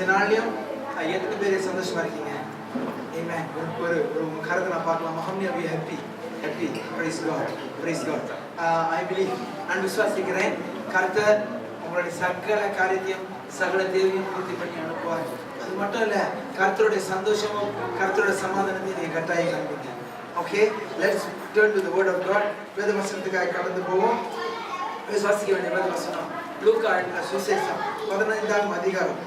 இந்த நாள்லயும் எத்தனை பேர் சந்தோஷமா இருக்கீங்க? Amen. ஒரு கருத்தை நான் பார்க்கலாம். How many of you happy? Praise God. I believe நான் விசுவாசிக்கிறேன் கர்த்தர் உங்களுடைய சகல காரியத்தையும் சகல தேவையும் பூர்த்தி பண்ணி அனுப்புவார். அது மட்டும் இல்ல, கர்த்தருடைய சந்தோஷமும் கர்த்தருடைய சமாதானத்தையும் நீங்க கட்டாயம் காண்பீங்க. Okay, let's turn to the word of God. வேத வசனத்துக்காக கடந்து போவோம். விசுவாசிக்க வேண்டிய வேத வசனம் லூக்கா சுவிசேஷம் 15ஆம் அதிகாரம்.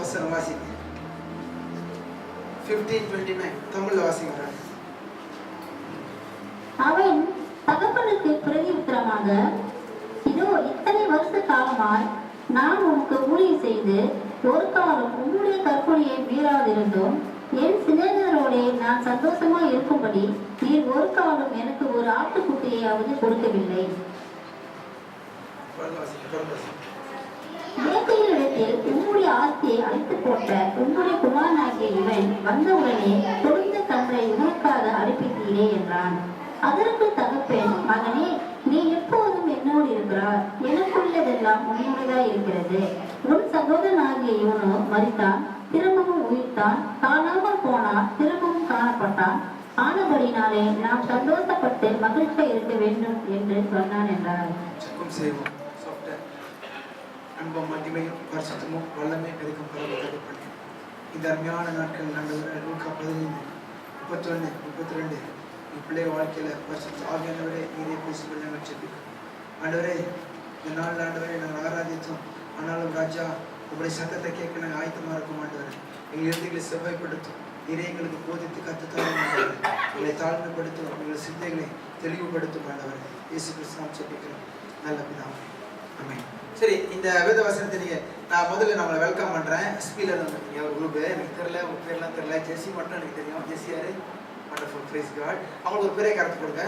வசனம் வாசிங்க. 15:29 தமிழ்ல வாசிக்கிறாங்க. அவன் தகப்பனுக்கு பிரதியுத்தரமாக, இதோ இத்தனை வருஷ காலமாய் நான் உனக்கு ஊழியம் செய்து ஒரு காலம் உன்னுடைய கற்பனையை மீறாதிருந்தோம். என் சிநேகிதரோட நான் சந்தோஷமா இருக்கும்படி நீர் ஒரு காலம் எனக்கு ஒரு ஆட்டுக்குட்டியையாவது கொடுக்கவில்லை. வேட்டையிலிடத்தில் உன்னுடைய ஆஸ்தியை அழித்து போட்ட உன்னுடைய குமாரனாகிய இவன் வந்தவுடனே கொடுத்த கன்றை உனக்காக அனுப்பித்தீரே என்றான். அதற்கு தகப்பன், மகனே, நீ எப்போதும் என்னோடு இருக்கிறார், எனக்குள்ளதெல்லாம் உன்னுடையதா இருக்கிறது. உன் சகோதரனாகிய இவனோ மரித்தான், திரும்பவும் உயிர்த்தான், காணாமல் போனான், திரும்பவும் காணப்பட்டான். ஆனபடினாலே நாம் சந்தோஷப்பட்டு மகிழ்ச்சியா இருக்க வேண்டும் என்று சொன்னான் என்றார். அன்பும் மகிமையும் பரிசுத்தமும் வல்லமை பெருக்கும் பரவ இந்த அருமையான நாட்கள் நாங்கள் லூக்கா 15:31-32 பிள்ளை வாழ்க்கையில பரிசுத்த ஆவியானவரே நீரே பேசிக்கொள்ள நாங்கள் ஜெபிக்கிறோம். ஆண்டவரே, இந்த நாள் ஆண்டவரே நாங்கள் ஆராதித்தோம். ஆனாலும் ராஜா, உங்களுடைய சத்தத்தை கேட்க நாங்கள் ஆயத்தமா இருக்கோம். ஆண்டவரே, எங்கள் இறுதிகளை செவ்வாய்ப்படுத்தும். நீரே எங்களுக்கு போதித்து கத்துத்தாரும். ஆண்டவரே, எங்களை தாழ்மைப்படுத்தும். எங்கள் சிந்தைகளை தெளிவுபடுத்தும். ஆண்டவரே, இயேசு கிறிஸ்துவால் ஜெபிக்கிறோம் நல்ல பிதாவே, ஆமென். சரி, இந்த வேத வசனத்தை நான் முதல்ல நம்மளை வெல்கம் பண்றேன். எஸ்பியில் வந்துருக்கீங்க ஒரு குரூப், எனக்கு தெரியல, உங்க பேர்லாம் தெரியல. ஜெசி மட்டும் எனக்கு தெரியும். ஜெசி யாரு? Wonderful, praise God. அவங்களுக்கு ஒரு பெரிய கருத்து கொடுங்க.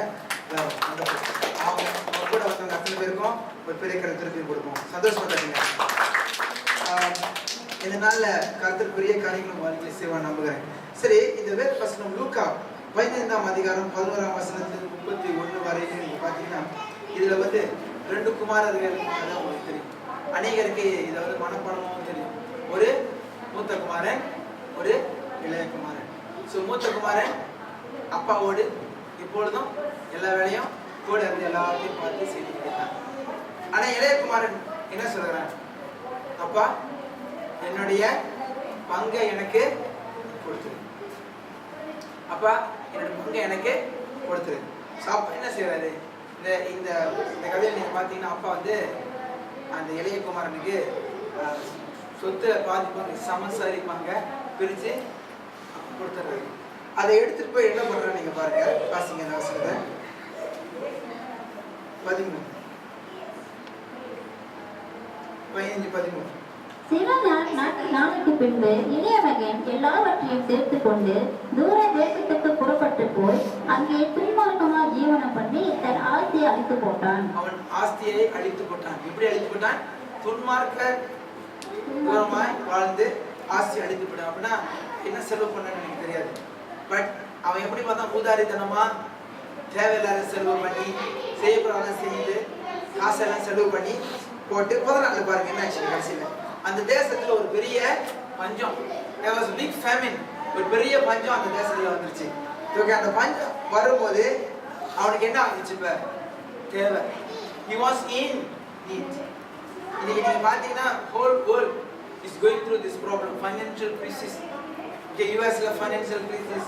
அவங்க கூட வந்தவங்க அத்தனை பேருக்கும் ஒரு பெரிய கருத்து திருப்பி கொடுப்போம். சந்தோஷமா தருங்க. இந்த நாள்ல கருத்து பெரிய காரியங்களும் வாழ்க்கையில செய்வான் நம்புகிறேன். சரி, இந்த வேத வசனம் லூக்கா 15ஆம் அதிகாரம் 11ஆம் வசனத்துல 31 வரைக்கும் நீங்க பாத்தீங்கன்னா இதுல வந்து 2 குமாரர்கள் தான் உங்களுக்கு தெரியும். அநேகருக்கு இதை வந்து மனப்பாடமும் தெரியும். ஒரு மூத்த குமாரன், ஒரு இளைய குமாரன். ஸோ மூத்த குமாரன் அப்பாவோடு எப்பொழுதும் எல்லா வேலையும் கூட இருந்து எல்லாத்தையும் பார்த்து செய்துக்கிட்டு இருந்தான். ஆனா இளைய குமாரன் என்ன சொல்றான்? அப்பா, என்னுடைய பங்கை எனக்கு கொடுத்துரு. அப்பா, என்னுடைய பங்கை எனக்கு கொடுத்துரு. அப்பா என்ன செய்யறாரு? இந்த கதையில் நீங்க பாத்தீங்கன்னா அப்பா வந்து அந்த இளைய குமாரனுக்கு சொத்து பாதிப்பாங்க, சமசாரிப்பாங்க, பிரிச்சு கொடுத்துறாரு. அதை எடுத்துட்டு போய் என்ன பண்றாரு நீங்க பாருங்க, வாசிங்க அந்த வசனத்தை. 15:13. சில நாளுக்கு பின்பு இளைய மகன் எல்லாவற்றையும் சேர்த்து கொண்டு தூர தேசத்துக்கு புறப்பட்டு போய் அங்கே துன்மார்க்கமா ஜீவனம் பண்ணி தன் ஆஸ்தியை அழித்து போட்டான். அவன் ஆஸ்தியை அழித்து போட்டான். எப்படி அழித்து போட்டான்? துன்மார்க்க தூரமாய் வாழ்ந்து ஆஸ்தி அழித்து போட்டான். அப்படின்னா என்ன செலவு பண்ணான்னு எனக்கு தெரியாது. பட் அவன் எப்படி பார்த்தா ஊதாரித்தனமா தேவையில்லாத செலவு பண்ணி செய்யக்கூடாத செய்து காசெல்லாம் செலவு பண்ணி போட்டு 14 பாருங்க என்ன ஆச்சு கடைசியில. அந்த தேசத்துல ஒரு பெரிய பஞ்சம், there was big famine, ஒரு பெரிய பஞ்சம் அந்த தேசத்துல வந்துருச்சு. அந்த பஞ்சம் வரும்போது அவனுக்கு என்ன ஆகுச்சு? இப்ப தேவை, he was in need. இன்னைக்கு நீங்க பாத்தீங்கன்னா whole world is going through this problem, financial crisis. Okay, US la financial crisis,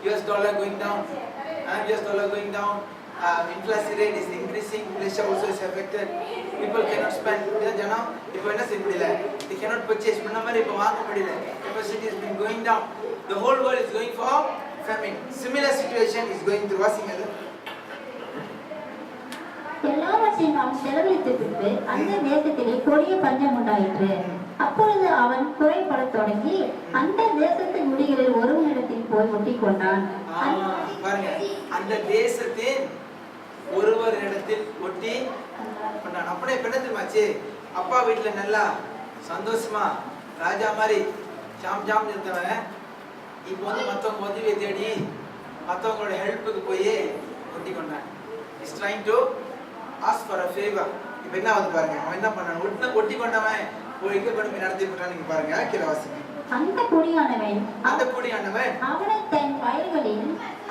US dollar going down, inflation rate is increasing, inflation also is affected, people cannot spend. ஜனம் இப்போ என்ன செய்ய முடியல, they cannot purchase, பண்ண மாதிரி இப்போ வாங்க முடியல, capacity has been going down, the whole world is going for famine. Similar situation is going through. வாசிங்க அது. எல்லாவற்றையும் நாம் செலவழித்த பின்பு அந்த தேசத்திலே கொடிய பஞ்சம் உண்டாயிற்று. அப்பொழுது அவன் குறைபடத் தொடங்கி அந்த தேசத்தின் முடிகளில் ஒருவனிடத்தில் போய் ஒட்டி கொண்டான். பாருங்க, அந்த தேசத்தின் ஒருவர் இடத்தில் ஒட்டி கொண்டான். அப்படியே இப்ப என்ன தெரியுமாச்சு, அப்பா வீட்டுல நல்லா சந்தோஷமா ராஜா மாதிரி ஜாம் ஜாம் இருந்தவன் இப்போ வந்து மற்றவங்க உதவியை தேடி மற்றவங்களோட ஹெல்ப்புக்கு போய் ஒட்டி கொண்டான். Is trying to ask for a favour. இப்போ என்ன வந்து பாருங்க, அவன் என்ன பண்ணான், ஒட்டி கொண்டவன் ஒரு இங்க கொண்டு போய் நடத்தி போட்டான். நீங்க பாருங்க கீழே வாசிங்க. அந்த குடியானவன்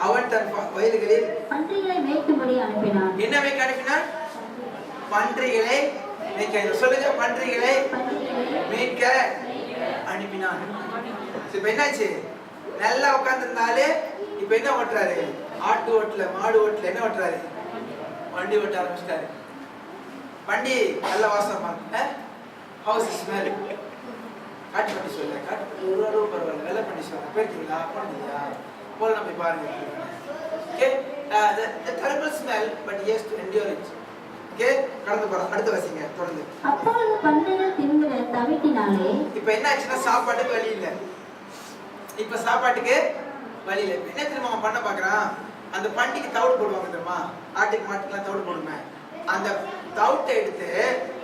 அவன் தன் வயல்களில் பன்றிகளை மேய்க்கும்படி அனுப்பினான். என்ன மேய்க்க அனுப்பினான்? பன்றிகளை மேய்க்க. சொல்லுங்க, பன்றிகளை மேய்க்க அனுப்பினான். இப்ப என்னாச்சு, நல்லா உட்கார்ந்துருந்தாலே இப்ப என்ன ஓட்டுறாரு, ஆட்டு ஓட்டல மாடு ஓட்டல என்ன ஓட்டுறாரு, வண்டி ஓட்ட ஆரம்பிச்சிட்டாரு. வண்டி நல்ல வாசமா ஹவுஸ் ஸ்மெல். காட்டு பண்ணி சொல்ல, காட்டு பண்ணி ஒரு அளவு பரவாயில்ல, வெள்ளை பண்ணி சொல்ல போயிருக்கீங்களா, போனீங்களா போல நம்ம பாருங்க. Okay, the terrible smell but he has to endure it. Okay, கடந்து போறோம். அடுத்து வாசிங்க தொடர்ந்து. அப்பொழுது பன்றிகள் தின்கிற தவிட்டினாலே இப்போ என்ன ஆச்சுன்னா சாப்பாட்டுக்கு வழி இல்ல. இப்ப சாப்பாட்டுக்கு வழி இல்ல. என்ன தெரியுமா அவன் பண்ண பாக்குறான், அந்த பண்டிகை தவிடு போடுவாங்க தெரியுமா, ஆட்டுக்கு மாட்டுக்குலாம் தவிடு போடுமே, அந்த தவிட்டை எடுத்து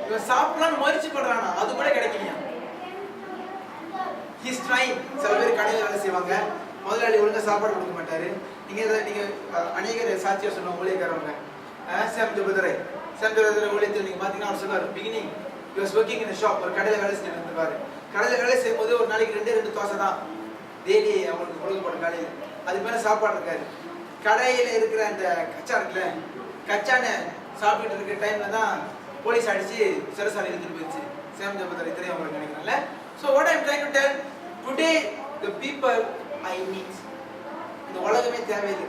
இவன் சாப்பிடலாம்னு முயற்சி பண்றானா, அது கூட கிடைக்கலையா. His trying. சில பேர் கடையில் வேலை செய்வாங்க, முதலாளி ஒழுங்கா சாப்பாடு கொடுக்க மாட்டாரு. நீங்க அநேகர் சாட்சியா சொல்லுவாங்க, ஊழியக்காரவங்க சேம் ஜபதுரை ஊழியத்தில் நீங்க பாத்தீங்கன்னா அவர் சொல்லுவார், beginning he was working in a shop, ஒரு கடையில் வேலை செஞ்சுட்டு இருப்பாரு. கடையில் வேலை செய்யும் போது ஒரு நாளைக்கு 2 தோசை தான் டெய்லி அவங்களுக்கு கொடுக்கப்படும் காலையில். அது மேலே சாப்பாடு இருக்காரு. கடையில் இருக்கிற அந்த கச்சா இருக்குல்ல, கச்சானை சாப்பிட்டு இருக்கிற டைம்ல தான் போலீஸ் அடிச்சு சிறைசாலை எடுத்துட்டு போயிடுச்சு. சேம் ஜபதுரை தெரியும் உங்களுக்கு நினைக்கிறேன்ல. So what I am trying to tell today, the people I meet, இந்த உலகமே தேவையில்லை,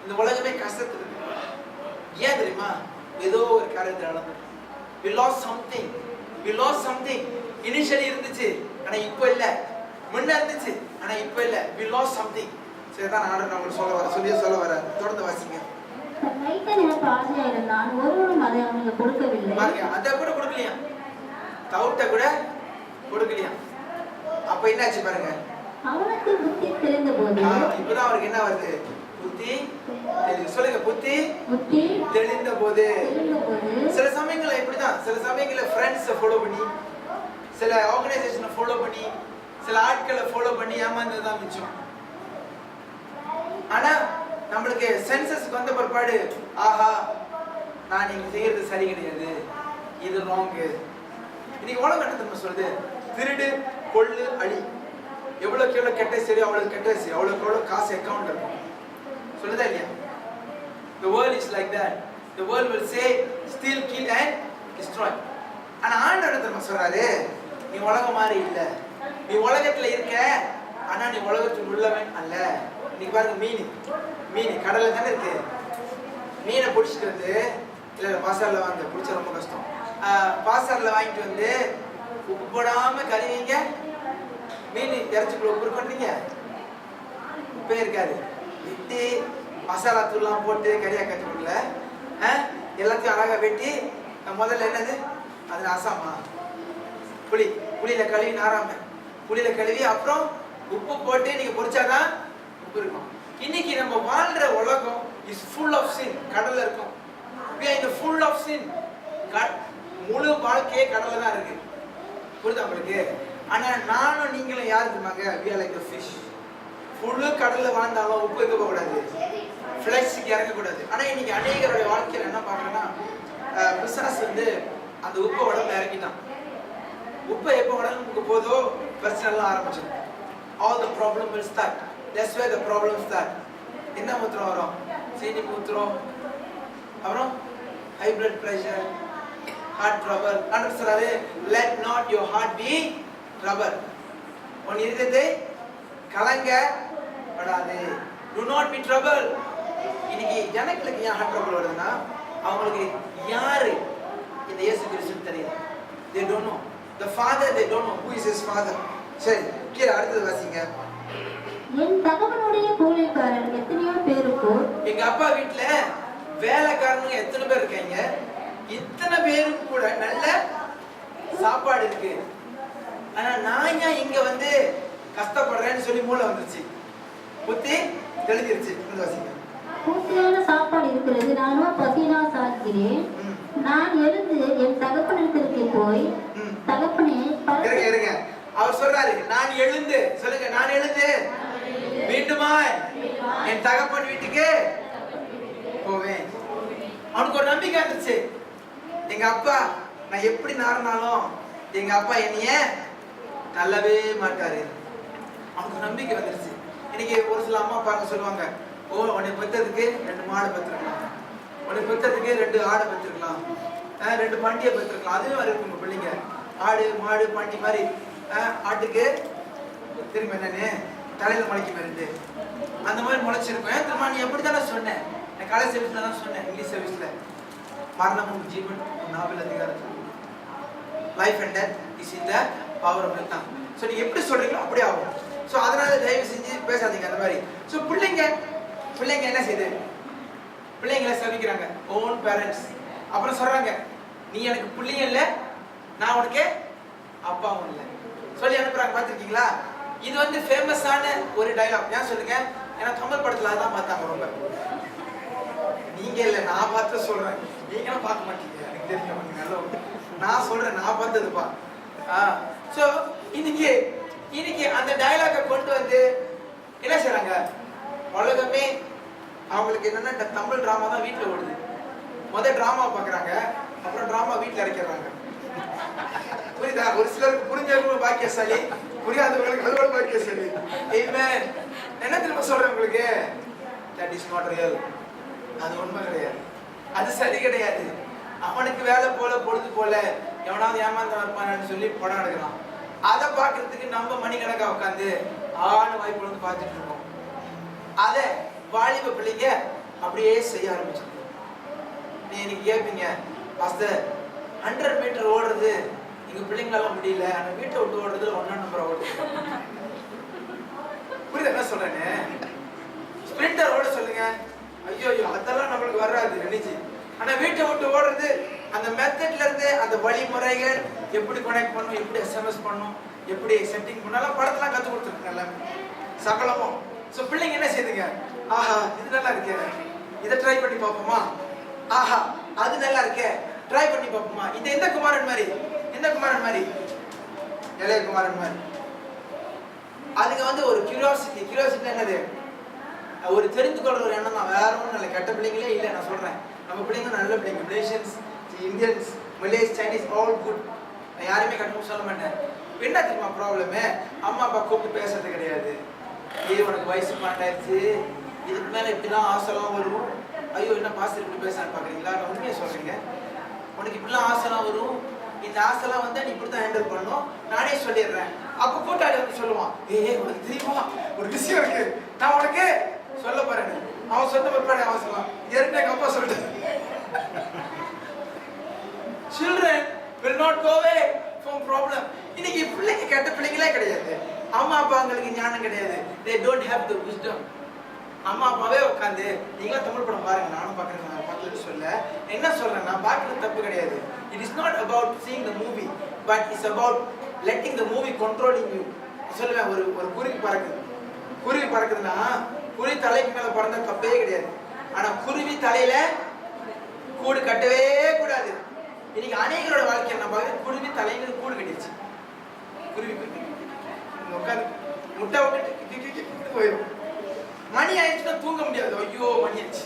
இந்த உலகமே கஷ்டத்துல இருக்கு. ஏன் தெரியுமா, ஏதோ ஒரு காரியத்தை நடந்தது. we lost something initially இருந்துச்சு, ஆனா இப்போ இல்ல. முன்ன இருந்துச்சு, ஆனா இப்போ இல்ல. we lost something. சரிதான் ஆண்டவர் நமக்கு சொல்ல வர. தொடர்ந்து வாசிங்க. ஒருவரும் அதை அவனுக்கு கொடுக்கவில்லை. பாருங்க, அதை கூட கொடுக்கலையா, தவிட்ட கூட கொடுக்கலையா. அப்ப என்னாச்சு பாருங்க, அவனுக்கு புத்தி தெரிந்த போது, இப்பதான் அவருக்கு என்ன வருது, புத்தி. சொல்லுங்க, புத்தி தெளிந்த போது. சில சமயங்கள்ல இப்படிதான், சில சமயங்கள்ல ஃப்ரெண்ட்ஸை ஃபாலோ பண்ணி, சில ஆர்கனைசேஷனை ஃபாலோ பண்ணி, சில ஆட்களை ஃபாலோ பண்ணி ஏமாந்ததுதான் மிச்சம். ஆனா நம்மளுக்கு சென்சஸ்க்கு வந்த பிற்பாடு, ஆஹா நான் நீங்க செய்யறது சரி கிடையாது, இது ராங்கு. இன்னைக்கு உலகம் என்ன தெரியுமா சொல்லுது, திருடு கொள்ளு அழி. எவ்வளவுக்கு எவ்வளவு கெட்ட சரி அவ்வளவு கெட்ட சரி, அவ்வளவுக்கு எவ்வளவு காசு அக்கௌண்ட் இருக்கும். சொல்லுதா இல்லையா? The world is like that. The world will say steal, kill and destroy. ஆனா ஆண்டவர் என்ன தெரியுமா சொல்றாரு, நீ உலகம் மாதிரி இல்ல, நீ உலகத்துல இருக்க, ஆனா நீ உலகத்துக்கு உள்ளவன் அல்ல. நீங்க பாருங்க, மீன் கடல்ல தானே இருக்கு. மீனை பிடிச்சிட்டு வந்து, இல்ல பாசார்ல வாங்க, பிடிச்ச ரொம்ப கஷ்டம். பாசார்ல வாங்கிட்டு வந்து உப்பு போடாம கழுவிங்க, மீன் இறைச்சிக்குள்ள உப்பு இருக்கீங்க, உப்பே இருக்காது. வெட்டி மசாலா தூள்லாம் போட்டு கறியா கட்டி கொடுக்கல, எல்லாத்தையும் அழகா வெட்டி முதல்ல என்னது அதுல அசாமா புளியில கழுவி நாராம புளியில கழுவி அப்புறம் உப்பு போட்டு நீங்க பொரிச்சாதான் உப்பு இருக்கும். இன்னைக்கு நம்ம வாழ்ற உலகம் இஸ் ஃபுல் ஆஃப் சின். கடல்ல இருக்கும், we are in the full of sin. முழு வாழ்க்கையே கடல்ல தான் இருக்கு. புரியுதா உங்களுக்கு? ஆனா நானும் நீங்களும் யாரு தெரியுமாங்க, we are like the fish. முழு கடல்ல வாழ்ந்தாலும் உப்பு இருக்க கூடாது, ஃபிளக்ஸுக்கு இறங்க கூடாது. ஆனா இன்னைக்கு அநேகருடைய வாழ்க்கையில என்ன பாக்குறேன்னா, பிசாசு வந்து அந்த உப்பை உடம்புல இறக்கிட்டான். உப்பை எப்போ உடம்புக்கு போதோ பிரச்சனை எல்லாம் ஆரம்பிச்சிடும். All the problem will start. That's where the problem start. என்ன மூத்திரம் வரும், சீனி மூத்திரம், அப்புறம் high blood pressure, heart trouble. ஆண்டவர் சொல்றாரு, let not your heart be trouble. உன் இதயத்தை கலங்க படாது. Do not be trouble. இன்னைக்கு ஜனங்களுக்கு ஏன் ஹார்ட் ட்ரபிள் வருதுன்னா, அவங்களுக்கு யாரு இந்த இயேசு கிறிஸ்து தெரியல. They don't know the father, they don't know who is his father. சரி, கீழ அடுத்து வாசிங்க. என் தகப்பனுடைய கூலிக்காரர் எத்தனையோ பேருக்கு, எங்க அப்பா வீட்ல வேலைக்காரங்க எத்தனை பேர் இருக்காங்க, இத்தனை பேருக்கு கூட நல்ல சாப்பாடு இருக்கு. ஆனா நான் ஏன் இங்க வந்து கஷ்டப்படுறேன்னு சொல்லி மூளை வந்துருச்சு, புத்தி தெளிஞ்சிருச்சு. வாசிங்க. பூர்த்தியான சாப்பாடு இருக்கிறது, நானோ பசியினால் சாகிறேன். நான் எழுந்து என் தகப்பனிடத்திற்கு போய், தகப்பனே இருங்க. அவர் சொல்றாரு, நான் எழுந்து, சொல்லுங்க, நான் எழுந்து மீண்டுமா என் தகப்பன் வீட்டுக்கு போவேன். அவனுக்கு ஒரு நம்பிக்கை இருந்துச்சு, எங்க அப்பா நான் எப்படி நாறினாலும் எங்க அப்பா என்னைய தள்ளவே மாட்டாரு. அவனுக்கு நம்பிக்கை வந்துருச்சு. இன்னைக்கு ஒரு சில அம்மா அப்பாங்க சொல்லுவாங்க, ஓ உன்னை பெற்றதுக்கு 2 மாடு பெற்றிருக்கலாம், உன்னை பெற்றதுக்கு 2 ஆடை பெற்றிருக்கலாம், 2 பண்டியை பெற்றிருக்கலாம். அதுவும் இருக்கு உங்க பிள்ளைங்க. ஆடு மாடு பண்டி மாதிரி ஆட்டுக்கு திரும்ப என்னன்னு தலையில முளைக்க மாதிரி அந்த மாதிரி முளைச்சிருக்கும். திரும்ப நீ எப்படி தானே சொன்னேன், நான் காலேஜ் சர்வீஸ்ல தான் சொன்னேன், இங்கிலீஷ் சர்வீஸ்ல மரணமும் ஜீவன் நாவல் அதிகாரத்தில் life and death is in the power of the tongue. So நீங்க எப்படி சொல்றீங்களோ அப்படியே ஆகும். ஸோ அதனால தயவு செஞ்சு பேசாதீங்க அந்த மாதிரி. ஸோ பிள்ளைங்க என்ன செய்யுது, பிள்ளைங்களை சபிக்கிறாங்க, ஓன் பேரண்ட்ஸ். அப்புறம் சொல்றாங்க, நீ எனக்கு பிள்ளைங்க இல்லை, நான் உனக்கு அப்பாவும் இல்லை சொல்லி அனுப்புறாங்க. பார்த்துருக்கீங்களா? இது வந்து ஃபேமஸான ஒரு டைலாக். ஏன் சொல்லுங்க, ஏன்னா தமிழ் படத்துல அதான் பார்த்தாங்க ரொம்ப. நீங்க இல்ல, நான் பார்த்து சொல்றேன், நீங்களும் பார்க்க மாட்டீங்க, எனக்கு தெரியும். நல்ல நான் சொல்றேன், நான் பார்த்ததுப்பா. சோ இன்னைக்கு அந்த டயலாக கொண்டு வந்து என்ன செய்றாங்க, உலகமே அவங்களுக்கு என்னன்னா தமிழ் டிராமா தான் வீட்டுல ஓடுது. முதல் டிராமா பாக்குறாங்க, அப்புறம் டிராமா வீட்டுல இறக்கிறாங்க. புரியுதா? ஒரு சிலருக்கு புரிஞ்சவங்களுக்கு பாக்கியசாலி, புரியாதவங்களுக்கு அதோட பாக்கியசாலி. ஆமென். என்ன திரும்ப சொல்றேன் உங்களுக்கு, தட் இஸ் நாட் ரியல். அது உண்மை கிடையாது, அது சரி கிடையாது. அவனுக்கு வேலை போல பொழுது போல எவனாவது ஏமாந்து இருப்பான்னு சொல்லி படம் எடுக்கலாம். அதை பார்க்கறதுக்கு நம்ம மணிக்கணக்கா உட்காந்து ஆணு வாய்ப்பு வந்து பார்த்துட்டு இருக்கோம். அதை வாலிப பிள்ளைங்க அப்படியே செய்ய ஆரம்பிச்சிருக்கு. நீ இன்னைக்கு கேட்பீங்க, பாஸ்டர் 100 மீட்டர் ஓடுறது எங்க பிள்ளைங்களால முடியல, ஆனா வீட்டை விட்டு ஓடுறது 1 நம்பர் ஓடுது. புரியுது என்ன சொல்றேன்னு? ஸ்பிரிண்டர் ஓட சொல்லுங்க, ஐயோ அதெல்லாம் நம்மளுக்கு வராது நினைச்சு. ஆனா வீட்டை விட்டு ஓடுறது அந்த மெத்தட்ல இருந்து அந்த வழிமுறைகள் எப்படி கனெக்ட் பண்ணும், எப்படி எஸ்எம்எஸ் பண்ணும், எப்படி செட்டிங் பண்ணாலும் படத்தெல்லாம் கத்து கொடுத்துருக்கல சகலமும். ஸோ பிள்ளைங்க என்ன செய்யுதுங்க, ஆஹா இது நல்லா இருக்கே, இதை ட்ரை பண்ணி பார்ப்போமா, ஆஹா அது நல்லா இருக்கே ட்ரை பண்ணி பார்ப்போமா. இந்த குமாரன் மாதிரி, இந்த குமாரன் மாதிரி, இளைய குமாரன் மாதிரி. அதுக்கு வந்து ஒரு கியூரியாசிட்டி என்னது, ஒரு தெரிந்து கொள்ற ஒரு எண்ணம் தான், வேற ஒன்றும் இல்லை. கெட்ட பிள்ளைங்களே இல்லை, நான் சொல்றேன். நம்ம பிள்ளைங்க நல்ல பிள்ளைங்க, Malaysians, Indians, Malays, Chinese, all good. நான் யாருமே கட்டணும் சொல்ல மாட்டேன். என்ன தெரியுமா ப்ராப்ளமே, அம்மா அப்பா கூப்பிட்டு பேசுறது கிடையாது. உனக்கு வயசு 12 இதுக்கு மேல இப்படிலாம் ஆசைலாம் வரும், ஐயோ என்ன பாஸ்டர் இப்படி பேசான்னு பாக்குறீங்களா, நான் உண்மையை சொல்றீங்க. உனக்கு இப்படிலாம் ஆசைலாம் வரும், இந்த ஆசைலாம் வந்து நீ இப்படிதான் ஹேண்டில் பண்ணணும், நானே சொல்லிடுறேன். அப்ப கூட்டாளி வந்து சொல்லுவான், உனக்கு தெரியுமா ஒரு விஷயம் இருக்கு, நான் உனக்கு சொல்ல போறேன். அவன் சொந்த பிற்பாடு அவன் சொல்லலாம், ஏற்கனவே எங்க அப்பா சொல்லிட்டு. Children will not go away from problem. இன்னைக்கு பிள்ளைங்க கெட்ட பிள்ளைங்களே கிடையாது. அம்மா அப்பாங்களுக்கு ஞானம் கிடையாது. They don't have the wisdom. அம்மா அப்பாவே உட்காந்து நீங்களா தமிழ் படம் பாருங்க, நானும் பார்க்குறேன், நான் பார்க்கலன்னு சொல்ல என்ன சொல்றேன், நான் பார்க்கறது தப்பு கிடையாது. It is not about seeing the movie, but it's about letting the movie controlling you. சொல்லுவேன், ஒரு குருவி பறக்குது. குருவி பறக்குதுன்னா குருவி தலைக்கு மேல பறந்தா தப்பே கிடையாது. ஆனா குருவி தலையில கூடு கட்டவே கூடாது. இன்னைக்கு அநேகரோட வாழ்க்கை என்ன பாருங்க, குருவி தலையில கூடு கட்டிடுச்சு. குருவி உட்காந்து முட்டை விட்டு போயிடும். மணி ஆயிடுச்சுன்னா தூங்க முடியாது. ஐயோ மணி ஆயிடுச்சு,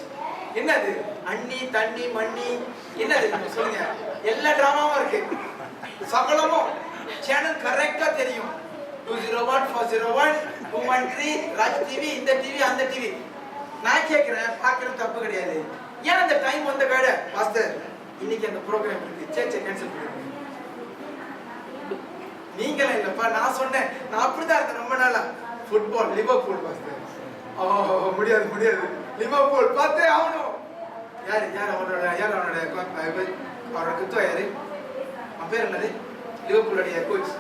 என்னது அண்ணி தண்ணி மண்ணி என்னது சொல்லுங்க. எல்லா டிராமாவும் இருக்கு, சகலமும் சேனல் கரெக்டா தெரியும். 201 401 213 ராஜ் டிவி, இந்த டிவி அந்த டிவி. நான் கேட்கிறேன், பார்க்கறது தப்பு கிடையாது. ஏன் அந்த டைம் வந்த வேட பாஸ்டர் இன்னைக்கு அந்த ப்ரோக்ராம் இருக்கு, சே கேன்சல் பண்ணுங்க. நீங்களே இல்லப்பா, நான் சொன்னேன், நான் அப்படிதான் இருந்தேன் ரொம்ப நாளா. ஃபுட்பால் லிவர்பூல் பாஸ்டர், முடியாது லிவர்பூல் பார்த்தே ஆகணும். யார் அவரோட குத்துவா யாரு, அவன் பேர் என்னது, லிவர்பூலுடைய கோச்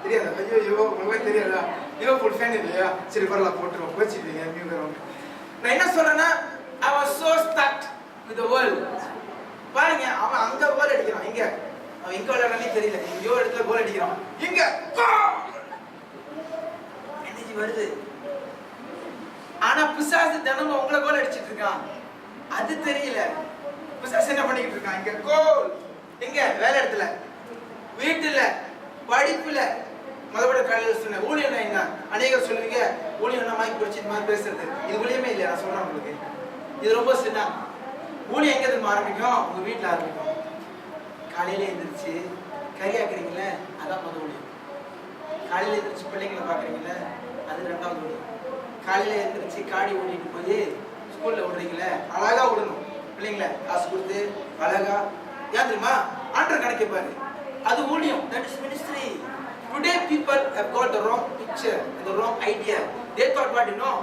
தெரியாதா? ஐயோ உங்களுக்கு தெரியாதா? லிவர்பூல் ஃபேன் இல்லையா? சரி பரவாயில்ல போட்டுருவோம், கோச் இல்லையா? நான் என்ன சொல்றேன்னா, I was so stuck with the world. பாருங்க, அவன் அங்க கோல் அடிக்கிறான், இங்க அவன் எங்க விளையாடுறானே தெரியல, எங்கேயோ இடத்துல கோல் அடிக்கிறான், இங்க எனர்ஜி வருது. ஆனா பிசாசு தினமும் உங்களை கோல் அடிச்சிட்டு இருக்கான். அது தெரியல. பிசாசு என்ன பண்ணிக்கிட்டு இருக்கான்? இங்க கோல், எங்க வேலை இடத்துல, வீட்டுல, படிப்புல. மறுபடி காலையில் சொன்ன ஊழியம் என்ன, அநேகர் சொல்லுவீங்க ஊழியம் மைக் பிடிச்சி இந்த மாதிரி பேசுறது, இது ஊழியமே இல்லையா? நான் சொல்றேன் உங்களுக்கு, இது ரொம்ப சின்ன ஊழியம். எங்க இருந்து ஆரம்பிக்கும்? உங்க வீட்டுல ஆரம்பிக்கும். காலையில எழுந்திரிச்சு கறி ஆக்குறீங்களே, அதான் முதல் ஊழியம். காலையில எழுந்திரிச்சு பிள்ளைங்களை பாக்குறீங்களே, அது ரெண்டாவது ஊழியம். காலையில எழுந்திரிச்சு காடி ஓட்டிட்டு போய் ஸ்கூல்ல விடுறீங்களே, அழகா விடணும் பிள்ளைங்களை, காசு கொடுத்து அழகா. ஏன் தெரியுமா? ஆண்டர் கணக்கைப்பாரு, அது ஊழியம். That is ministry. Today people have got the wrong picture and the wrong idea. They thought what, you know,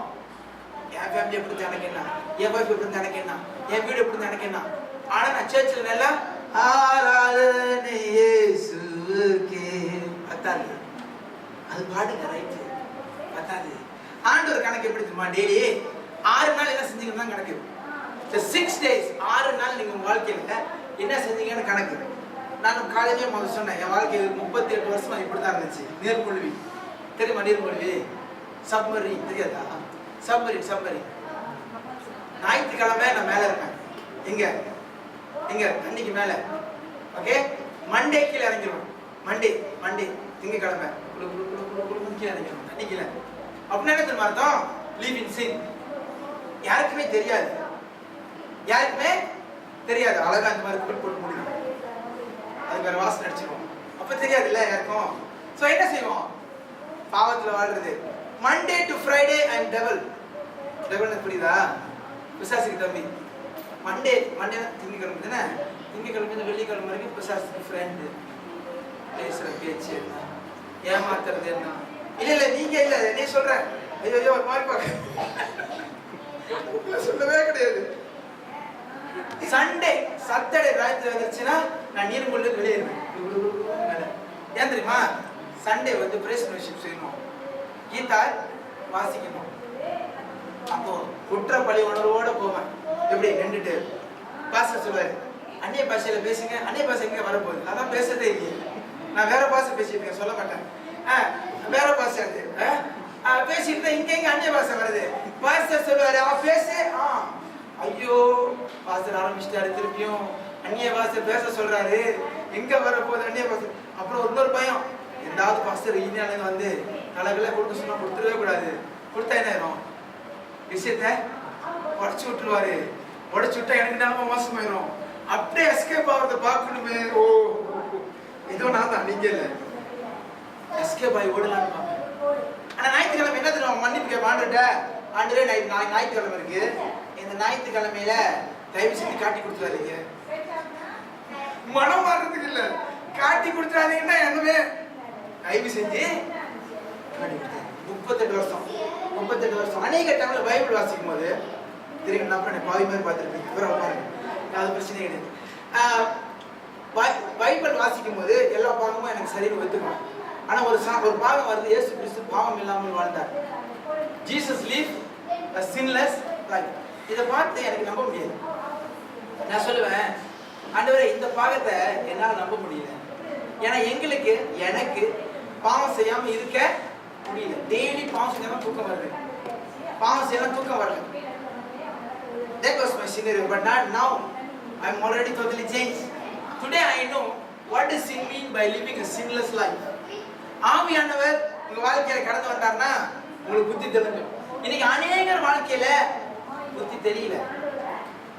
N family எப்படி இருந்தா எனக்கு என்ன, என் வைஃப் எப்படி இருந்தா எனக்கு என்ன, என் வீடு எப்படி இருந்தா எனக்கு என்ன. ஆனா நான் சர்ச்சில் நல்லா ஆராதனை இயேசுவுக்கே பத்தாது, அது பாடுங்க, ரைட்டு, பத்தாது. ஆண்டவர் கணக்கு எப்படி தெரியுமா? டெய்லி 6 நாள் என்ன செஞ்சீங்கன்னு தான் கணக்கு. 6 days, 6 நாள் நீங்க உங்க வாழ்க்கையில என்ன செஞ்சீங்கன்னு கணக்கு. நான் காலேஜே முதல்ல சொன்னேன், என் வாழ்க்கை 38 வருஷமா இப்படிதான் இருந்துச்சு. நீர்மொழிவி தெரியுமா? நீர்மொழிவி சப்மரி தெரியாதா? சப்மரி ஞாயிற்றுக்கிழமை நான் மேல இருப்பேன். எங்க தண்ணிக்கு மேல. ஓகே, மண்டே கீழே இறங்கிடுவேன். மண்டே திங்கக்கிழமை கீழே இறங்கிடுவேன் தண்ணி கீழே. அப்படின்னா என்ன தெரியுமா அர்த்தம்? லீவ் இன் சின். யாருக்குமே தெரியாது, அழகா அந்த மாதிரி போட்டு முடியும். அது வேற வாசனை அடிச்சிருவோம், அப்ப தெரியாது இல்ல யாருக்கும். சோ என்ன செய்வோம்? பாவத்துல வாழ்றது. Monday to Friday I am devil. புரியுதா? பிசாசுக்கு தம்பி. மண்டே திங்கக்கிழமை தானே, திங்கக்கிழமை வெள்ளிக்கிழமை வரைக்கும் பிசாசுக்கு ஃப்ரெண்டு. பேசுற பேச்சு என்ன, ஏமாத்துறது என்ன. இல்ல நீங்க இல்ல நீ சொல்ற, ஐயோ ஒரு மாதிரி பாக்க சொல்லவே கிடையாது. சண்டே சாட்டர்டே ராத்திரி வந்துருச்சுன்னா நான் நீர்மொழில வெளியேறுவேன். ஏன் தெரியுமா? சண்டே வந்து பிரேஸ் வர்ஷிப் செய்யணும், கீதார் வாசிக்கணும். அப்போ குற்ற பழி உணர்வோட போவேன். எப்படி நின்றுட்டு பாஸ்டர் சொல்லுவாரு, அந்நிய பாஷையில பேசுங்க. அந்நிய பாஷை எங்க வரப்போகுது? அதான் பேசுறதே இல்லையே. நான் வேற பாஷை பேசிட்டு சொல்ல மாட்டேன். வேற பாஷை பேசிட்டு இங்க அந்நிய பாஷை வருது. பாஸ்டர் சொல்லுவாரு, அவன் பேசு. ஐயோ பாஸ்டர் ஆரம்பிச்சிட்டாரு, திருப்பியும் அந்நிய பாஷை பேச சொல்றாரு, எங்க வரப்போகுது அந்நிய பாஷை. அப்புறம் இன்னொரு பயம், எந்தாவது பாஸ்டர் இந்தியாவில வந்து தலைகளை கொடுக்க சொன்னா கொடுத்துடவே கூடாது. கொடுத்தா என்ன ஆயிரும்? விஷயத்த உடச்சு விட்டுருவாரு. உடச்சு விட்டா எனக்கு நிலைமை மோசமாயிரும். அப்படியே எஸ்கேப் ஆகிறத பார்க்கணுமே. ஓ இதோ நான் தான், நீங்க இல்ல. எஸ்கேப் ஆகி ஓடலான்னு பார்ப்பேன். ஆனா ஞாயிற்றுக்கிழமை என்ன தெரியும்? மன்னிப்பு கேட்பேன் ஆண்டுகிட்ட. ஆண்டரே ஞாயிற்றுக்கிழமை இருக்கு, இந்த ஞாயிற்றுக்கிழமையில தயவு செஞ்சு காட்டி கொடுத்துறாதீங்க. மனம் மாறுறதுக்கு இல்ல, காட்டி கொடுத்துறாதீங்கன்னா என்னவே தயவு செஞ்சு காட்டி கொடுத்தாரு. 38 வருஷம் அநேக டைம்ல பைபிள் வாசிக்கும் போது தெரியும், நான் பாவி மாதிரி பார்த்துருப்பேன். அது பிரச்சனை கிடையாது. பைபிள் வாசிக்கும் போது எல்லா பாவமும் எனக்கு சரின்னு ஒத்துக்கணும். ஆனா ஒரு பாவம் வருது, இயேசு கிறிஸ்து பாவம் இல்லாமல் வாழ்ந்தார். Jesus leave a sinless life. இதை பார்த்து எனக்கு நம்ப முடியாது. நான் சொல்லுவேன், ஆண்டவரே இந்த பாவத்தை என்னால் நம்ப முடியல. ஏன்னா எனக்கு பாவம் செய்யாம இருக்க முடியல. டெய்லி பாவம் செய்யாம தூக்கம் வருது, பாவம் செய்யலாம் தூக்கம் வரல. That was my scenario, but not now. I am already totally changed. Today I know what does sin mean by living a sinless life. ஆவியானவர் உங்க வாழ்க்கையில கடந்து வந்தார்னா உங்களுக்கு புத்தி தெரியும். இன்னைக்கு அநேகர் வாழ்க்கையில புத்தி தெரியல.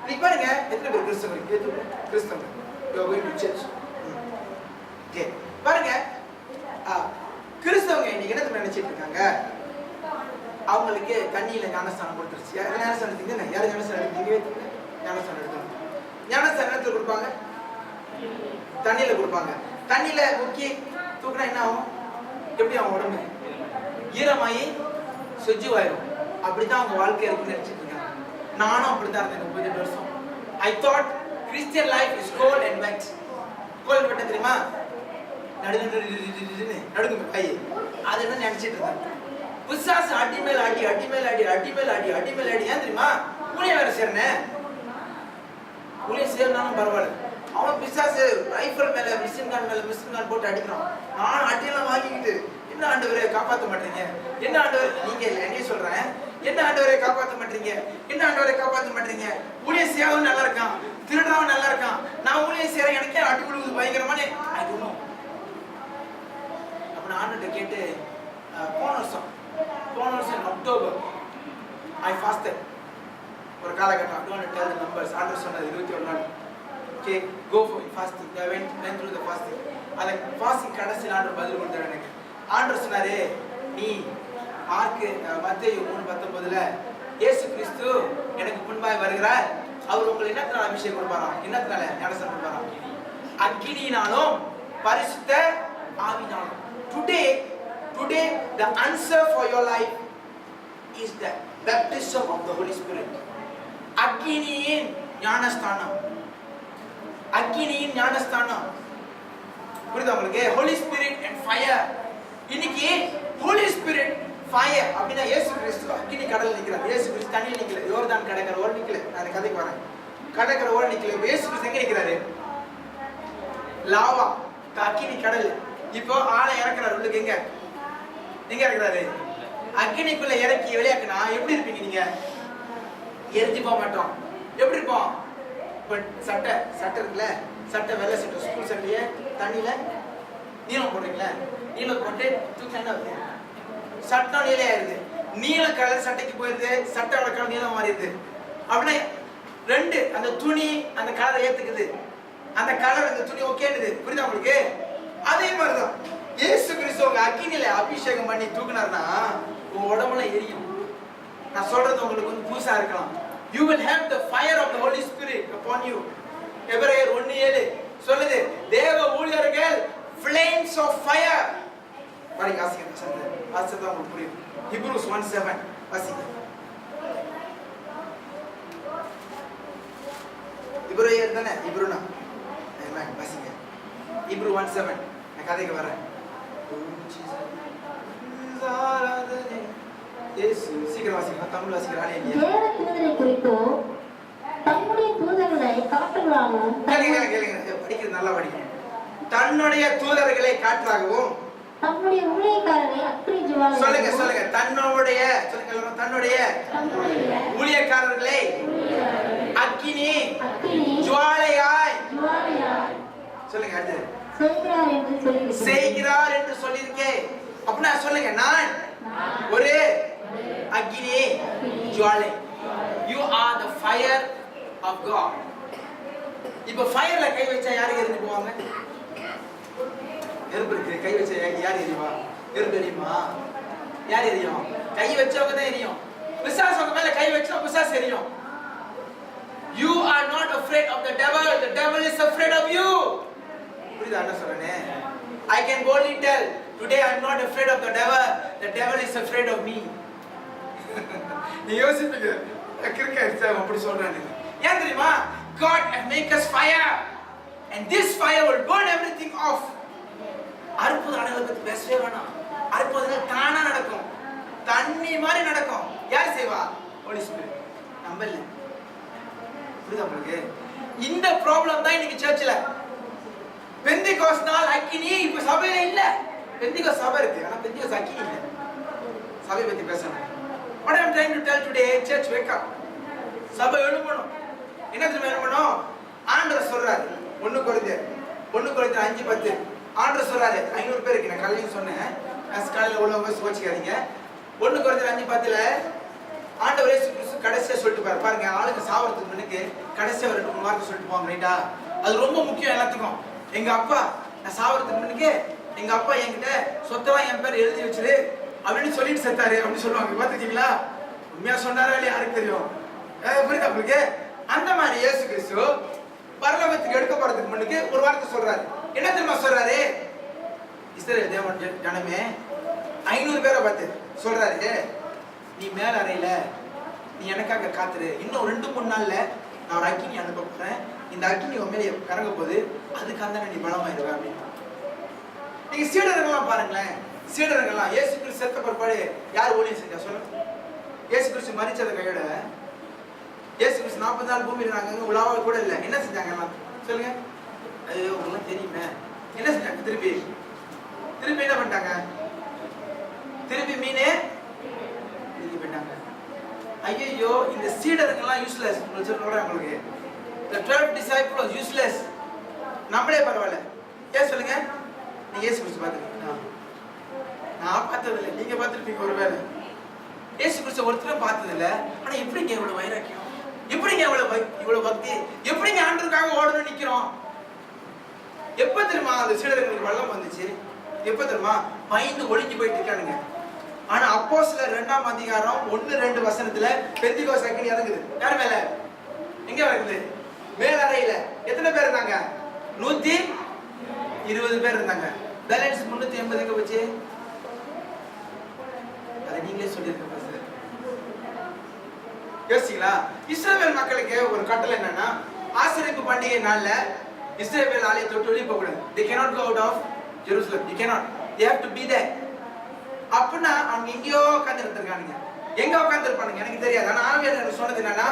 இன்னைக்கு பாருங்க, எத்தனை பேர் கிறிஸ்தவர்கள் you are going to church. Okay, பாருங்க, கிறிஸ்தவங்க இன்னைக்கு என்ன நினைச்சிட்டு இருக்காங்க? அவங்களுக்கு தண்ணியில ஞானஸ்தானம் கொடுத்துருச்சு. ஞானஸ்தானம் எடுத்தீங்க, யாரும் ஞானஸ்தானம் எடுத்தீங்க? ஞானஸ்தானம் எடுத்தோம். ஞானஸ்தானம் எடுத்து கொடுப்பாங்க, தண்ணியில கொடுப்பாங்க. தண்ணியில முக்கி தூக்குனா என்ன ஆகும்? எப்படி அவன் உடம்பு ஈரமாயி சொஜ்ஜுவாயிரும். அப்படித்தான் அவங்க வாழ்க்கை இருக்குன்னு நினைச்சிட்டு இருக்காங்க. நானும் அப்படித்தான் இருந்தேன் 38 வருஷம். I thought Christian life is cold and wet. Cold வெட்ட தெரியுமா? நடுங்க கை, அது என்ன நினைச்சிட்டு இருந்தேன். பிசாசு அடி மேல் அடி, அடி மேல் அடி, அடி மேல் அடி, அடி மேல் அடி. ஏன் தெரியுமா? ஊழியம் வேற சேரனே. ஊழியம் சேரனாலும் பரவாயில்ல, அவன் பிசாசு ரைஃபிள் மேல மிஷின் கன் போட்டு அடிக்கிறான். நான் அடியெல்லாம் வாங்கிக்கிட்டு, என்ன ஆண்டவரே காப்பாற்ற மாட்டீங்க, என்ன ஆண்டவர் நீங்க இல்லை என்னைய சொல்றேன், என்ன ஆண்டவரை காப்பாற்ற மாட்டீங்க, என்ன ஆண்டவரை காப்பாற்ற மாட்டீங்க, ஊழியம் செய்யவும் நல்லா இருக்கான், திருடாவும் நல்லா இருக்கான், நான் ஊழியம் செய்யறேன், எனக்கே அடி கொடுக்குது பயங்கரமான. அப்ப நான் ஆண்டுகிட்ட கேட்டு போன வருஷம் அக்டோபர் ஐ ஃபாஸ்டட். ஒரு காலகட்டம் நம்பர்ஸ் ஆண்டர் சொன்னது 21 நாள். Okay, go for fasting. I went through the fasting. அந்த ஃபாஸ்டிங் கடைசியில் ஆண்டர் பதில் கொடுத்தாரு எனக்கு. ஆண்டர் சொன்னாரு, நீ மத்தேயு 3:19 இயேசு கிறிஸ்து எனக்கு முன்பாய் வருகிறார், அவர் உங்களுக்கு என்னத்தினால அபிஷேகம் கொடுப்பாராம், என்னத்தினால ஞானஸ்நானம் கொடுப்பாராம், அக்கினியினாலும் பரிசுத்த ஆவியினாலும். Today the answer for your life is the baptism of the Holy Spirit. அக்கினியின் ஞானஸ்நானம், அக்கினியின் ஞானஸ்நானம். புரியுதா உங்களுக்கு? Holy Spirit and fire. இன்னைக்கு Holy Spirit fire அப்படினா இயேசு கிறிஸ்து அக்கினி கடல்ல நிக்கிறார். இயேசு கிறிஸ்து தண்ணியில நிக்கல, யோர்தான் கடற்கரை ஓர நிக்கல. நான் கதைக்கு வரேன். கடற்கரை ஓர நிக்கல. இயேசு கிறிஸ்து எங்க நிக்கிறாரு? லாவா அக்கினி கடல். இப்போ ஆளை இறக்குறாரு உள்ளுக்கு. எங்க இறக்குறாரு? அக்கினிக்குள்ள இறக்கி வெளியாக்குனா எப்படி இருப்பீங்க நீங்க? எரிஞ்சு போக மாட்டோம். எப்படி இருப்போம்? சட்டை இருக்குல்ல, சட்டை வெள்ளை சட்டை, ஸ்கூல் சட்டையே தண்ணியில நீளம் போடுறீங்களா, நீளம் போட்டு தூக்கினா சட்டம் நீலையாயிருது. நீல கலர் சட்டைக்கு போயிருது, சட்டையோட கலர் நீளம் மாறிடுது. அப்படின்னா ரெண்டு, அந்த துணி அந்த கலரை ஏத்துக்குது, அந்த கலர் அந்த துணி ஓகேனுது. புரியுதா உங்களுக்கு? அதே மாதிரிதான் இயேசு கிறிஸ்து உங்க அக்கினியில அபிஷேகம் பண்ணி தூக்குனார்னா உங்க உடம்புல எரியும். நான் சொல்றது உங்களுக்கு வந்து புதுசா இருக்கலாம். You will have the fire of the Holy Spirit upon you. எபிரேயர் 1:7 சொல்லுது, தேவ ஊழியர்கள் flames of fire. பாருங்க, வாசிங்க சந்தே. வாசிச்சா உங்களுக்கு புரியும். Hebrews 1:7 வாசிங்க. எபிரேயர் தானே? எபிரூனா. ஆமென். வாசிங்க. Hebrew 1:7. நான் கதைக்கு வரேன். இயேசு சீக்கிரம் வாசிங்க. தமிழ் வாசிங்க. ஹalleluya. தேவ தூதரை குறித்து தம்முடைய தூதர்களை காட்டுகிறாகவும், கேளுங்க படிக்கிறது நல்லா படிக்கணும். தன்னுடைய தூதர்களை காட்டுறாகவும், தம்முடைய ஊழியக்காரரை அக்கினி ஜுவாலை. சொல்லுங்க தன்னுடைய ஊழியக்காரர்களை அக்கினி ஜுவாலையாய் சொல்லுங்க. அடுத்து செய்கிறார் என்று சொல்லியிருக்கேன். அப்படின்னா சொல்லுங்க, நான் ஒரு அக்கினி ஜுவாலை. You are the fire of God. இப்ப ஃபயர்ல கை வச்சா யாரு எரிஞ்சு போவாங்க? நெருப்பு இருக்கு, கை வச்சா யார் எரியுமா? நெருப்பு எரியுமா? யார் எரியும்? கை வச்சவங்க தான் எரியும். பிசாசு உங்க மேல கை வச்சா பிசாசு எரியும். You are not afraid of the devil. The devil is afraid of you. புரியுதா என்ன சொல்றேனே? I can boldly tell, today I am not afraid of the devil. The devil is afraid of me. நீ யோசிப்பீங்க, கிறுக்க அப்படி சொல்றானே. ஏன் தெரியுமா? God has made us fire, and this fire will burn everything off. அற்புத அடையாளத்தை பேசவே வேணாம். அற்புதங்கள் தானா நடக்கும், தண்ணி மாதிரி நடக்கும். யார் செய்வா? Holy Spirit. நம்பல. புரியுதா உங்களுக்கு? இந்த ப்ராப்ளம் தான் இன்னைக்கு சர்ச்சில். பெந்திகோஸ்ட் நாள் அக்கினி இப்ப சபையில இல்ல. பெந்திகோஸ்ட் சபை இருக்கு, ஆனா பெந்திகோஸ்ட் அக்கினி இல்ல. சபை பத்தி பேசணும். What I am trying to tell today, church wake up. சபை எழும்பணும். என்ன தெரியுமா எழும்பணும்? ஆண்டவர் சொல்றாரு 1 கொரிந்தியர் 5:10. ஆண்டவர் சொல்றாரு, 500 பேருக்கு நான் காலையில சொன்னேன், காலையில உள்ளவங்க சோச்சிக்காதீங்க. 1 கொரிந்தியர் 5:10ல ஆண்டவர் இயேசு கிறிஸ்து கடைசியா சொல்லிட்டு பாருங்க, ஆளுங்க சாவறதுக்கு முன்னுக்கு கடைசியா ஒரு 2 வார்த்தை சொல்லிட்டு போவாங்க. ரைட்டா? அது ரொம்ப முக்கியம் எல்லாத்துக்கும். எங்க அப்பா நான் சாவறதுக்கு முன்னுக்கு எங்க அப்பா என்கிட்ட சொத்தெல்லாம் என் பேர் எழுதி வச்சிரு அப்படின்னு சொல்லிட்டு செத்தாரு அப்படின்னு சொல்லுவாங்க. பாத்துட்டீங்களா? உண்மையா சொன்னாரா இல்லையா யாருக்கு தெரியும்? புரியுதா உங்களுக்கு? அந்த மாதிரி இயேசு கிறிஸ்து பரலோகத்துக்கு எடுக்க போறதுக்கு முன்னுக்கு ஒரு வார்த்தை சொல்றாரு. என்ன தெரியுமா சொல்றாரு? இஸ்ரவேல் தேவன் ஜனமே 500 பேரை பார்த்து சொல்றாரு, நீ மேல அறையில நீ எனக்காக காத்துரு, இன்னும் 2-3 நாள்ல நான் ஒரு அக்கினி அனுப்ப போறேன், இந்த அக்கினி உன் மேலே கறங்க போது அதுக்காக நீ பலமாயிருவ அப்படின்னு. நீங்க சீடர்கள்லாம் பாருங்களேன், சீடர்கள்லாம் இயேசு கிறிஸ்து செத்த பிற்பாடு யார் ஊழியம் செஞ்சா சொல்லுங்க? இயேசு கிறிஸ்து மரிச்சத கையோட இயேசு கிறிஸ்து 40 நாள் பூமியில நாங்க உலாவ கூட இல்ல. என்ன செஞ்சாங்க எல்லாம் சொல்லுங்க? ஐயோ உங்களுக்கு தெரியுமே. என்ன செஞ்சாங்க? திருப்பி என்ன பண்ணிட்டாங்க? திருப்பி மீனே திருப்பி போயிட்டாங்க. ஐயோ இந்த சீடருங்கெல்லாம் யூஸ்லெஸ். சொல்றேன் உங்களுக்கு, the 12 disciples was useless. நம்மளே பரவாயில்ல. ஏன் சொல்லுங்க? நீங்க இயேசு கிறிஸ்து பார்த்துருக்கீங்களா? நான் பார்த்ததில்லை, நீங்க பார்த்துருப்பீங்க ஒருவேளை. இயேசு கிறிஸ்து ஒருத்தரும் பார்த்ததில்லை. ஆனா எப்படிங்க இவ்வளவு வைராக்கியம், எப்படிங்க இவ்வளவு பக்தி, எப்படிங்க ஆண்டவருக்காக ஓடணும் நிக்கிறோம்? எப்ப தெரியுமா அந்த சீடர்களுக்கு வெள்ளம் வந்துச்சு? எப்ப தெரியுமா? பயந்து ஒளிஞ்சு போயிட்டு இருக்கானுங்க. ஆனா அப்போஸ்தலர் 2ஆம் அதிகாரம் 1-2 வசனத்துல பெந்திகோஸ்து அக்கினி இறங்குது. யார் மேல? எங்க இறங்குது? மேலறையில. எத்தனை பேர் இருந்தாங்க? 120 பேர் இருந்தாங்க. பேலன்ஸ் 380 எங்க போச்சு? அதை நீங்களே சொல்லிருக்க பாஸ்டர். யோசிங்களா? இஸ்ரவேல் மக்களுக்கு ஒரு கட்டளை என்னன்னா, ஆசரிப்பு பண்டிகை நாள்ல இஸ்ரவேல் ஆலயத்தை விட்டு வெளியே போக கூடாது. They cannot go out of Jerusalem. They cannot. They have to be there. அப்படின்னா அவங்க எங்கேயோ உட்கார்ந்து இருந்திருக்கானுங்க. எங்க உட்கார்ந்து இருப்பானுங்க எனக்கு தெரியாது. ஆனா ஆவியானவர் எனக்கு சொன்னது என்னன்னா,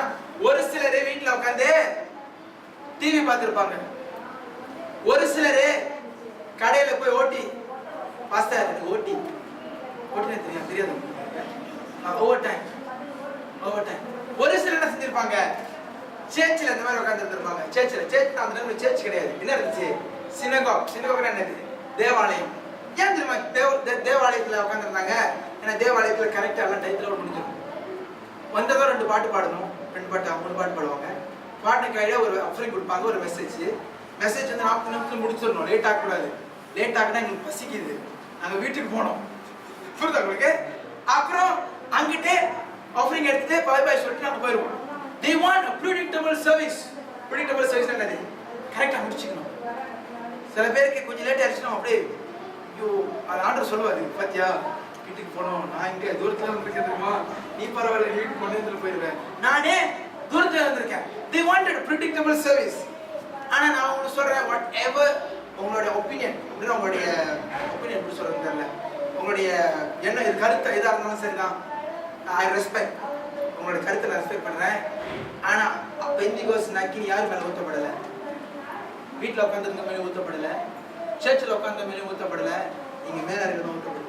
ஒரு சிலரே வீட்டுல உட்கார்ந்து டிவி பார்த்திருப்பாங்க. ஒரு கடையில போய் ஓட்டி பாஸ்டர் ஓட்டி தெரியாது ஓவர் டைம். ஒரு சிலர் என்ன செஞ்சிருப்பாங்க? சர்ச்சில் இந்த மாதிரி உட்கார்ந்து இருந்திருப்பாங்க. சர்ச் அந்த நேரம் சர்ச் கிடையாது. என்ன இருந்துச்சு? சினகோக். என்னது? தேவாலயம். ஏன் தெரியுமா தேவாலயத்துல உட்காந்துருந்தாங்க? ஏன்னா தேவாலயத்துல கரெக்டா எல்லாம் டைத்துல முடிஞ்சிடும். வந்ததும் 2 பாட்டு பாடணும், 2 பாட்டு 3 பாட்டு பாடுவாங்க. பாட்டு கையில ஒரு ஆஃபரிங் கொடுப்பாங்க, ஒரு மெசேஜ் வந்து 40 நிமிஷத்துல முடிச்சிடணும். லேட் ஆகக்கூடாது. லேட் ஆகினா எங்களுக்கு பசிக்குது, நாங்க வீட்டுக்கு போனோம். புரியுதா உங்களுக்கு? அப்புறம் அங்கிட்டே ஆஃபரிங் எடுத்துட்டு பாய் பாய் சொல்லிட்டு நாங்க போயிடுவோம். They want a predictable service. Predictable service என்னது? கரெக்டா முடிச்சுக்கணும். சில பேருக்கு கொஞ்சம் லேட் ஆயிடுச்சுன்னா அப்படியே ஐயோ அது ஆண்டவர் சொல்லுவாரு, பாத்தியா வீட்டுக்கு போனோம், நான் இங்க தூரத்துல இருந்திருக்கேன் தெரியுமா, நீ பரவாயில்ல வீட்டுக்கு போனதுல போயிடுவேன், நானே தூரத்துல இருந்திருக்கேன். They wanted a predictable service. ஆனா நான் உங்களுக்கு சொல்றேன், வாட் எவர் உங்களோட ஒப்பீனியன், அப்படின்னா உங்களுடைய ஒப்பீனியன் எப்படி சொல்றது தெரியல, உங்களுடைய என்ன இது கருத்தை எதா இருந்தாலும் சரிதான், ஐ ரெஸ்பெக்ட் உங்களோட கருத்தை நான் ரெஸ்பெக்ட் பண்றேன். ஆனா பெந்திகோஸ்து அக்கினி யார் மேல ஊத்தப்படல? வீட்டுல உட்காந்துருக்க மேலே ஊத்தப்படல, சர்ச்சில் உட்கார்ந்த மேலே ஊத்தப்படல, நீங்க மேல இருக்கிற ஊத்தப்படுது.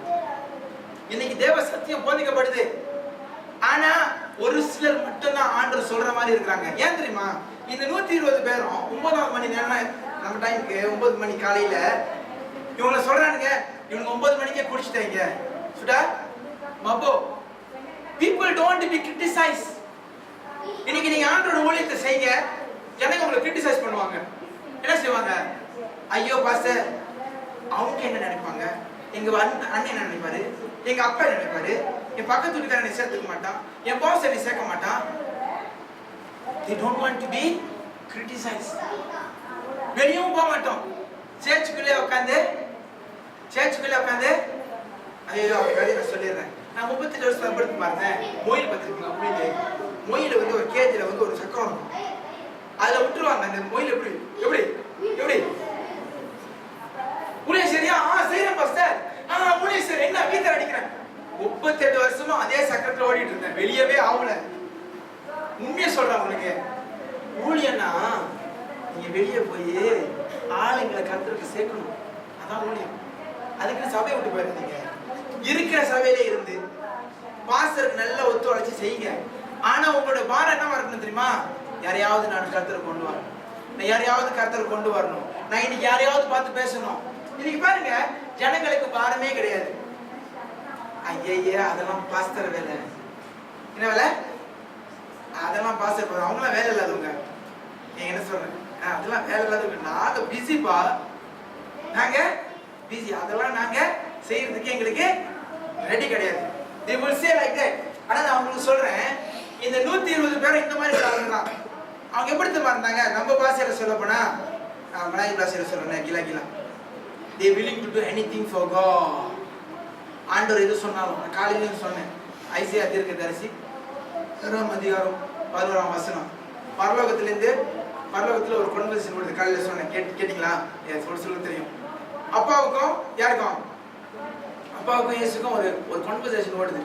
இன்னைக்கு தேவ சத்தியம் போதிக்கப்படுது. ஆனா ஒரு சிலர் மட்டும்தான் ஆண்டவர் சொல்ற மாதிரி இருக்கிறாங்க. ஏன் தெரியுமா? இந்த 120 பேரும் 9ஆவது மணி நேரம் நம்ம டைமுக்கு 9 மணி காலையில இவங்க சொல்றானுங்க, இவங்க 9 மணிக்கே குடிச்சிட்டாங்க. சுடா மபோ people don't be criticized. இன்னைக்கு நீங்க ஆண்டவரோட ஊழியத்தை செய்யுங்க, ஜனங்க உங்களை கிரிட்டிசைஸ் பண்ணுவாங்க. என்ன செய்வாங்க? ஐயோ பாஸ்டர் அவங்க என்ன நினைப்பாங்க, எங்க அண்ணன் என்ன நினைப்பாரு, எங்க அப்பா என்ன நினைப்பாரு, என் பக்கத்து வீட்டுக்காரன் என்னை சேர்த்துக்க மாட்டான், என் பாஸ் என்னை சேர்க்க மாட்டான். They don't want to be criticized. வெளியும் போக மாட்டோம், சேர்ச்சுக்குள்ளே உட்காந்து ஐயோ அப்படி நான் சொல்லிடுறேன். நான் 38 வருஷம் படுத்து பார்த்தேன். மொயில் பார்த்துருக்கீங்களா? மொயில் மொயில வந்து ஒரு கேஜில வந்து ஒரு சக்கரம் இருக்கும், அதுல விட்டுருவாங்க. அந்த மொயில் எப்படி புரிய சரியா? செய்யறேன் பாஸ்டர். புரிய சரி. என்ன வீட்டை அடிக்கிறேன்? 38 வருஷமா அதே சக்கரத்துல ஓடிட்டு இருந்தேன், வெளியவே ஆகல. உண்மையா சொல்றேன் உங்களுக்கு, ஊழியன்னா நீங்க வெளியே போய் ஆளுங்களை கர்த்தருக்கு சேர்க்கணும், அதான் ஊழியம். அதுக்கு சபையை விட்டு போயிருந்தீங்க, இருக்கிற சபையிலே இருந்து பாஸ்டருக்கு நல்ல ஒத்துழைச்சு செய்யுங்க. ஆனா உங்களோட பாரம் என்ன இருக்கணும் தெரியுமா? யாரையாவது நான் கர்த்தருக்கு கொண்டு வரணும், நான் யாரையாவது கர்த்தருக்கு கொண்டு வரணும், நான் இன்னைக்கு யாரையாவது பார்த்து பேசணும். இன்னைக்கு பாருங்க, ஜனங்களுக்கு பாரமே கிடையாது. ஐயே அதெல்லாம் பாஸ்டர் வேலை. என்ன வேலை? அதெல்லாம் பாஸ்டர், அவங்களாம் வேலை இல்லாதவங்க. நீங்க என்ன சொல்றேன்? அதெல்லாம் வேலை இல்லாதவங்க, நாங்க பிஸிப்பா, நாங்க பிஸி, அதெல்லாம் நாங்க செய்யறதுக்கு எங்களுக்கு ரெடி கிடையாது. They will say like that. ஆனா நான் உங்களுக்கு சொல்றேன், இந்த 120 பேரும் இந்த மாதிரி இருந்தாங்க. அவங்க எப்படி இருந்தாங்க? நம்ம பாஷையில சொல்ல போனா, மலாய் பாஷையில சொல்றேன், கிலா they willing to do anything for God. ஆண்டவர் எது சொன்னாலும், நான் காலையிலும் சொன்னேன், ஐசியா தீர்க்கதரிசி 1ஆம் அதிகாரம் 11ஆம் வசனம், பரலோகத்துல ஒரு கான்வர்சேஷன் ஓடுது. காலையில சொன்னேன், கேட்டீங்களா? சொல்ல தெரியும். அப்பாவுக்கும் யாருக்கும்? அப்பாவுக்கும் இயேசுக்கும் ஒரு கான்வர்சேஷன் ஓடுது.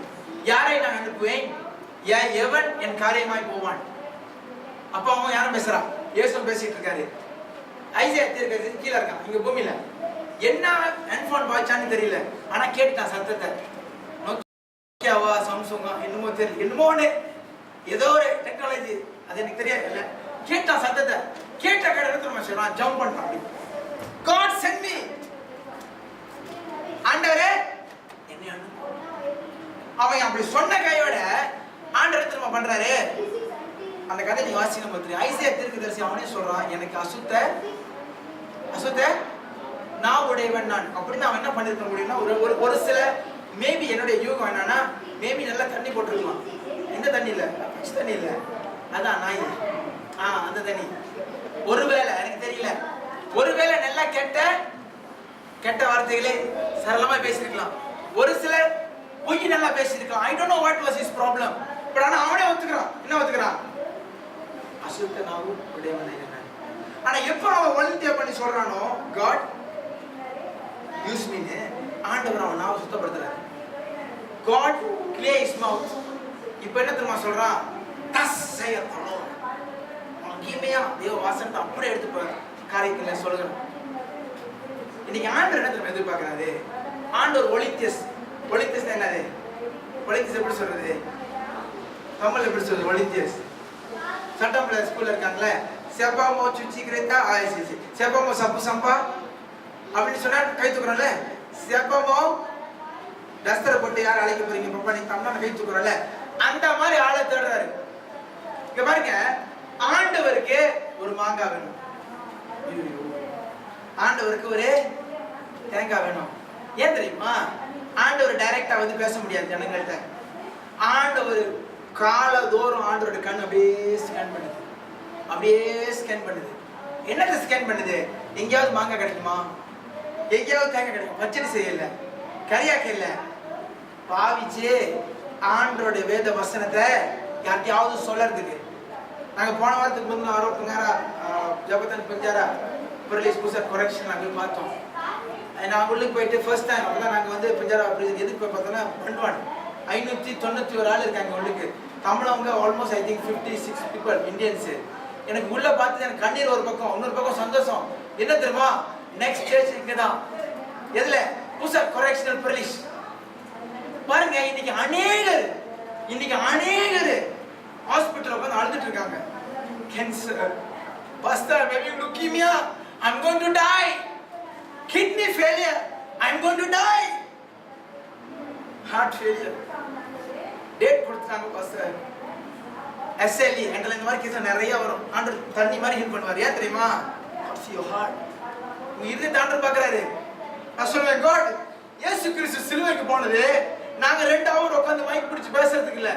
யாரை நான் அனுப்புவேன், எவன் என் காரியமாய் போவான்? அப்பாவும் யாரும் பேசுறா, இயேசுவும் பேசிட்டு இருக்காரு. ஐசையா தீர்க்கதரிசி கீழே இருக்கான் இங்க பூமியில. என்ன ஹெட்போன் பாய்ச்சான்னு தெரியல, ஆனா கேட்டான் சத்தத்தை. நோக்கியாவா சாம்சங்கா என்னமோ தெரியல, என்னமோ ஒண்ணு, ஏதோ ஒரு டெக்னாலஜி, அது எனக்கு தெரியாது. இல்ல கேட்டான் சத்தத்தை. கேட்ட கடத்துல நான் ஜம்ப் பண்ணேன். அப்படி God send me. ஆண்டவரே என்ன அவன் அப்படி சொன்ன கையோட ஆண்டவர் திரும்ப பண்றாரு. அந்த கதை நீ வாசிக்கணும் பார்த்து. ஐசையா தீர்க்கதரிசி அவனே சொல்றான், எனக்கு அசுத்த நான் உடையவன் நான். அப்படின்னு அவன் என்ன பண்ணிருக்க முடியும்னா, ஒரு சில மேபி என்னுடைய யூகம் என்னன்னா, மேபி நல்லா தண்ணி போட்டுருக்கலாம். எந்த தண்ணி இல்ல, தண்ணி இல்ல, அதான் நாய், அந்த தண்ணி. ஒருவேளை எனக்கு தெரியல, ஒருவேளை நல்லா கெட்ட வார்த்தைகளே சரளமா பேசிருக்கலாம். ஒரு சிலர் பொய் நல்லா பேசிருக்கலாம். I don't know what was his problem. But ஆனா அவனே ஒத்துக்கிறான். என்ன ஒத்துக்கிறான்? அசுத்த நாவு உடையவன் என்ன. ஆனா எப்ப அவன் வாலண்டியர் பண்ணி சொல்றானோ, God use me னு, ஆண்டவர் அவன் நாவை சுத்தப்படுத்துறாரு. God clear his mouth. இப்போ என்ன தெரியுமா சொல்றான்? thus saith the Lord. மகிமையா தேவ வாசனத்தை அப்படியே எடுத்து காரியத்துல சொல்லுங்க. இன்னைக்கு ஆண்டவர் என்ன தெரியுமா எதிர்பார்க்கிறாரு? ஆண்டவர் ஒலித்தியஸ் என்னது? ஒலித்தியஸ் எப்படி சொல்றது? தமிழ் எப்படி சொல்றது? ஒலித்தியஸ் சட்டம் ஸ்கூல்ல இருக்காங்களே, செப்பாமோ சுச்சி கிரேத்தா ஆயிசி, செப்பாமோ சப்பு சம்பா அப்படின்னு சொன்னா கை தூக்குறோம்ல. செப்பாமோ டஸ்டர் போட்டு யார் அழைக்க போறீங்க பாப்பா நீ தமிழ்ல கை தூக்குறோம்ல, அந்த மாதிரி ஆளை தேடுறாரு. இங்க பாருங்க, ஆண்டவருக்கு ஒரு மாங்காய் வேணும், ஆண்டவருக்கு ஒரு தேங்காய் வேணும். ஏன் தெரியுமா? ஆண்டவர் டைரக்டா வந்து பேச முடியாது ஜனங்கள்ட்ட. ஆண்டவர் காலதோறும் ஆண்டவரோட கண் அப்படியே ஸ்கேன் பண்ணுது. என்னத்தை ஸ்கேன் பண்ணுது? எங்கேயாவது மாங்காய் கிடைக்குமா, எங்கேயாவது தேங்காய் கிடைக்கும், பச்சடி செய்யல, கரியாக்க இல்ல, பாவிச்சு ஆண்டவருடைய வேத வசனத்தை யார்கிட்டயாவது சொல்றதுக்கு. நாங்க போன வாரத்துக்கு முன்ன ஆரோப்பங்காரா ஜபத்தன் பஞ்சாரா ரிலீஸ் புதுசா கொரெக்ஷன் நாங்க பார்த்தோம். நான் உள்ளுக்கு போயிட்டு ஃபர்ஸ்ட் டைம் அப்பதான் நாங்க வந்து பஞ்சாரா எதுக்கு போய் பார்த்தோம்னா, பண்வான் 591 ஆள் இருக்காங்க உள்ளுக்கு. தமிழவங்க almost I think 56 people Indians. எனக்கு உள்ள பார்த்து எனக்கு கண்ணீர் ஒரு பக்கம், இன்னொரு பக்கம் சந்தோஷம். என்ன தெரியுமா? நெக்ஸ்ட் சர்ச் இங்கதான். எதுல? புதுசா கொரெக்ஷனல் ரிலீஸ். பாருங்க, இன்னைக்கு அநேகர் ஹாஸ்பிடல்ல உட்கார்ந்து அழுதுட்டு இருக்காங்க. Cancer, pastor maybe leukaemia, I'm going to die. Kidney failure, I'm going to die. Heart failure. Date கொடுத்தாங்க பாஸ்டர். SLE என்கிட்ட இந்த மாதிரி கேஸ் நிறைய வரும். ஆண்டவர் தண்ணி மாதிரி ஹீல் பண்ணுவார். ஏன் தெரியுமா? What's your heart? உங்க இதயத்தை ஆண்டவர் பார்க்கறாரு. நான் சொல்றேன், God இயேசு கிறிஸ்து சிலுவைக்கு போனது நாங்க 2 hour உட்கார்ந்து மைக் பிடிச்சு பேசுறதுக்கு இல்ல.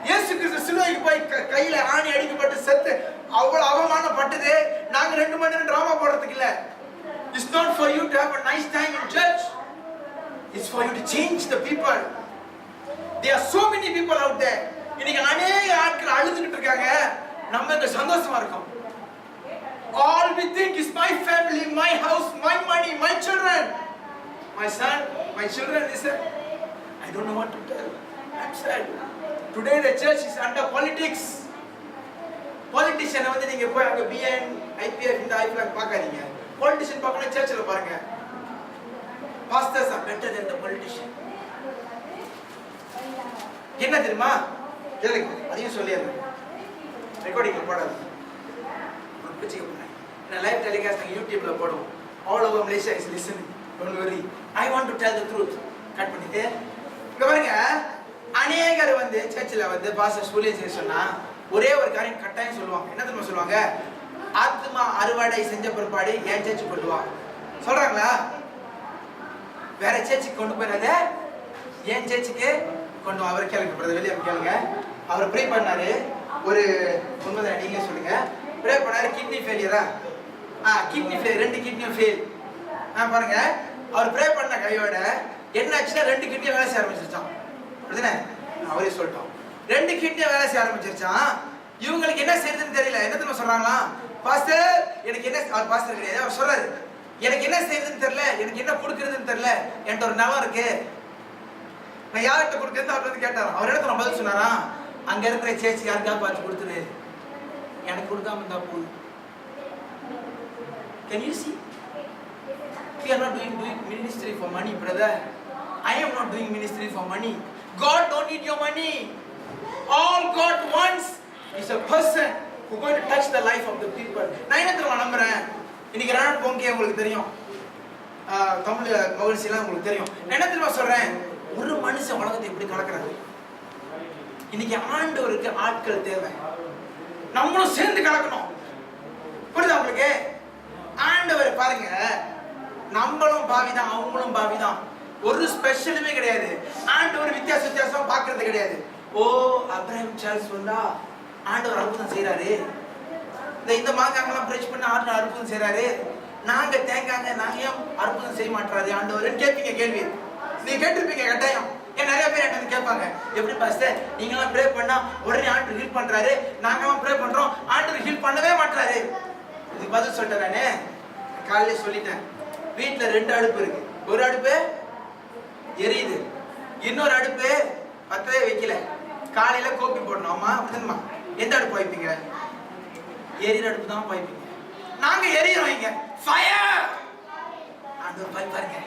இயேசு கிறிஸ்து சிலுவைக்கு போய் கையில ஆணி அடிக்கப்பட்டு செத்து அவ்வளவு அவமானப்பட்டது நாங்க 2 மணி நேரம் டிராமா போடுறதுக்கு இல்ல. It's not for you to have a nice time in church. It's for you to change the people. There are so many people out there. இன்னைக்கு அநேக ஆட்கள் அழுதுகிட்டு இருக்காங்க. நம்ம இங்க சந்தோஷமா இருக்கோம். All we think is my family, my house, my money, my children. My son, my children is I don't know what to tell. I'm sad. Today the church is under politics. Politician வந்து நீங்க போய் அங்க BN, IPF இந்த ஐஃப்ளாக் பார்க்காதீங்க. Politician பார்க்கணும் சர்ச்சில் பாருங்க. Pastors are better than the politician. என்ன தெரியுமா? கேளுங்க, அதையும் சொல்லிடுறேன். ரெக்கார்டிங்ல போடாது. ஒரு பிச்சை போடுறேன். நான் லைவ் டெலிகாஸ்ட் யூடியூப்ல போடுவோம். All over Malaysia is listening. Don't worry. I want to tell the truth. Cut பண்ணிட்டு இங்க பாருங்க, அநேகர் வந்து சர்ச்சில் வந்து பாஸ்டர் சொல்லி சொன்னா ஒரே ஒரு காரியம் கட்டாயம் சொல்லுவாங்க. என்ன தெரியுமா சொல்லுவாங்க? ஆத்மா அறுவடை செஞ்ச பிற்பாடு என் சர்ச்சுக்கு கொண்டு வா சொல்றாங்களா? வேற சர்ச்சுக்கு கொண்டு போயிடாத, என் சர்ச்சுக்கு கொண்டு வா. அவர் கேளுங்க பிரதர், வெளியே கேளுங்க. அவர் ப்ரே பண்ணாரு. ஒரு உண்மைதான், நீங்க சொல்லுங்க. ப்ரே பண்ணாரு, கிட்னி ஃபெயிலியரா? கிட்னி ஃபெயில், 2 கிட்னியும் ஃபெயில். பாருங்க, அவர் ப்ரே பண்ண கையோட என்ன ஆச்சுன்னா 2 கிட்னியும் வேலை செய்ய ஆரம்பிச்சிருச்சான். அப்படிதானே? அவரே சொல்லிட்டோம். 2 கிட்னியும் வேலை செய்ய ஆரம்பிச்சிருச்சான். இவங்களுக்கு என்ன செய்யறதுன்னு தெரியல. என்ன தெரியுமா சொல்றாங்களா? பாஸ்டர் எனக்கு என்ன, அவர் பாஸ்டர் கிடையாது, அவர் சொல்றாரு, எனக்கு என்ன செய்யறதுன்னு தெரியல, எனக்கு என்ன கொடுக்கறதுன்னு தெரியல, என்கிட்ட ஒரு நலம் இருக்கு, நான் யார்கிட்ட கொடுக்கறது அவர் வந்து கேட்டாராம். அவர் இடத்துல பதில் சொன்னாரா, அங்க இருக்கிற சேச்சி யாருக்கா பார்த்து கொடுத்துரு, எனக்கு கொடுக்காம இருந்தா போதும். Can you see? We are not doing ministry for money, brother. I am not doing ministry for money. God don't need your money. All God wants is a person who is going to touch the life of the people. நான் என்ன தெரியுமா நம்புறேன், இன்னைக்கு ராணா பொங்கே உங்களுக்கு தெரியும், தமிழ் மகிழ்ச்சியெல்லாம் உங்களுக்கு தெரியும். நான் என்ன தெரியுமா சொல்றேன், ஒரு மனுஷன் உலகத்தை எப்படி கலக்கிறாரு. இன்னைக்கு ஆண்டவருக்கு ஆட்கள் தேவை, நம்மளும் சேர்ந்து கலக்கணும். புரியுதா உங்களுக்கு? ஆண்டவர் பாருங்க, நம்மளும் பாவிதான், அவங்களும் பாவிதான், ஒரு ஸ்பெஷலுமே கிடையாது. ஆண்டவர் வித்தியாசம் பார்க்கறது கிடையாது. ஓ அப்ரஹாம் சார்ல்ஸ் வந்தா ஆண்டவர் அற்புதம் செய்யறாரு, இந்த மாங்காங்கெல்லாம் பிரேச் பண்ண ஆண்டவர் அற்புதம் செய்யறாரு, நாங்க தேங்காங்க நாங்க ஏன் அற்புதம் செய்ய மாட்டாரு ஆண்டவர் கேட்பீங்க. கேள்வி நீங்க கேட்டிருப்பீங்க கட்டாயம். ஏன் நிறைய பேர் என்ன கேட்பாங்க, எப்படி பாஸ்டர் நீங்களாம் ப்ரே பண்ணா உடனே ஆண்டவர் ஹீல் பண்றாரு, நாங்களாம் ப்ரே பண்றோம் ஆண்டவர் ஹீல் பண்ணவே மாட்டாரு. இதுக்கு பதில் சொல்லிட்டேன். நானே காலையில சொல்லிட்டேன், வீட்டுல 2 அடுப்பு இருக்கு. ஒரு அடுப்பு எரியுது, இன்னொரு அடுப்பு பத்தவே வைக்கல. காலையில கோப்பி போடணும். ஆமா அப்படிமா, எந்த அடுப்பு வைப்பீங்க? எரியிற அடுப்பு தான் வைப்பீங்க. நாங்க எரியிறோம் இங்க ஃபயர். ஆண்டவர் பாருங்க,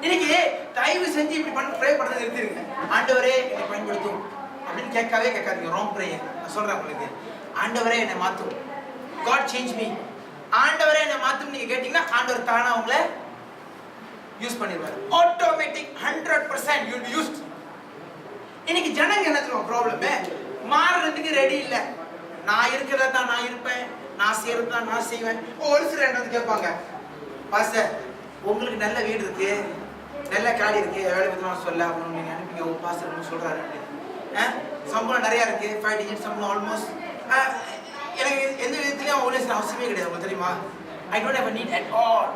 இன்னைக்கு தயவு செஞ்சு இப்படி பண்ண ப்ரே பண்றது நிறுத்திடுங்க. ஆண்டவரே என்னை பயன்படுத்தும் அப்படின்னு கேட்காதீங்க. Wrong prayer. நான் சொல்றேன் உங்களுக்கு, ஆண்டவரே என்னை மாத்தும், God change me, ஆண்டவரே என்னை மாத்தும் நீங்க கேட்டீங்கன்னா ஆண்டவர் தானா உங்களை யூஸ் பண்ணிடுவாரு. Automatic 100% you used. இன்னைக்கு ஜனங்க என்ன சொல்லுவாங்க, ப்ராப்ளம் மாறுறதுக்கு ரெடி இல்ல. நான் இருக்கிறதா தான் நான் இருப்பேன், நான் செய்யறது தான் நான் செய்வேன். ஒரு சிலர் என்ன வந்து கேட்பாங்க, பாஸ்டர் உங்களுக்கு நல்ல வீடு இருக்கு, நல்ல காடி இருக்கு, வேலை விதமாக சொல்ல அப்படின்னு நீங்க அனுப்பிங்க. ஓ பாஸ்டர் சொல்றாரு அப்படின்னு, சம்பளம் நிறைய இருக்கு, 5 டிஜிட் சம்பளம் ஆல்மோஸ்ட். எனக்கு எந்த விதத்துலயும் ஒன்றும் அவசியமே கிடையாது. உங்களுக்கு தெரியுமா, I don't have a need at all.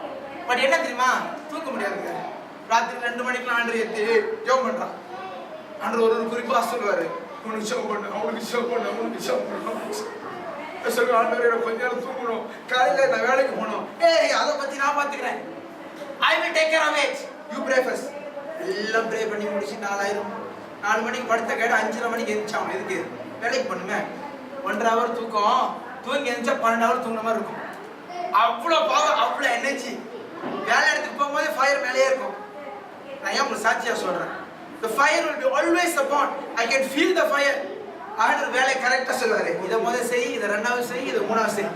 But என்ன தெரியுமா, தூக்க முடியாதுங்க. ராத்திரி 2 மணிக்கெல்லாம் ஆண்டவர் ஏற்றி ஜெபம் பண்றான். ஆண்டவர் ஒரு குறிப்பா சொல்லுவாரு, உனக்கு ஜெபம் பண்ணு, அவனுக்கு ஜெபம் பண்ணு, அவனுக்கு ஜெபம் பண்ணு சொல்லு. ஆண்டவர் கொஞ்ச நேரம் தூங்கணும், காலையில நான் வேலைக்கு போகணும். ஏய் அதை பத்தி நான் பாத்துக்கிறேன், I will take care of it. You pray first. எல்லாம் ப்ரே பண்ணி முடிச்சு 4 மணிக்கு படுத்த கேட்டு 5:30 மணிக்கு எந்திரிச்சான். எதுக்கு? வேலைக்கு பண்ணுங்க. 1.5 hour தூக்கம், தூங்கி எந்திரிச்சா 12 hour தூங்குற மாதிரி இருக்கும். அவ்வளோ பவர், அவ்வளோ எனர்ஜி. வேலை இடத்துக்கு போகும்போது ஃபயர் மேலேயே இருக்கும். நான் ஏன் உங்களுக்கு சாட்சியா சொல்றேன், the fire will be always upon. I can feel the fire. ஆண்டவர் வேலையை கரெக்டா சொல்லுவாரு, இதை முதல் செய், இதை 2வது செய், இதை 3வது செய்.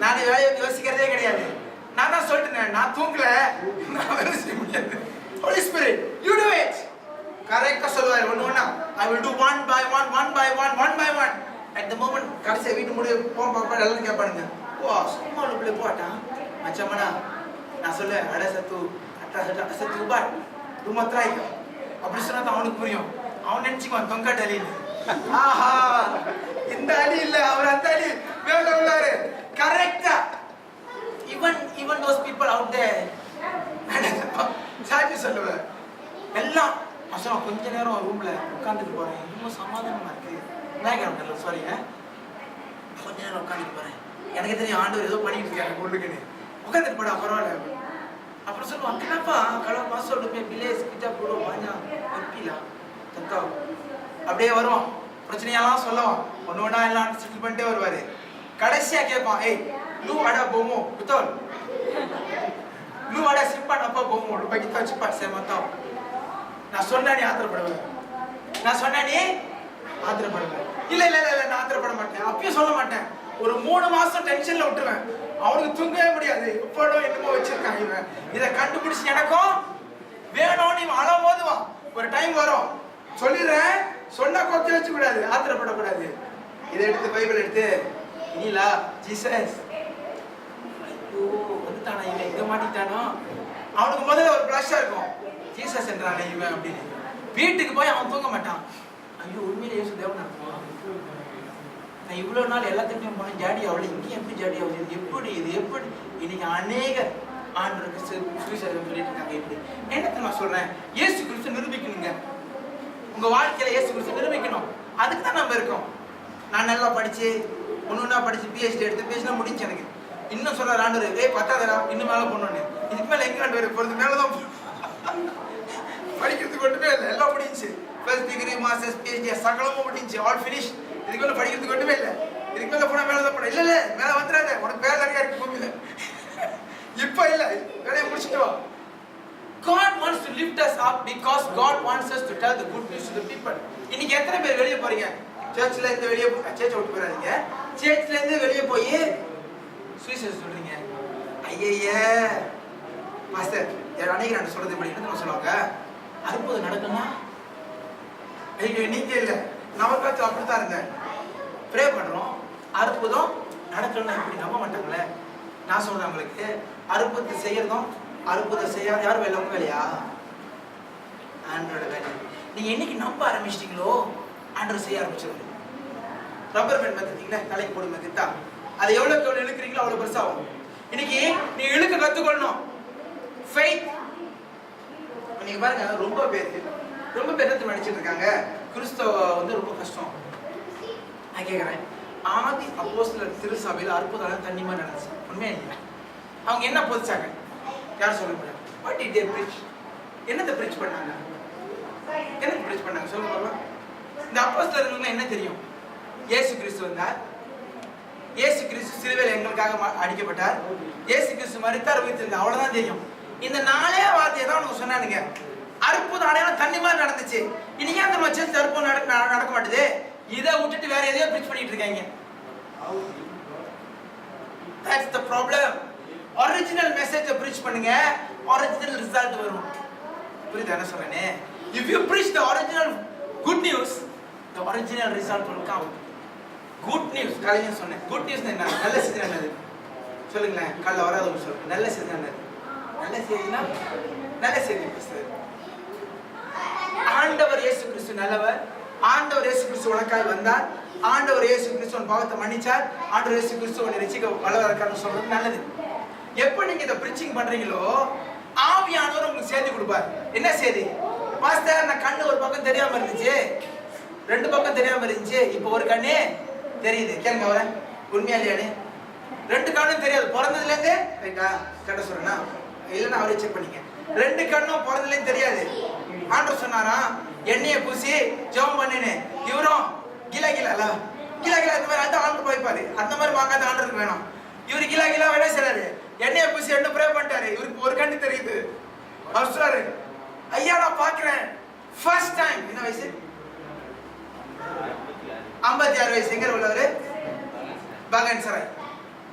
நான் வேலையை யோசிக்கிறதே கிடையாது. நான் தான் சொல்லிட்டேன், நான் தூங்கல, நான் வேலை செய்ய முடியாது. Holy Spirit, you do it. கரெக்டா சொல்லுவாரு ஒண்ணா. I will do one by one. At the moment கடைசி வீட்டு முடிய போக எல்லாரும் கேட்பானுங்க, ஓ சும்மா உள்ளே போட்டா மச்சமனா நான் சொல்ல அட சத்து அட்டா சத்து உபாய் துமத்ராய் அப்படி சொன்னா தான் அவனுக்கு புரியும். அவன் நினைச்சுக்குவான் தொங்காட்ட அலி. ஆஹா இந்த அலி இல்ல, அவர் அந்த அலி மேல உள்ளாரு. கரெக்டா even those people out there சாட்சி சொல்லுவார் எல்லாம். அசனா கொஞ்ச நேரம் ரூம்ல உட்காந்துட்டு போறேன், இன்னும் சமாதானமா இருக்கு. விநாயகர் சாரி, கொஞ்ச நேரம் உட்காந்துட்டு போறேன், எனக்கு தெரியும் ஆண்டவர் ஏதோ பண்ணிட்டு இருக்காரு பொண்ணுக்குன்னு. உட்காந்துட்டு போடா பரவாயில்ல. அப்புறம் சொல்லுவான், என்னப்பா கலவை மாசோட போய் வில்லேஜ் கிட்ட போடுவோம், வாஞ்சா எப்படிலா தத்தா அப்படியே வருவான். பிரச்சனையெல்லாம் சொல்லுவான், ஒண்ணா எல்லாம் செட்டில் பண்ணிட்டே வருவாரு. கடைசியா கேட்பான், ஏய் லூ அடா போமோ புத்தோல் லூ அடா சிம்பான் அப்பா போமோ பகித்தா சிப்பாட் சேமத்தா. நான் சொன்னா நீ ஆத்திரப்படுவேன், நான் சொன்னா நீ ஆத்திரப்படுவேன். இல்ல நான் ஆத்திரப்பட மாட்டேன், அப்பயும் சொல்ல மாட்டேன். ஒரு 3 மாசம் டென்ஷன்ல விட்டுருவேன். அவனுக்கு தூங்கவே முடியாது, இப்போதோ என்னமோ வச்சிருக்கான் இவன். இதை கண்டுபிடிச்சு எனக்கும் வேணும்னு இவன் அழ போதுவான். ஒரு டைம் வரும், சொல்லிடுறேன், சொன்னா கொத்தி வச்சு கூடாது, ஆத்திரப்படக்கூடாது. இதை எடுத்து பைபிள் எடுத்து இனிலா ஜீசஸ் ஐயோ வந்துட்டானா இவன், எங்க மாட்டிட்டானோ. அவனுக்கு முதல்ல ஒரு பிளாஷா இருக்கும், ஜீசஸ் என்றானே இவன் அப்படின்னு. வீட்டுக்கு போய் அவன் தூங்க மாட்டான். ஐயோ உண்மையிலே இயேசு தேவனா இருக்குமா, நான் இவ்வளவு நாள் எல்லாத்துக்கும் போனேன், ஜாடி ஆகல, இங்கேயும் எப்படி ஜாடி ஆகுது, இது எப்படி. இன்னைக்கு அநேக ஆண்டவருக்கு சுவிசேஷம் சொல்லிட்டு இருக்காங்க. எப்படி என்னத்தை நான் சொல்றேன், இயேசு கிறிஸ்து நிரூபிக்கணுங்க. உங்க வாழ்க்கையில இயேசு கிறிஸ்து நிரூபிக்கணும், அதுக்கு தான் நம்ம இருக்கோம். நான் நல்லா படிச்சு ஒன்னா படிச்சு PhD எடுத்து பேசினா முடிஞ்சு. எனக்கு இன்னும் சொல்ற ஆண்டவர், ஏய் பத்தாதடா இன்னும் மேல போனோன்னு. இதுக்கு மேல எங்க ஆண்டவர் போறது, மேலதான் படிக்கிறதுக்கு ஒன்றுமே இல்லை, எல்லாம் முடிஞ்சு. ஃபர்ஸ்ட் டிகிரி மாஸ்டர்ஸ் PhD சகலமும் முடிஞ்சு, ஆல் ஃபினிஷ். இதுக்கு மேல படிக்கிறதுக்கு ஒன்றுமே இல்லை. இதுக்கு மேல போனா மேலதான் போன. இல்ல மேல வந்துடாத, உனக்கு வேலை நிறையா இருக்கு பூமியில. இப்ப இல்ல, வேலையை முடிச்சிட்டு வா. God wants to lift us up because God wants us to tell the good news to the people. இன்னைக்கு எத்தனை பேர் வெளியே போறீங்க? சர்ச்ல இருந்து வெளியே சர்ச்சை விட்டு போறாதீங்க. சர்ச்ல இருந்து வெளியே போய் சுவிசேஷம் சொல்றீங்க. ஐயையே மாஸ்டர், அன்னைக்கு நான் சொல்றது இப்படி என்ன சொல்லுவாங்க, அற்புதம் நடக்குமா? ஐயோ நீங்க இல்ல, நான் காலத்துல அப்படித்தான் இருந்தேன். ப்ரே பண்றோம், அற்புதம் நடக்கணும்னா இப்படி நம்ப மாட்டாங்களே. நான் சொல்றேன் உங்களுக்கு, அற்புதத்தை செய்யறதும் அற்புதம் செய்யாத யாரும் வேலை உங்க வேலையா? ஆண்டோட வேலை. நீங்க என்னைக்கு நம்ப ஆரம்பிச்சிட்டீங்களோ ஆண்டவர் செய்ய ஆரம்பிச்சிருங்க. ரப்பர் பேண்ட் பார்த்துட்டீங்களா, தலைக்கு போடுங்க கிட்டா, அதை எவ்வளவுக்கு எவ்வளவு இழுக்கிறீங்களோ அவ்வளவு பெருசாகும். இன்னைக்கு நீ இழுக்க கத்துக்கொள்ளணும். ஃபெய்த். நீங்க பாருங்க, ரொம்ப பேர் என்ன நினைச்சிட்டு இருக்காங்க, கிறிஸ்தவ வந்து ரொம்ப கஷ்டம். நான் கேட்கிறேன், ஆதி அப்போஸ்தலர் திருசபையில் அற்புதம் தண்ணி மாதிரி நடந்துச்சு, உண்மையா இல்லை? அவங்க என்ன போதிச்சாங்க? யார் சொல்ல முடியும்? What did they preach? என்னத்தை preach பண்ணாங்க? என்னத்தை preach பண்ணாங்க சொல்லுங்க பாருங்க. இந்த அப்போஸ்தலர்களுக்கு என்ன தெரியும்? இயேசு கிறிஸ்து வந்தார், இயேசு கிறிஸ்து சிலுவையில் எங்களுக்காக அடிக்கப்பட்டார், இயேசு கிறிஸ்து மரித்தார், உயிர்த்தெழுந்தார், அவ்வளவுதான் தெரியும். இந்த நாளே வார்த்தையை தான் உனக்கு சொன்னானுங்க. அற்புதம் அடையாளம் தண்ணி மாதிரி நடந்துச்சு. இன்னைக்கு அந்த மச்சத்து அற்புதம் நடக்க மாட்டுது. இதை விட்டுட்டு வேற எதையோ preach பண்ணிட்டு இருக்காங்க. That's the problem. ஒரிஜினல் மெசேஜை preach பண்ணுங்க, ஒரிஜினல் ரிசல்ட் வரும். புரியுதா என்ன சொல்றேனே? If you preach the original good news, the original result will come. Good news காலையில சொன்னேன். Good news என்ன? நல்ல செய்தி என்னது? சொல்லுங்களேன். காலைல வராதவங்க சொல்லுங்க. நல்ல செய்தி என்னது? நல்ல செய்தினா நல்ல செய்தி பேசுறது. ஆண்டவர் இயேசு கிறிஸ்து நல்லவர். ஆண்டவர் இயேசு கிறிஸ்து உனக்காய் வந்தார். ஆண்டவர் இயேசு கிறிஸ்து உன் பாவத்தை மன்னிச்சார். ஆண்டவர் இயேசு கிறிஸ்து உன்னை ரட்சிக்க வல்லவரா இருக்காருன்னு சொல்றது நல்லது. எப்ப நீங்க இத பிரீச்சிங் பண்றீங்களோ ஆவியானவர் உங்களுக்கு செய்தி கொடுப்பார். என்ன செய்தி? மாஸ்டர், நான் கண்ணு ஒரு பக்கம் தெரியாம இருந்துச்சு, ரெண்டு பக்கம் தெரியாம இருந்துச்சு, இப்போ ஒரு கண்ணே தெரியுது. கேளுங்க அவரை, உண்மையா இல்லையானே? ரெண்டு கண்ணும் தெரியாது பிறந்ததுல இருந்தே. ரைட்டா? கரெக்டா சொல்றேன்னா? இல்லைன்னா அவரே செக் பண்ணிக்க. ரெண்டு கண்ணும் பிறந்ததுல இருந்து தெரியாது. ஆண்டவர் சொன்னாரா, எண்ணெயை பூசி ஜெபம் பண்ணினு, இவரும் கிலா கிலா இந்த மாதிரி அந்த ஆண்டு போய்ப்பாரு. அந்த மாதிரி வாங்காத ஆண்டருக்கு வேணும். இவரு கிலா வேணா செய்றாரு, எண்ணெயை பூசி என்ன ப்ரே பண்ணிட்டாரு, இவருக்கு ஒரு கண்ணு தெரியுது. அவர் சொல்றாரு, ஐயா நான் பாக்குறேன் ஃபர்ஸ்ட் டைம். என்ன வயசு? 56 வயசு. எங்க உள்ளவரு? பகன் சார்.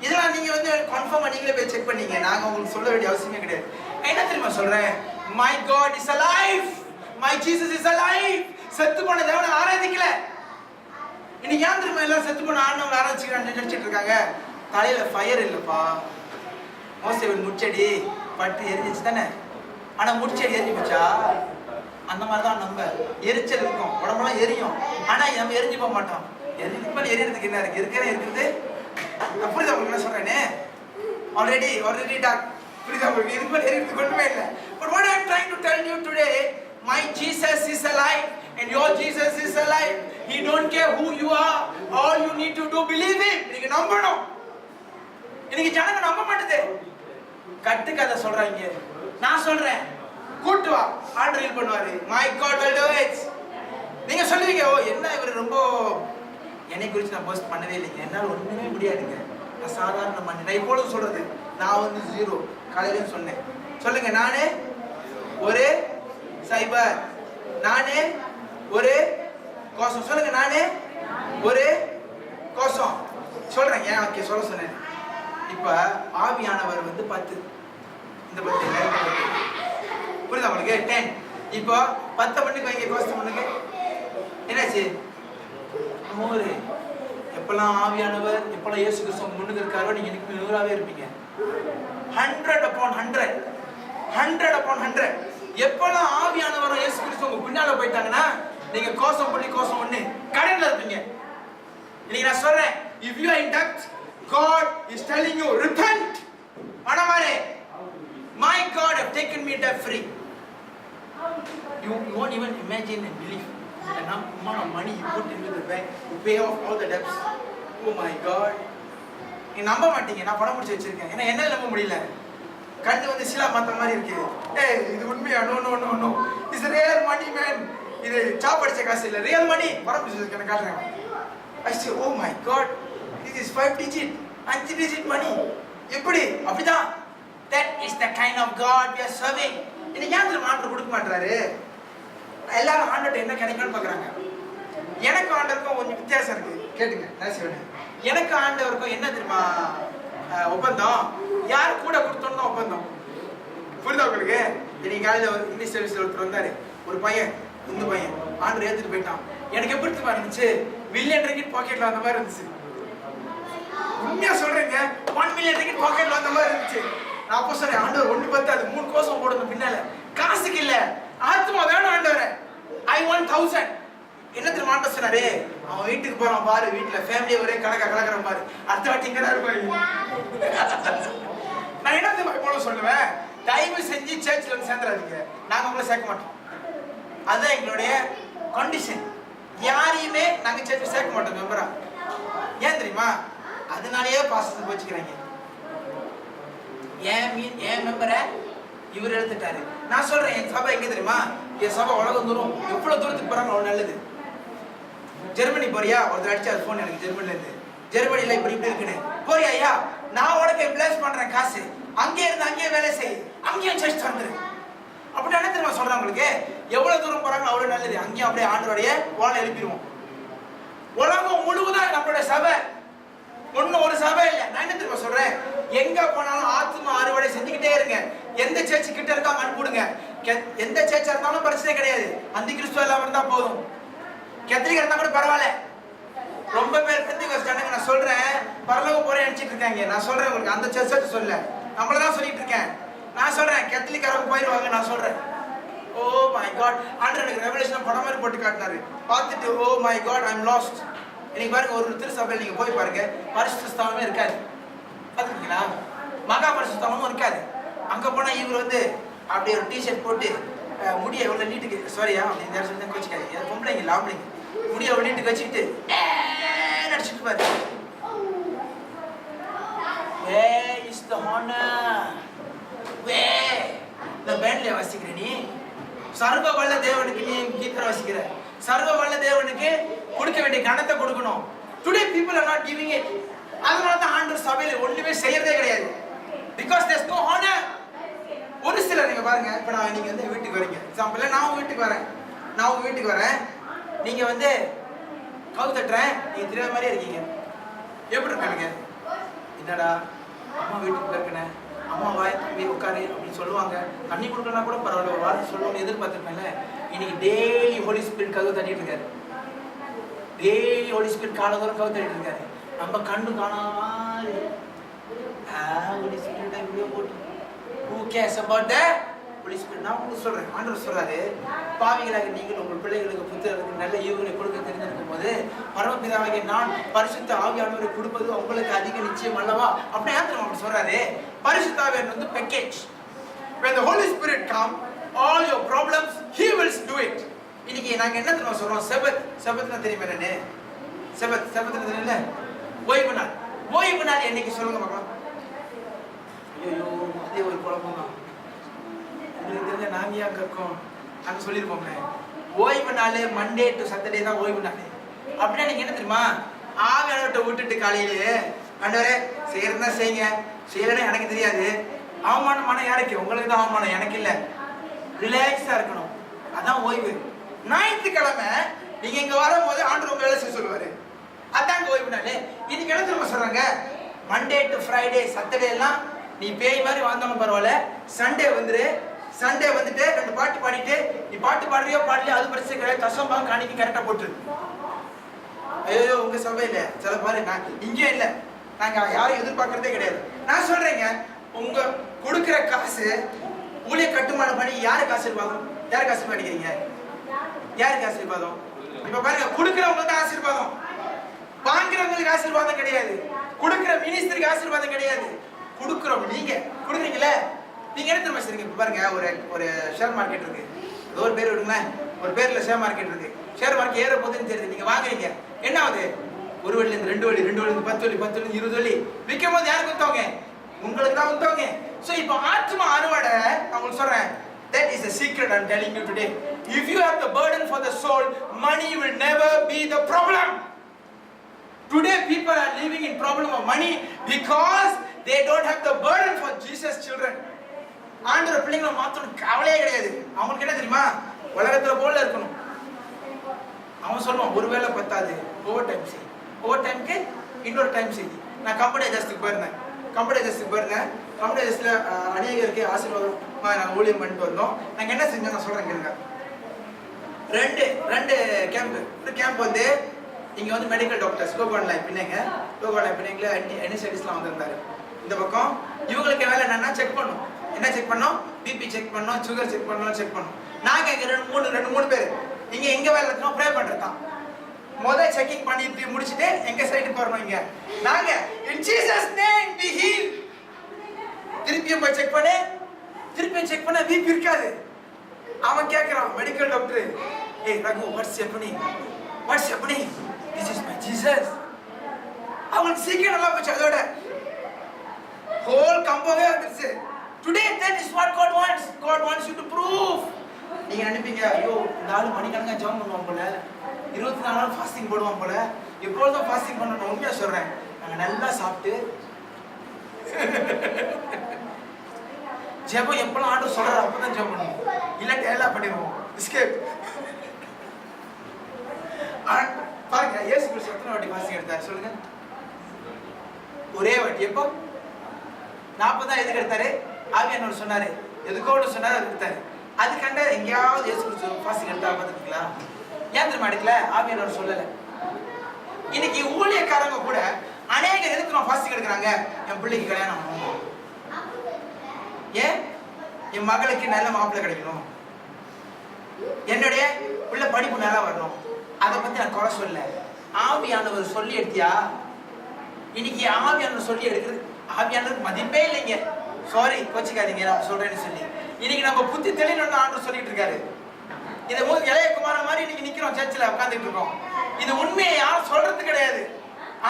இதெல்லாம் நீங்க வந்து கன்ஃபார்மா நீங்களே போய் செக் பண்ணீங்க. நாங்க உங்களுக்கு சொல்ல வேண்டிய அவசியமே கிடையாது. என்ன தெரியுமா சொல்றேன்? My God is alive. My Jesus is alive. செத்து போன தேவனை ஆராதிக்கல. இன்னைக்கு ஏன் தெரியுமா எல்லாம் செத்து போன ஆண்டவங்களை ஆராதிச்சுக்கிறான்னு நினைச்சிட்டு இருக்காங்க? தலையில ஃபயர் இல்லப்பா. மோசேவின் முச்செடி பட்டு எரிஞ்சிச்சு தானே, ஆனா முச்செடி எரிஞ்சு போச்சா? அந்த மாதிரிதான் நம்ம எரிச்சல் இருக்கும், உடம்பெல்லாம் எரியும், ஆனா நம்ம எரிஞ்சு போக மாட்டோம். எரியறதுக்கு என்ன இருக்கு? இருக்கிறது. புரியுதா உங்களுக்கு என்ன சொல்றேன்னு? Already talk. புரியுதா உங்களுக்கு? இதுக்கு மேல எரியறதுக்கு ஒண்ணுமே இல்லை. But what I am trying to tell you today, my Jesus is alive and your Jesus is alive. He don't care who you are. All you need to do believe him. நீங்க நம்பணும். இன்னைக்கு ஜனங்க நம்ப மாட்டேது. கட்டு கதை சொல்றாங்க. நான் சொல்றேன், கூட்டு வா, ஆர்டர் ஹீல் பண்ணுவாரு. My God will do it. நீங்க சொல்லுவீங்க, ஓ என்ன இவர் ரொம்ப என்னை குறித்து நான் போஸ்ட் பண்ணவே இல்லைங்க, என்னால் ஒண்ணுமே முடியாதுங்க, நான் சாதாரண மனிதன். நான் இப்பொழுது சொல்றது, நான் வந்து 0 காலையிலும் சொன்னேன். சொல்லுங்க, நானே ஒரு சைபர், நானே ஒரு கோஷம். சொல்லுங்க, நானே ஒரு கோஷம் சொல்றேன். ஏன் ஓகே சொல்ல சொன்னேன். இப்ப ஆவியானவர் வந்து 10, இந்த 10 புரியுதா உங்களுக்கு? 10. இப்போ 10 மணிக்கு வைங்க, கோஷம் பண்ணுங்க. என்னாச்சு? எப்பெல்லாம் ஆவியானவர், எப்பெல்லாம் இயேசு கிறிஸ்து முன்னுக்கு இருக்காரோ நீங்க இன்னைக்கு 100ஆவே இருப்பீங்க. 100 எப்பெல்லாம் ஆவியானவர் இயேசு கிறிஸ்து உங்க பின்னால போயிட்டாங்கன்னா நீங்க கோஷம் பண்ணி கோஷம் ஒண்ணு கடல்ல இருப்பீங்க. இன்னைக்கு நான் சொல்றேன், if you are in doubt, God is telling you repent. ஆனவரே, my God have taken me debt free. You won't even imagine and believe the amount of money you put into the bank to pay off all the debts. Oh my God. நீ நம்ப மாட்டீங்க, நான் படம் முடிச்சு வச்சிருக்கேன். ஏன்னா என்னால நம்ப முடியல. கண்ணு வந்து சிலா மாத்த மாதிரி இருக்கு. ஏய் இது உண்மையா? No it's real money man. இது சாப்பிடுச்ச காசு இல்ல, ரியல் மணி. படம் முடிச்சு வச்சிருக்கேன், காட்டுறேன். I say, oh my God, this is 5 digit 5 digit money. எப்படி? அப்படிதான் That is the kind of God we are serving. இன்னைக்கு ஏன் தெரியுமா ஆண்டவர் கொடுக்க மாட்டாரு? எல்லாரும் ஆண்டவர்ட்ட என்ன கிடைக்கும்னு பார்க்கறாங்க. எனக்கு ஆண்டவருக்கும் கொஞ்சம் வித்தியாசம் இருக்கு. கேளுங்க, நான் சொல்றேன். எனக்கு ஆண்டவருக்கும் என்ன தெரியுமா ஒப்பந்தம்? யார் கூட கொடுத்தோம்னா ஒப்பந்தம். புரியுதா உங்களுக்கு? இன்னைக்கு காலையில ஒரு இங்கிலீஷ் சர்வீஸ்ல ஒருத்தர் வந்தாரு. ஒரு பையன், இந்த பையன் ஆண்டவர் ஏத்துட்டு போயிட்டான். எனக்கு எப்படி தெரியுமா இருந்துச்சு? $1,000,000 பாக்கெட்ல அந்த மாதிரி இருந்துச்சு. உண்மையா சொல்றேங்க, $1,000,000 பாக்கெட்ல வந்த மாதிரி இருந்துச்சு. நான் அப்போ சொன்னேன், ஆண்டவர் ஒண்ணு பத்தாது, 3 கோசம் போடணும் பின்னால. காசுக்கு இல்ல, ஆத்மா வேணும் ஆண்டவரே. I want 1,000. என்ன தெரியுமா ஆண்டவர் சொன்னாரு? அவன் வீட்டுக்கு போறான் பாரு, வீட்டுல ஃபேமிலியே ஒரே கலக்கறோம் பாரு. அடுத்த வாட்டி இங்க தான் இருப்பாங்க. நான் என்ன தெரியுமா போல சொல்லுவேன், தயவு செஞ்சு சர்ச்சில் வந்து சேர்ந்துடாதீங்க, நாங்க உங்களை சேர்க்க மாட்டோம். அதுதான் எங்களுடைய கண்டிஷன். யாரையுமே நாங்க சர்ச்சில் சேர்க்க மாட்டோம் மெம்பரா. ஏன் தெரியுமா? அதனாலயே பாஸ்டர் வச்சுக்கிறாங்க. ஏன் மெம்பரை இவர் எடுத்துட்டாரு. நான் சொல்றேன், என் சபை எங்க தெரியுமா? என் சபை உலகம் தூரம், எவ்வளவு தூரத்துக்கு போறாங்க அவ்வளவு நல்லது. ஜெர்மனி போறியா? ஒருத்தர் அடிச்சாரு போன் எனக்கு ஜெர்மனில இருந்து. ஜெர்மனில இப்படி இருக்குன்னு போறியா? ஐயா நான் உனக்கு பிளேஸ் பண்றேன் காசு, அங்கே இருந்து அங்கேயே வேலை செய், அங்கேயும் சர்ச் வந்துரு. அப்படி என்ன தெரியுமா சொல்றேன் உங்களுக்கு? எவ்வளவு தூரம் போறாங்க அவ்வளவு நல்லது. அங்கேயும் அப்படியே ஆண்டவருடைய ஓலை எழுப்பிடுவோம். உலகம் முழுவதும் நம்மளுடைய சபை, ஒன்னும் ஒரு சபை இல்ல. நான் என்ன தெரியுமா சொல்றேன், எங்க போனாலும் ஆத்தும அறுவடை செஞ்சுக்கிட்டே இருங்க. எந்த சர்ச்சு கிட்ட இருக்காங்க அனுப்பிடுங்க. எந்த சர்ச்சா இருந்தாலும் பிரச்சனை கிடையாது. அந்த கிறிஸ்துவ எல்லாம் இருந்தா போதும். கத்தோலிக்க இருந்தா கூட பரவாயில்ல. ரொம்ப பேர் பெந்தேகோஸ்தே ஜனங்க நான் சொல்றேன் பரலோகம் போறேன்னு நினைச்சிட்டு இருக்காங்க. நான் சொல்றேன் உங்களுக்கு, அந்த சர்ச்சை சொல்ல நம்மளதான் சொல்லிட்டு இருக்கேன். நான் சொல்றேன் கத்தோலிக்கரங்க போயிடுவாங்க. நான் சொல்றேன், ஓ மை காட், ஆண்டவர் எனக்கு ரெவெலேஷன் படம் மாதிரி போட்டு காட்டினாரு. பார்த்துட்டு oh my God I am lost. இன்னைக்கு பாருங்க, ஒரு திருசபையில் நீங்க போய் பாருங்க, பரிசுத்த ஸ்தானமே இருக்காது. பாத்துக்கீங்களா? மகா பரிசுத்த ஸ்தானமும் இருக்காது. அங்க போனா இவர் வந்து அப்படியே ஒரு டிஷர்ட் போட்டு முடிய எவ்வளவு நீட்டுக்கு, சாரியா இந்த இடத்துல தான் கோச்சிக்காது, பொம்பளைங்க இல்லை ஆம்பளைங்க, முடிய எவ்வளவு நீட்டுக்கு வச்சுக்கிட்டு நடிச்சுட்டு பாரு. Where is the honor? Where? இந்த பேண்ட்ல வாசிக்கிற நீ, சர்வ வல்ல தேவனுக்கு நீ கீதர வாசிக்கிற. சர்வ வல்ல தேவனுக்கு கொடுக்க வேண்டிய கணத்தை கொடுக்கணும். Today people are not giving it. அதனால தான் ஆண்டவர் சபையில ஒண்ணுமே செய்யறதே கிடையாது. Because there's no honor. ஒரு சிலர் நீங்க பாருங்க, இப்ப நான் நீங்க வந்து வீட்டுக்கு வரீங்க, எக்ஸாம்பிள் நான் உங்க வீட்டுக்கு வரேன், நீங்க வந்து கவு தட்டுறேன், நீங்க தெரியாத மாதிரியே இருக்கீங்க. எப்படி இருக்கானுங்க? என்னடா அம்மா வீட்டுக்கு இருக்கனே, அம்மா வாய் தம்பி உட்காரு அப்படின்னு சொல்லுவாங்க. தண்ணி கொடுக்கலன்னா கூட பரவாயில்ல, ஒரு வாரத்தை சொல்லுவாங்க, எதிர்பார்த்துருப்பேன்ல. இன்னைக்கு டெய்லி ஹோலி ஸ்பிரிட் கவு தட்டிட்டு இருக்காரு. டெய்லி ஹோலி ஸ்பிரிட் காலதோறும் கவு தட்டிட்டு இருக்காரு. நம்ம கண்ணு காணாம ஹோலி ஸ்பிரிட் வீடியோ போட்டு who cares about the Holy Spirit? நான் உங்களுக்கு சொல்றேன், ஆண்டவர் சொல்றாரு, பாவிகளாக நீங்கள் உங்கள் பிள்ளைகளுக்கு புத்திரருக்கு நல்ல ஈவுகளை கொடுக்க தெரிஞ்சிருக்கும் போது பரமபிதாவாகிய நான் பரிசுத்த ஆவியானவரை கொடுப்பது உங்களுக்கு அதிக நிச்சயம் அல்லவா? அப்படி ஆண்டவர் அப்படி சொல்றாரு. பரிசுத்த ஆவியானவர் வந்து package. When the Holy Spirit come, all your problems he will do it. இன்னைக்கு நாங்க என்ன தெரியுமா சொல்றோம்? செபத்னா தெரியுமா? என்னன்னு செபத்னா தெரியல, ஓய்வு நாள் என்னைக்கு சொல்லுங்க பார்க்கலாம். ஐயோ அதே ஒரு குழப்பம் தான். உங்களுக்கு தெரிஞ்ச நாங்க அங்க இருக்கோம், அங்க சொல்லிருப்போமே, ஓய்வு நாள் மண்டே டு சாட்டர்டே தான் ஓய்வு நாள். அப்படின்னா நீங்க என்ன தெரியுமா, ஆவியானவர்கிட்ட விட்டுட்டு காலையிலே ஆண்டவரே செய்யறதுனா செய்யுங்க, செய்யலன்னா எனக்கு தெரியாது. அவமானம் மனம் யாருக்கு? உங்களுக்கு தான் அவமானம், எனக்கு இல்லை. ரிலாக்ஸா இருக்கணும், அதான் ஓய்வு. ஞாயிற்றுக்கிழமை நீங்க இங்க வரும்போது ஆண்டவர் உங்க வேலை செய்ய சொல்லுவாரு, அதாங்க ஓய்வு நாள். இன்னைக்கு என்ன தெரியுமா சொல்றாங்க, மண்டே டு ஃப்ரைடே சாட்டர்டே எல்லாம் நீ பேய் மாதிரி வாழ்ந்தாலும் பரவாயில்ல, சண்டே வந்துட்டு 2 பாட்டு பாடிட்டு, நீ பாட்டு பாடுறியோ பாடலையோ அது பிரச்சனை கிடையாது, தசம்பா காணிக்கு கரெக்டா போட்டு. ஐயோ உங்க சபையில சில பாரு, நான் இங்கே இல்லை, நாங்க யாரும் எதிர்பார்க்கறதே கிடையாது. நான் சொல்றேங்க, உங்க கொடுக்குற காசு ஊழிய கட்டுமானம் பண்ணி யாருக்கு ஆசீர்வாதம்? யாருக்கு ஆசீர்வாதம் அடிக்கிறீங்க? யாருக்கு ஆசீர்வாதம்? இப்ப பாருங்க, கொடுக்குறவங்களுக்கு தான் ஆசீர்வாதம், வாங்குறவங்களுக்கு ஆசீர்வாதம் கிடையாது, கொடுக்குற மினிஸ்டருக்கு ஆசீர்வாதம் கிடையாது. கொடுக்குறோம், நீங்க கொடுக்குறீங்களே, நீங்க என்ன தெரியுமா செய்றீங்க? இப்ப பாருங்க, ஒரு ஷேர் மார்க்கெட் இருக்கு, ஏதோ ஒரு பேர் விடுங்களேன், ஒரு பேர்ல ஷேர் மார்க்கெட் இருக்கு. ஷேர் மார்க்கெட் ஏற போகுதுன்னு தெரியுது, நீங்க வாங்குறீங்க, என்ன ஆகுது? 1 வழில இருந்து 2 வழி, 2 வழில இருந்து 10 வழி, 10 வழி 20 வழி. விற்கும் போது யாருக்கு வித்தவங்க? உங்களுக்கு தான் வித்தவங்க. சோ இப்போ ஆத்மா அறுவடை நான் உங்களுக்கு சொல்றேன், that is the secret I'm telling you today. If you have the burden for the soul, money will never be the problem. Today people are living in problem of money because they don't have the burden for Jesus children. ஆண்டவர் பிள்ளைங்களை மாத்தணும் கவலையே கிடையாது. அவங்களுக்கு என்ன தெரியுமா, உலகத்துல போல இருக்கணும். அவன் சொல்லுவான் ஒருவேளை பத்தாது, ஓவர் டைம் செய், ஓவர் டைம்க்கு இன்னொரு டைம் செய். நான் கம்பெனி ஜஸ்ட்டுக்கு போயிருந்தேன், கம்பெனி ஜஸ்ட்ல அநேகருக்கு ஆசீர்வாதம் நாங்கள் ஊழியம் பண்ணிட்டு வந்தோம். நாங்கள் என்ன செஞ்சோம் நான் சொல்றேன் கேளுங்க. ரெண்டு கேம்ப். ஒரு கேம்ப் வந்து இங்க வந்து மெடிக்கல் டாக்டர்ஸ் லோகோன் லைஃப் பிள்ளைங்க என்எஸ்ஐடிஸ்லாம் வந்திருந்தாரு. இந்த பக்கம் இவங்களுக்கு வேலை என்னன்னா செக் பண்ணும். என்ன செக் பண்ணோம்? பிபி செக் பண்ணோம், சுகர் செக் பண்ணோம். நாங்க இங்க ரெண்டு மூணு பேர் இங்க எங்க வேலை இருக்கோம், ப்ரே பண்றதுதான். முதல் செக்கிங் பண்ணிட்டு முடிச்சிட்டு எங்க சைடுக்கு வரணும். இங்க நாங்க in Jesus name be healed. திருப்பியும் போய் செக் பண்ண பிபி இருக்காது. அவன் கேக்குறான் மெடிக்கல் டாக்டர், ஏய் Raghu what's happening this is my Jesus. அவங்களுக்கு சீக்கிரம் நல்லா போச்சு. அதோட ஹோல் கம்போவே வந்துருச்சு. Today that is what God wants you to prove. நீங்க நினைப்பீங்க ஐயோ இந்த ஆளு மணிக்கணக்கா ஜெபம் பண்ணுவான் போல, 24 நாள் ஃபாஸ்டிங் போடுவான் போல, எப்பொழுதும் ஃபாஸ்டிங் பண்ணணும். உண்மையா சொல்றேன், நாங்க நல்லா சாப்பிட்டு ஜெபம் எப்பெல்லாம் ஆண்டு சொல்றாரு அப்பதான் ஜெபம் பண்ணுவோம், இல்ல டேலா பண்ணிடுவோம் எஸ்கேப். பாருங்க இயேசு கிறிஸ்து எத்தனை வாட்டி ஃபாஸ்டிங் எடுத்தாரு சொல்லுங்க? ஒரே வாட்டி. எப்போ? 40 தான் எதுக்கு எடுத்தாரு? ஆவியானவர் சொன்னாரு, எதுக்கோ ஒன்று சொன்னாரு, அது எடுத்தாரு. அது கண்ட எங்கேயாவது இயேசு கிறிஸ்து ஃபாஸ்டிங் எடுத்தா பார்த்துருக்கீங்களா? ஏன் தெரியுமா எடுக்கல? ஆவியானவர் சொல்லல. இன்னைக்கு ஊழியக்காரங்க கூட அநேகர் எதுக்கு நான் ஃபாஸ்டிங் எடுக்கிறாங்க? என் பிள்ளைக்கு கல்யாணம் ஆகணும், ஏன் என் மகளுக்கு நல்ல மாப்பிள்ளை கிடைக்கணும், என்னுடைய பிள்ளை படிப்பு நல்லா வரணும். அதை பத்தி நான் குறை சொல்ல. ஆவியானவர் சொல்லி எடுத்தியா? இன்னைக்கு ஆவியானவர் சொல்லி எடுக்கிறது ஆவியானவர் மதிப்பே இல்லைங்க. சாரி கோச்சிக்காதீங்க நான் சொல்றேன்னு சொல்லி. இன்னைக்கு நம்ம புத்தி தெளிவுன்னு ஆண்டு சொல்லிட்டு இருக்காரு. இதை இளைய குமாரன் மாதிரி இன்னைக்கு நிக்கிறோம் சர்ச்சில் உட்காந்துட்டு இருக்கோம். இது உண்மையை யாரும் சொல்றது கிடையாது.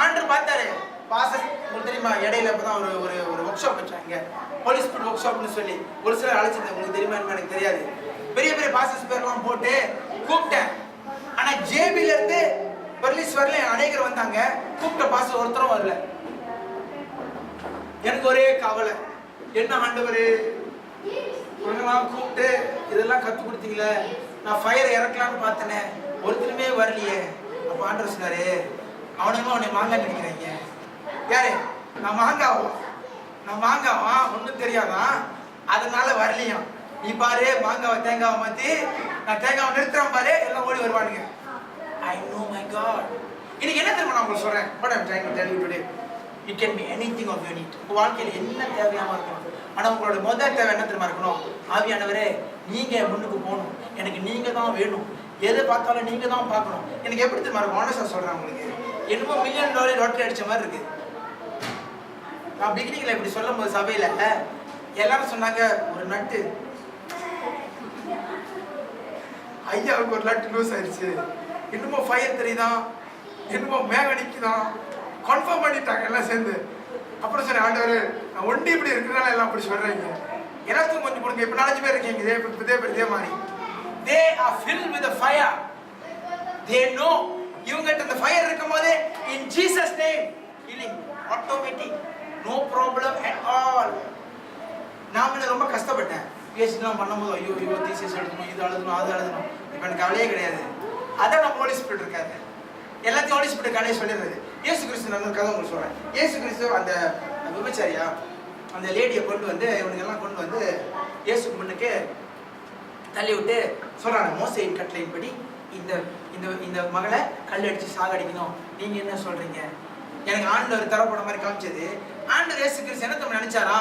ஆண்டு பார்த்தாரு பாசஸ். உங்களுக்கு தெரியுமா இடையில இப்பதான் ஒரு ஒர்க் ஷாப் வச்சாங்க, போலீஸ் ஒர்க் ஷாப்னு சொல்லி ஒரு சிலர் அழைச்சிருந்தேன். உங்களுக்கு தெரியுமா எனக்கு தெரியாது. பெரிய பெரிய பாசஸ் பேர்லாம் போட்டு கூப்பிட்டேன். ஆனா ஜேபில இருந்து பெர்லிஸ் வரல அநேகர் வந்தாங்க, கூப்பிட்ட பாசஸ் ஒருத்தரும் வரல. எனக்கு ஒரே கவலை, என்ன ஆண்டவரே இவங்கெல்லாம் கூப்பிட்டு இதெல்லாம் கத்து கொடுத்தீங்களே, நான் ஃபயர் இறக்கலான்னு பார்த்தேனே, ஒருத்தருமே வரலையே. அப்ப ஆண்டவர் சொன்னாரு, அவனுங்களும் அவனை மாங்காய் நினைக்கிறாங்க. யாரு? நான் மாங்காவா ஒன்றும் தெரியாதான், அதனால வரலையாம். நீ பாரு மாங்காவை தேங்காவை மாத்தி நான் தேங்காவை நிறுத்துறேன் பாரு, எல்லாம் ஓடி வருவானுங்க. I know my God. இன்னைக்கு என்ன தெரியுமா நான் உங்களுக்கு சொல்றேன்? What I'm trying to tell you today, it can be anything of your need. உங்க வாழ்க்கையில என்ன தேவையாம இருக்கணும், ஆனா உங்களோட முதல் தேவை என்ன தெரியுமா இருக்கணும்? ஆவியானவரே நீங்க முன்னுக்கு போகணும், எனக்கு நீங்க தான் வேணும், எதை பார்த்தாலும் நீங்க தான் பார்க்கணும். எனக்கு எப்படி தெரியுமா இருக்கும்? ஆனஸ்டா சொல்றேன் உங்களுக்கு, என்னமோ $1 மில்லியன் லாட்டரி அடிச்ச மாதிரி இருக்கு. நான் பிகினிங்ல இப்படி சொல்லும் போது சபையில எல்லாரும் சொன்னாங்க, ஒரு நட்டு ஐயாவுக்கு ஒரு நட்டு லூஸ் ஆயிடுச்சு, இன்னுமோ ஃபயர் தெரியுதான், என்னமோ மேகனிக்குதான், கன்ஃபார்ம் பண்ணிட்டாங்க எல்லாம் சேர்ந்து. அப்புறம் சரி ஆண்டவர் நான் ஒண்டி இப்படி இருக்கிறனால எல்லாம் அப்படி சொல்றீங்க, எல்லாத்துக்கும் கொஞ்சம் கொடுங்க. இப்ப 4 பேர் இருக்கீங்க இதே மாதிரி. They are filled with the fire. They know இவங்ககிட்ட அந்த ஃபயர் இருக்கும் போது in Jesus name healing automatic, no problem at all. நான் ரொம்ப கஷ்டப்பட்டேன் பேசிலாம் பண்ணும்போது, ஐயோ தீசிஸ் எழுதணும், இது எழுதணும், அது எழுதணும். இப்ப எனக்கு கவலையே கிடையாது. அதான் நம்ம ஹோலி ஸ்பிரிட் இருக்காது, எல்லாத்தையும் ஹோலி ஸ்பிரிட் கலையை சொல்லிடுறது. இயேசு கிறிஸ்து நான் கதை உங்களுக்கு சொல்றேன். இயேசு கிறிஸ்து அந்த விபச்சாரியா அந்த லேடியை கொண்டு வந்து இவனுங்கெல்லாம் கொண்டு வந்து இயேசுக்கு முன்னுக்கு தள்ளி விட்டு சொல்றாங்க, மோசேயின் கட்டளையின்படி இந்த இந்த மகளை கல்லடிச்சு சாகடிக்கணும், நீங்க என்ன சொல்றீங்க? எனக்கு ஆண்டவர் தரப்பட மாதிரி காமிச்சது. ஆண்டவர் இயேசு கிறிஸ்து என்ன தம்ம நினைச்சாரா?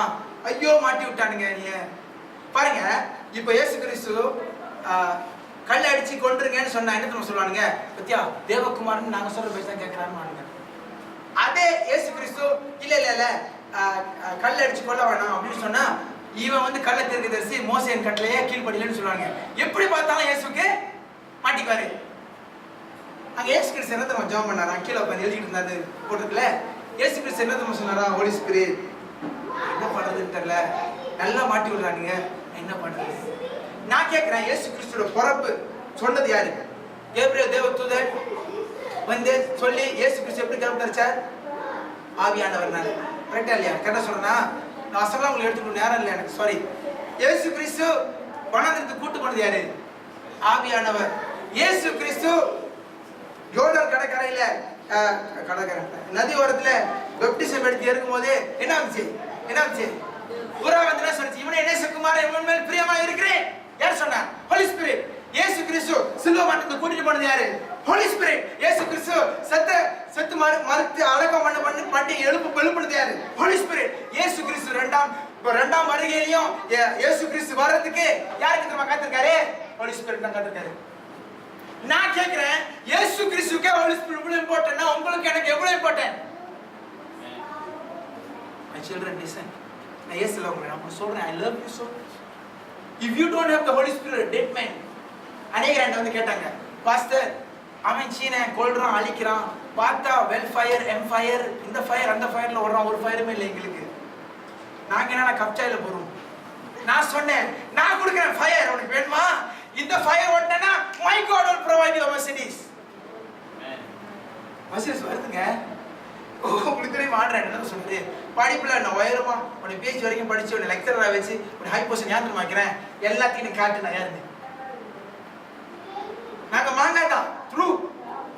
ஐயோ மாட்டி விட்டானுங்க நீ பாருங்க. இப்ப இயேசு கிறிஸ்து கல்ல அடிச்சு கொண்டுருங்கன்னு சொன்னா என்ன தெரியுமா சொல்லுவானுங்க? பத்தியா தேவகுமாரன் நாங்க சொல்ற பேச தான் கேட்கிறான்னு. அதே இயேசு கிறிஸ்து இல்ல கல்ல அடிச்சு கொள்ள வேணாம் அப்படின்னு சொன்னா, இவன் வந்து கள்ள தீர்க்கதரிசி மோசேயின் கட்டளையே கீழ்ப்படியலன்னு சொல்லுவாங்க. எப்படி பார்த்தாலும் இயேசுக்கு மாட்டிக்குவாரு. அங்க இயேசு கிறிஸ்து என்ன தெரியுமா ஜெபம் பண்ணாரா? கீழே உட்கார்ந்து எழுதிட்டு இருந்தாரு போட்டுக்கல. இயேசு கிறிஸ்து என்ன தெரியுமா சொன்னாரா? ஹோலி ஸ்பிரிட் என்ன பண்றதுன்னு தெரியல, நல்லா மாட்டி விடுறானுங்க, என்ன பண்றது? நான் கேட்கிறேன், இயேசு கிறிஸ்துவோட பிறப்பு சொன்னது யாரு? கேப்ரியல் தேவதூதன் வந்து சொல்லி இயேசு கிறிஸ்து எப்படி கருத்தரிச்சார்? ஆவியானவர்னால. கரெக்டா இல்லையா? கரெக்டா சொல்றேன்னா நான் அசலாம் உங்களுக்கு எடுத்துக்கணும் நேரம் இல்லை எனக்கு, சாரி. இயேசு கிறிஸ்து வனாந்திரத்துக்கு கூட்டு போனது யாரு? ஆவியானவர். இயேசு கிறிஸ்து யோர்தான் கடற்கரையில நதி ஓரத்துல பெப்டிசம் எடுத்து இருக்கும் போது என்ன ஆச்சு? புறா வந்து என்ன சொல்லுச்சு? இவனே நேசகுமாரன், இவன் மேல் பிரியமா இருக்கிறேன். யார் சொன்னா? ஹோலி ஸ்பிரிட். இயேசு கிறிஸ்து சிலுவை மரணத்துக்கு கூட்டிட்டு போனது யாரு? ஹோலி ஸ்பிரிட். இயேசு கிறிஸ்து செத்து மறுத்து அடக்கம் பண்ணி எழுப்புனது யாரு? ஹோலி ஸ்பிரிட். இயேசு கிறிஸ்து ரெண்டாம் வருகையிலையும் இயேசு கிறிஸ்து வர்றதுக்கு யாருக்கு தெரியுமா காத்திருக்காரு? ஹோலி ஸ்பிரிட் தான் காத்திருக்காரு. நான் கேக்குறேன், இயேசு கிறிஸ்துக்கே ஹோலி ஸ்பிரிட் எவ்வளவு இம்பார்ட்டன்ட்னா உங்களுக்கு எனக்கு எவ்வளவு இம்பார்ட்டன்ட்? My children, listen. நான் இயேசுல உங்களுக்கு சொல்றேன், I love you so much. If you don't have the Holy Spirit, dead man. அநேகர் வந்து கேட்டாங்க, பாஸ்டர் அவன் சீனை கொல்றான், அழிக்கிறான், பார்த்தா வெல் ஃபயர், எம் ஃபயர், இந்த ஃபயர் அந்த ஃபயர்ல ஓடுறான், ஒரு ஃபயருமே இல்லை எங்களுக்கு. நாங்க என்ன கப்சாயில போறோம்? நான் சொன்னேன், நான் கொடுக்குறேன் ஃபயர், உனக்கு வேணுமா? இந்த fire ஓட்டனா my God will provide you Mercedes. Mercedes வருதுங்க. உங்களுக்கு தெரியும் ஆடுறேன் என்ன சொல்றது? படிப்புல நான் உயரமா உன்னை பேச்சு வரைக்கும் படிச்சு உன்னை லெக்சரரா வச்சு ஒரு ஹை பொசிஷன் ஞாபகம் வைக்கிறேன், எல்லாத்தையும் காட்டு நான் யாருன்னு. நாங்க மாங்காதான், ட்ரூ,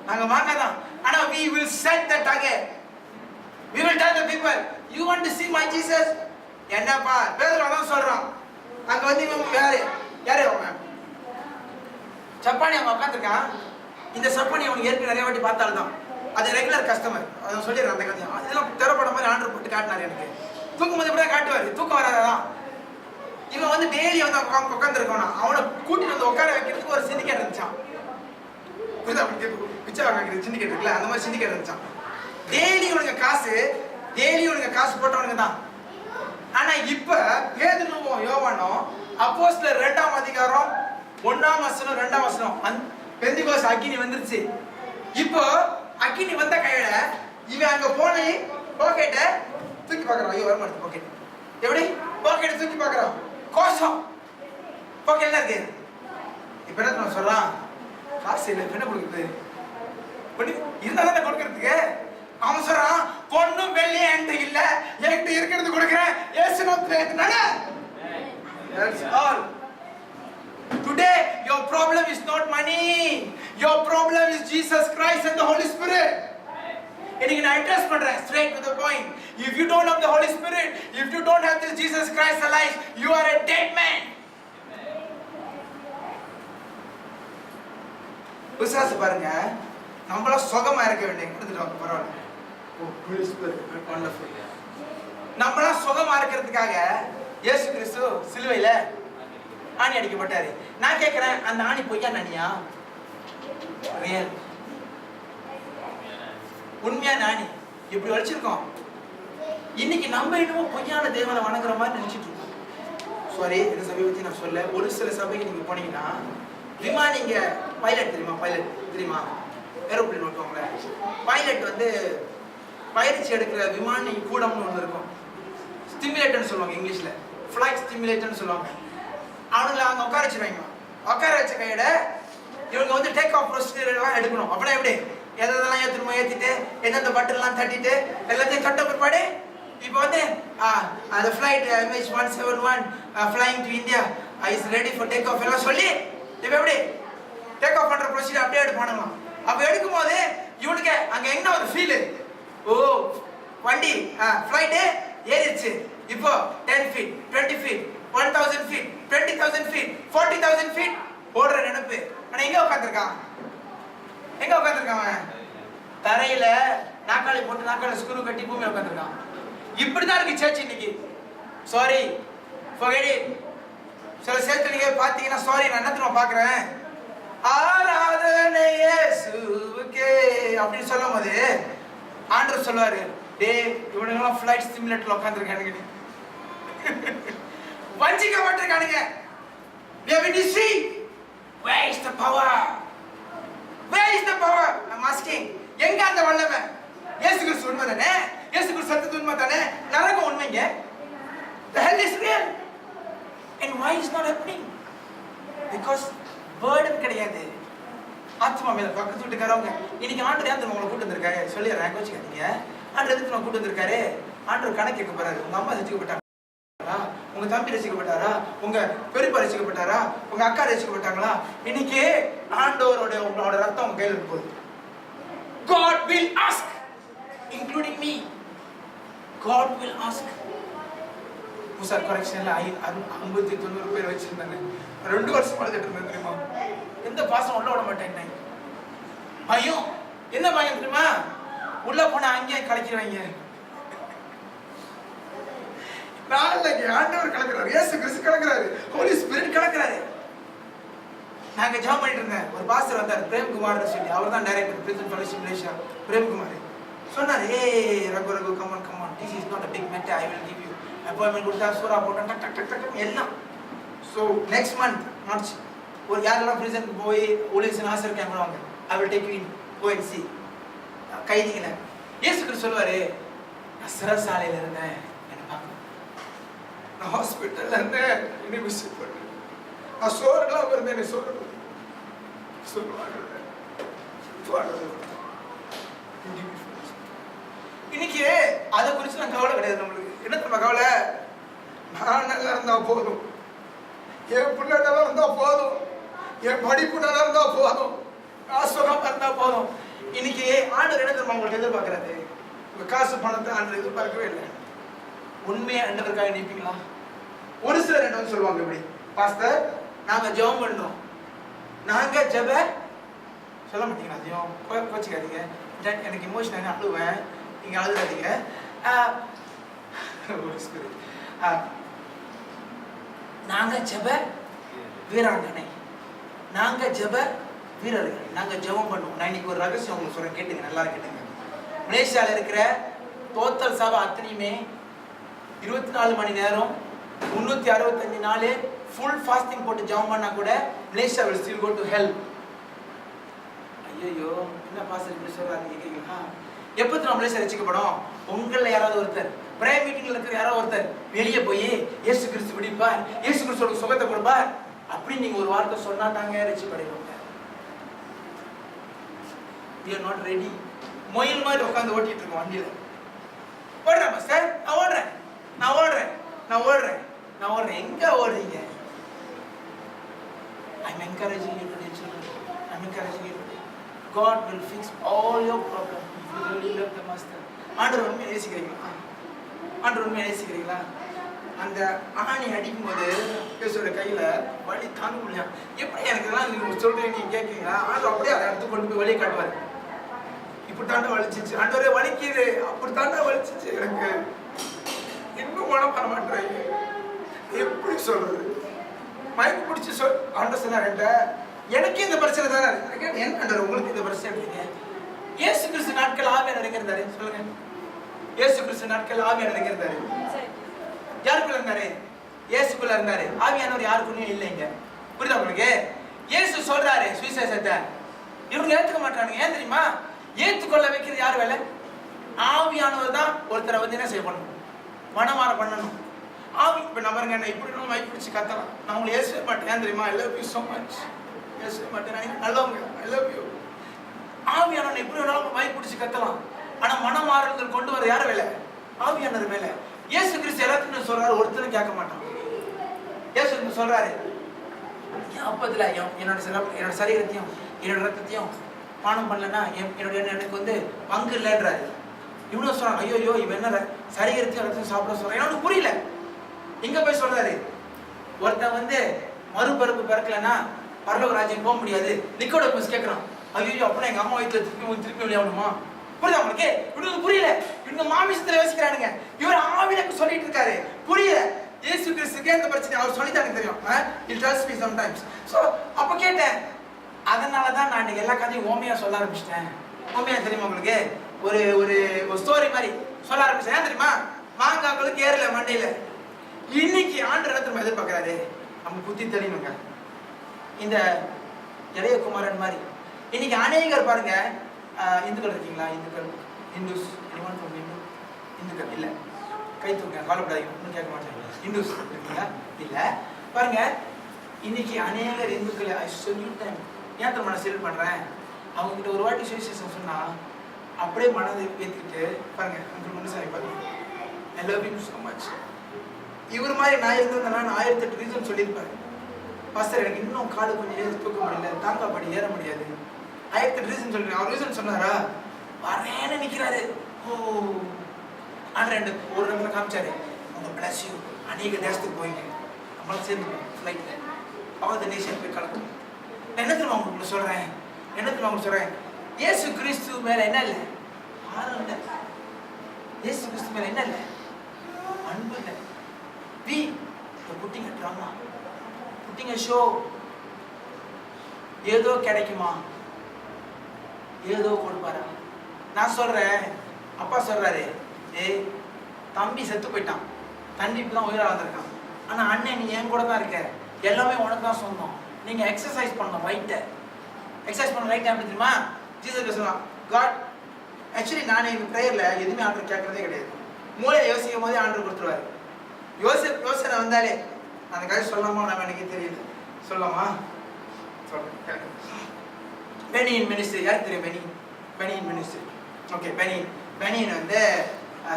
நாங்க மாங்காதான். ஆனா we will set the target. We will tell the people, you want to see my Jesus? என்னப்பா பேதுரு அதான் சொல்றான். அங்க வந்து இவன் யாரு அவன்? சப்பானி அவன் உட்காந்துருக்கான். இந்த சப்பானி அவனுக்கு ஏற்கனவே நிறைய வாட்டி பார்த்தால்தான் அது ரெகுலர் கஸ்டமர். அதை சொல்லிடுறேன் அந்த கதையும். அதெல்லாம் திரைப்படம் மாதிரி ஆர்டர் போட்டு காட்டினாரு எனக்கு. தூக்கும் போது இப்படிதான் காட்டுவாரு, தூக்கம் வராதான். இவன் வந்து டெய்லி வந்து உட்காந்துருக்கானா, அவனை கூட்டிட்டு வந்து உட்கார வைக்கிறதுக்கு ஒரு சிண்டிகேட் இருந்துச்சான். பிச்சை வாங்க சிண்டிகேட் இருக்குல்ல, அந்த மாதிரி சிண்டிகேட் இருந்துச்சான். டெய்லி உனக்கு காசு போட்டவனுங்க தான். ஆனா இப்ப பேதுருவும் யோவானும் அப்போஸ்தலர் 2ஆம் அதிகாரம் 1ஆம் வசனம் 2ஆம் வசனம் பெந்திகோஸ் அக்கினி வந்துருச்சு. இப்போ அக்கினி வந்த கையில இவன் அங்க போனே பாக்கெட்ட தூக்கி பார்க்கறான். ஐயோ வர மாட்டேங்குது பாக்கெட். எப்படி பாக்கெட்ட தூக்கி பார்க்கறான்? கோசம் பாக்கெட்ல இருக்கு. இப்போ என்ன சொல்றான்? காசு இல்லை, என்ன கொடுக்குறது? இருந்தாலும் கொடுக்கறதுக்கு அவன் சொல்றான், பொண்ணும் வெள்ளி என்கிட்ட இல்ல, என்கிட்ட இருக்கிறது கொடுக்குறேன். இயேசு நாமத்துல. That's all. Today your problem is not money. Your problem is Jesus Christ and the Holy Spirit. இன்னைக்கு நான் அட்ரஸ் பண்றேன் straight to the point. If you don't have the Holy Spirit, if you don't have this Jesus Christ alive, you are a dead man. விசுவாசி பாருங்க, நம்மள சுகமா இருக்க வேண்டிய பரவாயில்ல. Holy Spirit, wonderful. நம்மள சுகமா இருக்கிறதுக்காக இயேசு கிறிஸ்து சிலுவையில ஆணி அடிக்கப்பட்டாரு. நான் கேட்கிறேன், அந்த ஆணி பொய்யா நானியா? ரியல், உண்மையான ஆணி. இப்படி வச்சிருக்கோம். இன்னைக்கு நம்ம என்னமோ பொய்யான தேவனை வணங்குற மாதிரி நினைச்சிட்டு இருக்கோம். சாரி, இந்த சபையை பத்தி நான் சொல்ல. ஒரு சில சபைக்கு நீங்க போனீங்கன்னா விமானிங்க பைலட் தெரியுமா? ஏரோப்ளேன் ஓட்டுவாங்களே, பைலட் வந்து பயிற்சி எடுக்கிற விமானி கூடம்னு ஒன்று இருக்கும். ஸ்டிமுலேட்டர்னு சொல்லுவாங்க இங்கிலீஷ்ல, ஃபிளைட் ஸ்டிமுலேட்டர்னு சொல்லுவாங்க. அவனுங்களை அவங்க உட்கார வச்சிருவாங்க. உட்கார வச்ச கையோட இவங்க வந்து டேக் ஆஃப் ப்ரொசீஜர் எல்லாம் எடுக்கணும். அப்படின்னா எப்படி எதெல்லாம் ஏற்றிட்டு எந்தெந்த பட்டன்லாம் தட்டிட்டு எல்லாத்தையும் கட்ட பிற்பாடு இப்போ வந்து அந்த flight MH171 flying to India is ready for take off எல்லாம் சொல்லி இப்போ எப்படி டேக் ஆஃப் பண்ற ப்ரொசீஜர் அப்படியே எடுப்பானுங்களாம். அப்போ எடுக்கும் போது இவனுக்கு அங்க என்ன ஒரு ஃபீல், ஓ வண்டி ஃப்ளைட்டு ஏறிடுச்சு. இப்போ 10 feet 20 feet 1000 feet 20,000 feet 40,000 feet ஓடுற நினைப்பு. ஆனா எங்க உட்காந்துருக்கான்? அவன் தரையில நாக்காளி போட்டு நாக்காளி ஸ்க்ரூ கட்டி பூமியில உட்காந்துருக்கான். இப்படிதான் இருக்கு சர்ச் இன்னைக்கு. சாரி சில சேர்த்து நீங்க பாத்தீங்கன்னா, சாரி நான் என்ன பாக்குறேன், ஆராதனை இயேசுவுக்கே அப்படின்னு சொல்லும் போது ஆண்டவர் சொல்லுவாரு, டே இவனுங்கெல்லாம் flight ஸ்டிமுலேட்டர்ல உட்காந்துருக்கானுங்க, வஞ்சிக்க மாட்டிருக்கானுங்க. Where is the power? I'm asking. எங்க அந்த வல்லமை? இயேசு கிறிஸ்து உண்மை தானே? இயேசு கிறிஸ்து சத்திய உண்மை தானே? நரகம் உண்மைங்க. The hell is real. And why is not happening? Because burden கிடையாது. ஆத்மா மேல பக்கத்து வீட்டுக்காரவங்க இன்னைக்கு ஆண்டவர் ஏன் உங்களை கூட்டு வந்திருக்காரு சொல்லிடுறேன், கோச்சிக்காதீங்க. ஆண்டவர் எதுக்கு நான் கூட்டு வந்திருக்காரு? ஆண்டவர் கணக்கு கேட்க போறாரு. உங்க அம்மா ரசிக்கப்பட்டாங்களா, உங்க தம்பி ரசிக்கப்பட்டாரா, உங்க பெரியப்பா ரசிக்கப்பட்டாரா, உங்க அக்கா ரசிக்கப்பட்டாங்களா? இன்னைக்கு ஆண்டவரோட உங்களோட ரத்தம் உங்க கையில் இருக்கு போகுது. God will ask, including me. God will ask. புதுசாக கரெக்ஷன்ல 50-90 பேர் வச்சிருந்தாங்க. 2 வருஷம் அழுதுட்டு இருந்தேன் தெரியுமா. எந்த பாசம் உள்ள விட மாட்டேன். பயம். என்ன பயம் தெரியுமா? உள்ள போனா அங்கேயே கலக்கிடுவாங்க. நாளைக்கு ஆண்டவர் கலக்கிறாரு, இயேசு கிறிஸ்து கலக்கிறாரு, ஹோலி ஸ்பிரிட் கலக்கிறாரு. நாங்க ஜாம் பண்ணிட்டு இருந்தேன். ஒரு பாஸ்டர் வந்தார், பிரேம்குமார் சொல்லி. அவர் தான் director prison fellowship Malaysia. Premkumar சொன்னார், Raghu Raghu come on come on, this is not a big matter, I will give you appointment. கொடுத்தா சூரா போட்டா டக் டக் டக் டக் எல்லாம். ஸோ நெக்ஸ்ட் மந்த் மார்ச் ஒரு யாரெல்லாம் பிரிசனுக்கு போய் ஊழியர்ஸின் ஆசை இருக்காங்க வாங்க, I will take you in, go and see. கைதிகளை இயேசு கிறிஸ்து சொல்லுவாரு, நான் சிறைசாலையில் இருந்தேன், என்னை பார்க்கணும். நான் ஹாஸ்பிட்டல்ல இருந்தேன், என்னை விசிட் பண்ணு. நான் சோறுலாம் இருந்தேன், என்னை சொல்லுவாங்க. இன்னைக்கு அதை குறித்து நான் கவலை கிடையாது. நம்மளுக்கு என்ன தெரியுமா கவலை? நான் நல்லா இருந்தா போதும், என் பிள்ளை நல்லா இருந்தா போதும், என் படிப்பு நல்லா இருந்தா போதும், நான் சுகமா இருந்தா போதும். இன்னைக்கு ஆண்டவர் என்ன தெரியுமா உங்களுக்கு எதிர்பார்க்கறாரு? உங்க காசு பணத்தை ஆண்டவர் எதிர்பார்க்கவே இல்லை. உண்மையா ஆண்டவருக்காக நிற்பீங்களா? ஒரு சிலர் என்ன சொல்லுவாங்க, இப்படி பாஸ்டர் நாங்க ஜெபம் பண்றோம், நாங்க ஜெப சொல்ல மாட்டீங்களா? ஜெபம் கோச்சிக்காதீங்க, எனக்கு இமோஷனல் அழுவேன், நீங்க அழுதாதீங்க. நாங்க ஜெப வீராங்கனை, நாங்க ஜெப வீரர்கள், நாங்க ஜெபம் பண்ணுவோம். நான் இன்னைக்கு ஒரு ரகசியம் உங்களுக்கு சொல்றேன், கேட்டுங்க, நல்லா கேட்டுங்க. மலேசியாவில் இருக்கிற டோட்டல் சபை அத்தனையுமே 24 மணி நேரம் 365 நாள் ஃபுல் ஃபாஸ்டிங் போட்டு ஜெபம் பண்ணா கூட Malaysia will still go to hell. ஐயோ என்ன பாஸ்டர் இப்படி சொல்றாங்க கேக்குறீங்களா? எப்போ நம்ம மலேசியா ரட்சிக்கப்படும்? உங்களில் யாராவது ஒருத்தர், பிரேயர் மீட்டிங்ல இருக்கிற யாராவது ஒருத்தர் வெளியே போய் இயேசு கிறிஸ்து விடிப்பார், இயேசு கிறிஸ்துவோட சுகத்தை கொடுப்பார் அப்படின்னு நீங்க ஒரு வார்த்தை சொன்னா தாங்க ரட்சிப்படைவாங்க. We are not ready. மொயில் மாதிரி உட்காந்து ஓட்டிட்டு இருக்கோம் வண்டியில. ஓடுறேன் பாஸ்டர், நான் ஓடுறேன், நான் ஓடுறேன், நான் ஓடுறேன், நான் ஓடுறேன். எங்க ஓடுறீங்க? I'm encouraging you today, children. I'm encouraging you today. God will fix all your problems if you really love the master. ஆண்டவர் உண்மையை நேசிக்கிறீங்களா? ஆண்டவர் உண்மையை நேசிக்கிறீங்களா? அந்த ஆணி அடிக்கும் போது இயேசுவோட கையில வலி தாங்க முடியும். எப்படி எனக்கு எல்லாம் நீங்க சொல்றீங்க, நீங்க கேட்கீங்களா? ஆண்டவர் அப்படியே அதை எடுத்து கொண்டு போய் வழியை காட்டுவார். இப்படி தாண்டா வலிச்சிச்சு, ஆண்டவரே வலிக்குது, அப்படி தாண்டா வலிச்சிச்சு, எனக்கு இன்னும் மனம் பண்ண மாட்டேறீங்க. எப்படி சொல்றது? மயக்கு பிடிச்சி ஆண்டவர் சொன்னார், எனக்கு இந்த பிரச்சனை தானே. என்ன ஆண்டவர் உங்களுக்கு இந்த பிரச்சனை எடுத்தீங்க? இயேசு கிறிஸ்து நாட்கள் ஆவியானவர் எங்க இருந்தாரு சொல்லுங்க? இயேசு கிறிஸ்து நாட்கள் ஆவியானவர் எங்க இருந்தாரு? யாருக்குள்ள இருந்தாரு? இயேசுக்குள்ள இருந்தாரு. ஆவியானவர் யாருக்குள்ளயும் இல்லைங்க. புரியுதா உங்களுக்கு? இயேசு சொல்றாரு சுவிசேஷத்தை, இவங்க ஏத்துக்க மாட்டாங்க. ஏன் தெரியுமா? ஏத்துக்கொள்ள வைக்கிறது யார் வேலை? ஆவியானவர் தான் ஒருத்தரை வந்து என்ன செய்ய பண்ணணும்? மனமாற பண்ணணும். ஆவி இப்ப நம்பருங்க, என்ன இப்படி நம்ம மைக் பிடிச்சி கத்தலாம், நான் உங்களை ஏசவே மாட்டேன். ஏன் தெரியுமா? I love you so much. ஏசவே மாட்டேன், நல்லவங்க, I love you. ஆவியானவன் எப்படி வேணாலும் மைக் பிடிச்சி கத்தலாம், ஆனா மனமாறுதல் கொண்டு வர யார் வேலை? ஆவியானவர் வேலை. இயேசு கிறிஸ்து எல்லாத்தையும் சொல்றாரு, ஒருத்தரும் கேட்க மாட்டான். இயேசு சொல்றாரு, அப்பத்துல என்னோட சரீரத்தையும் என்னோட ரத்தத்தையும் பானம் பண்ணலன்னா எனக்கு வந்து பங்கு இல்லைன்றாரு. இவ்வளவு சொல்றாங்க, ஐயோ இவன் என்ன சரீரத்தையும் ரத்தத்தையும் சாப்பிட சொல்றான், எனக்கு புரியல. எங்க போய் சொல்றாரு, ஒருத்தன் வந்து மறுபிறப்பு பிறக்கலன்னா பரலோக ராஜ்யம் போக முடியாது. நிக்கோடேமஸ் கேட்கிறான், ஐயோ அப்படின்னா எங்க அம்மா வயிற்றுல திருப்பி விளையாடணுமா? புரியுதா உங்களுக்கு? இவனுக்கு புரியல. இவங்க மாமிசத்துல யோசிக்கிறானுங்க, இவர் ஆவியில சொல்லிட்டு இருக்காரு, புரியல. இயேசு கிறிஸ்துக்கே இந்த பிரச்சனை அவர் சொல்லிதான் எனக்கு தெரியும். It tells me sometimes. So அப்ப கேட்டேன், அதனாலதான் நான் இன்னைக்கு எல்லா கதையும் ஓமையா சொல்ல ஆரம்பிச்சிட்டேன். ஓமையா தெரியுமா உங்களுக்கு? ஒரு ஒரு ஸ்டோரி மாதிரி சொல்ல ஆரம்பிச்சேன். ஏன் தெரியுமா? மாங்காக்களுக்கு ஏறல மண்டையில. இன்னைக்கு ஆண்டு இடத்துல எதிர்பார்க்கிறாரு, நம்ம புத்தி தெரியணுங்க. இந்த இளையகுமாரன் மாதிரி இன்னைக்கு அநேகர் பாருங்க, இந்துக்கள் இருக்கீங்களா? இந்துக்கள், இந்துஸ், இந்துக்கள் இல்ல, கை தூங்க, கவலைப்படாதீங்க, ஒன்றும் கேட்க மாட்டேங்க. இந்துஸ் இருக்கீங்களா? இல்ல. பாருங்க, இன்னைக்கு அநேகர் இந்துக்களை சொல்லிட்டேன். ஏன் தன் மனசு ஃபீல் பண்றேன், அவங்க கிட்ட ஒரு வாட்டி சுவிசேஷம் சொன்னா அப்படியே மனதை ஏற்றிக்கிட்டு பாருங்க, அங்கே முன்னுசாமி பாருங்க, I love him so much. இவர் மாதிரி நான் இருந்தேன்னா நான் 1008 ரீசன் சொல்லியிருப்பேன். பாஸ்டர் எனக்கு இன்னும் காலு கொஞ்சம் ஏறி தூக்க முடியல, தாங்காப்படி ஏற முடியாது, 1008 ரீசன் சொல்றேன். அவர் ரீசன் சொன்னாரா? வரேன்னு நிற்கிறாரு. ஓ ஆண்டு ஒரு இடத்துல காமிச்சாரு, உங்க பிளஸ் யூ, அநேக தேசத்துக்கு போயிங்க, நம்மளால சேர்ந்து ஃப்ளைட்ல ஆல் த நேஷன் போய் கலக்கும். என்ன தெரியுமா உங்களுக்கு சொல்றேன், இயேசு கிறிஸ்து மேல என்ன இல்லை? ஆரம் இல்லை. இயேசு கிறிஸ்து மேல என்ன இல்லை? அன்பு இல்லை. We are putting a drama, putting a show. ஏதோ கிடைக்குமா, ஏதோ கொடுப்பாரா? நான் சொல்றேன், அப்பா சொல்றாரு, ஏய் தம்பி செத்து போயிட்டான், தண்ணிப்பு தான் உயிரா வந்திருக்கான், ஆனா அண்ணன் நீ என் கூட தான் இருக்க, எல்லாமே உனக்கு தான் சொந்தம், நீங்க எக்ஸசைஸ் பண்ணணும் ரைட்டை. எக்ஸசைஸ் பண்ண ரைட் எப்படி தெரியுமா? ஜீசஸ் சொல்லுவான், காட் ஆக்சுவலி நானே எங்கள் ப்ரேயரில் எதுவுமே ஆர்டர் கேட்கறதே கிடையாது. மூளையை யோசிக்கும் போதே ஆர்டர் கொடுத்துருவாரு. யோசனை வந்தாலே அந்த கதை சொல்லாமா நம்ம எனக்கு தெரியல, சொல்லாமா? சொல்றேன். பெனியின் மினிஸ்ட்ரி யாருக்கு தெரியும்? பெனியின் மினிஸ்ட்ரி. ஓகே, பெனியின் வந்து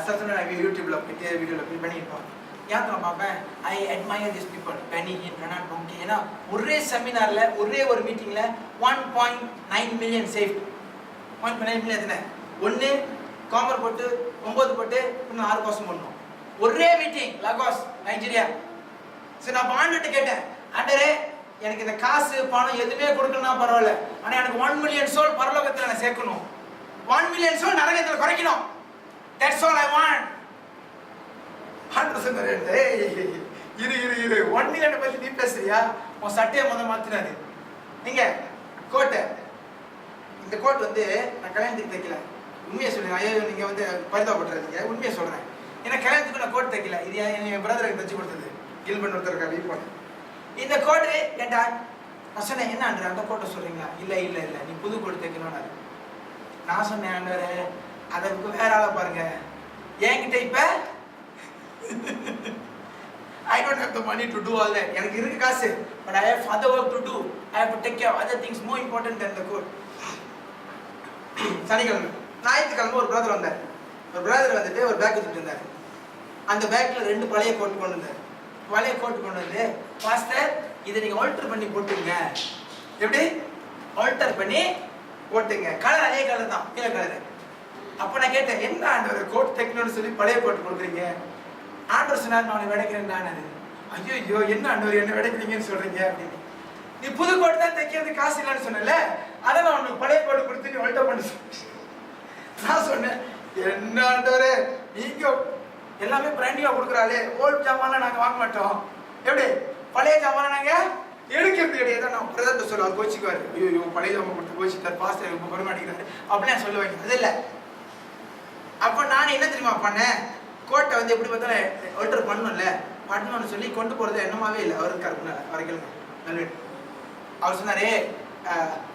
சத்தனை யூடியூப்ல போயிட்டு வீடியோவில் போய் பண்ணியிருப்பாங்க. ஏன் நான் பார்ப்பேன், ஐ அட்மையர் திஸ் பீப்புள், பெனியின் ரெனாட் டோங்கி. ஏன்னா ஒரே செமினாரில் ஒரே ஒரு மீட்டிங்கில் 1.9 மில்லியன் சேவ். 1.9 மில்லியன் எத்தனை? 1 காமர் போட்டு 9 போட்டு இன்னும் 6 கோசம் பண்ணணும். ஒரே மீட்டிங், லாகோஸ் நைஜீரியா. சரி, நான் ஆண்டுகிட்ட கேட்டேன், ஆண்டரே எனக்கு இந்த காசு பணம் எதுவுமே கொடுக்கணும்னா பரவாயில்ல, ஆனால் எனக்கு 1 மில்லியன் சோல் பரலோகத்தில் நான் சேர்க்கணும், 1 மில்லியன் சோல் நரகத்தில் குறைக்கணும். That's all I want. ஆண்டர் சொன்னாரு, இரு 1 மில்லியனை பற்றி நீ பேசுறியா? உன் சட்டையை மாற்றினாரு. நீங்க கோட்டை, இந்த கோட் வந்து நான் கல்யாணத்துக்கு தைக்கல, உண்மையை சொல்லுங்க. ஐயோ நீங்க வந்து பரிதாபப்படுறீங்க, உண்மையை சொல்றேன். ஏன்னா கல்யாணத்துக்கு நான் கோட் தைக்கல, இது என் பிரதருக்கு தைச்சு கொடுத்தது, கில்பன் ஒருத்தருக்கா வீட் பண்ண. இந்த கோட்டு கேட்டா நான் சொன்னேன், என்ன ஆண்டு அந்த கோட்டை சொல்றீங்களா? இல்லை நீ புது கோட் தைக்கணும்னாரு. நான் சொன்னேன், ஆண்டவரே அதுக்கு வேற ஆளை பாருங்க, என்கிட்ட இப்ப I don't have the money to do all that. எனக்கு இருக்கு காசு, but I have other work to do. I have to take care of other things more important than the coat. சனிக்கிழமை ஞாயிற்றுக்கிழமை ஒரு பிரதர் வந்தார். ஒரு பிரதர் வந்துட்டு ஒரு பேக் எடுத்துட்டு இருந்தார். அந்த பேக்கில் 2 பழைய கோட் கொண்டு வந்தார். பழைய கோட் கொண்டு வந்து, பாஸ்டர் இதை நீங்கள் ஆல்டர் பண்ணி போட்டுங்க. எப்படி ஆல்டர் பண்ணி போட்டுங்க? கலர் அதே கலர் தான், கீழே கலரு. அப்போ நான் கேட்டேன், என்ன ஆண்டவர் கோட் தைக்கணும்னு சொல்லி பழைய கோட் கொடுக்குறீங்க? ஆண்டவர் சொன்னார், நான் உன்னை விடைக்கிறேன். நான் ஐயோ என்ன ஆண்டவர் என்ன விடைக்கிறீங்கன்னு சொல்றீங்க அப்படின்னு. நீ புது கோட் தான் தைக்கிறது காசு இல்லைன்னு சொன்னல, அதை நான் உனக்கு பழைய கோட் கொடுத்து நீ ஆல்டர் பண்ண சொன்ன. நான் சொன்னேன், என்ன ஆண்டவரே நீங்க எல்லாமே பிராண்டியா கொடுக்குறாளே, ஓல்டு ஜாமான் நாங்க வாங்க மாட்டோம், எப்படி பழைய ஜாமான் நாங்க எடுக்கிறது கிடையாது. நான் பிரதர்ட்ட சொல்ல, அவர் கோச்சிக்குவாரு, ஐயோ பழைய ஜாமான் கொடுத்து கோச்சிட்டார், பாஸ்டர் இப்போ வர மாட்டேங்கிறாரு அப்படின்னு நான் சொல்லுவேன். அது இல்லை. அப்போ நான் என்ன தெரியுமா பண்ணேன், கோட்டை வந்து எப்படி பார்த்தாலும் ஆல்டர் பண்ணணும்னு சொல்லி கொண்டு போறது என்னமாவே இல்லை. அவர் இருக்காரு முன்னால, அவரை கேளுங்க. நல்ல அவர் சொன்னாரே,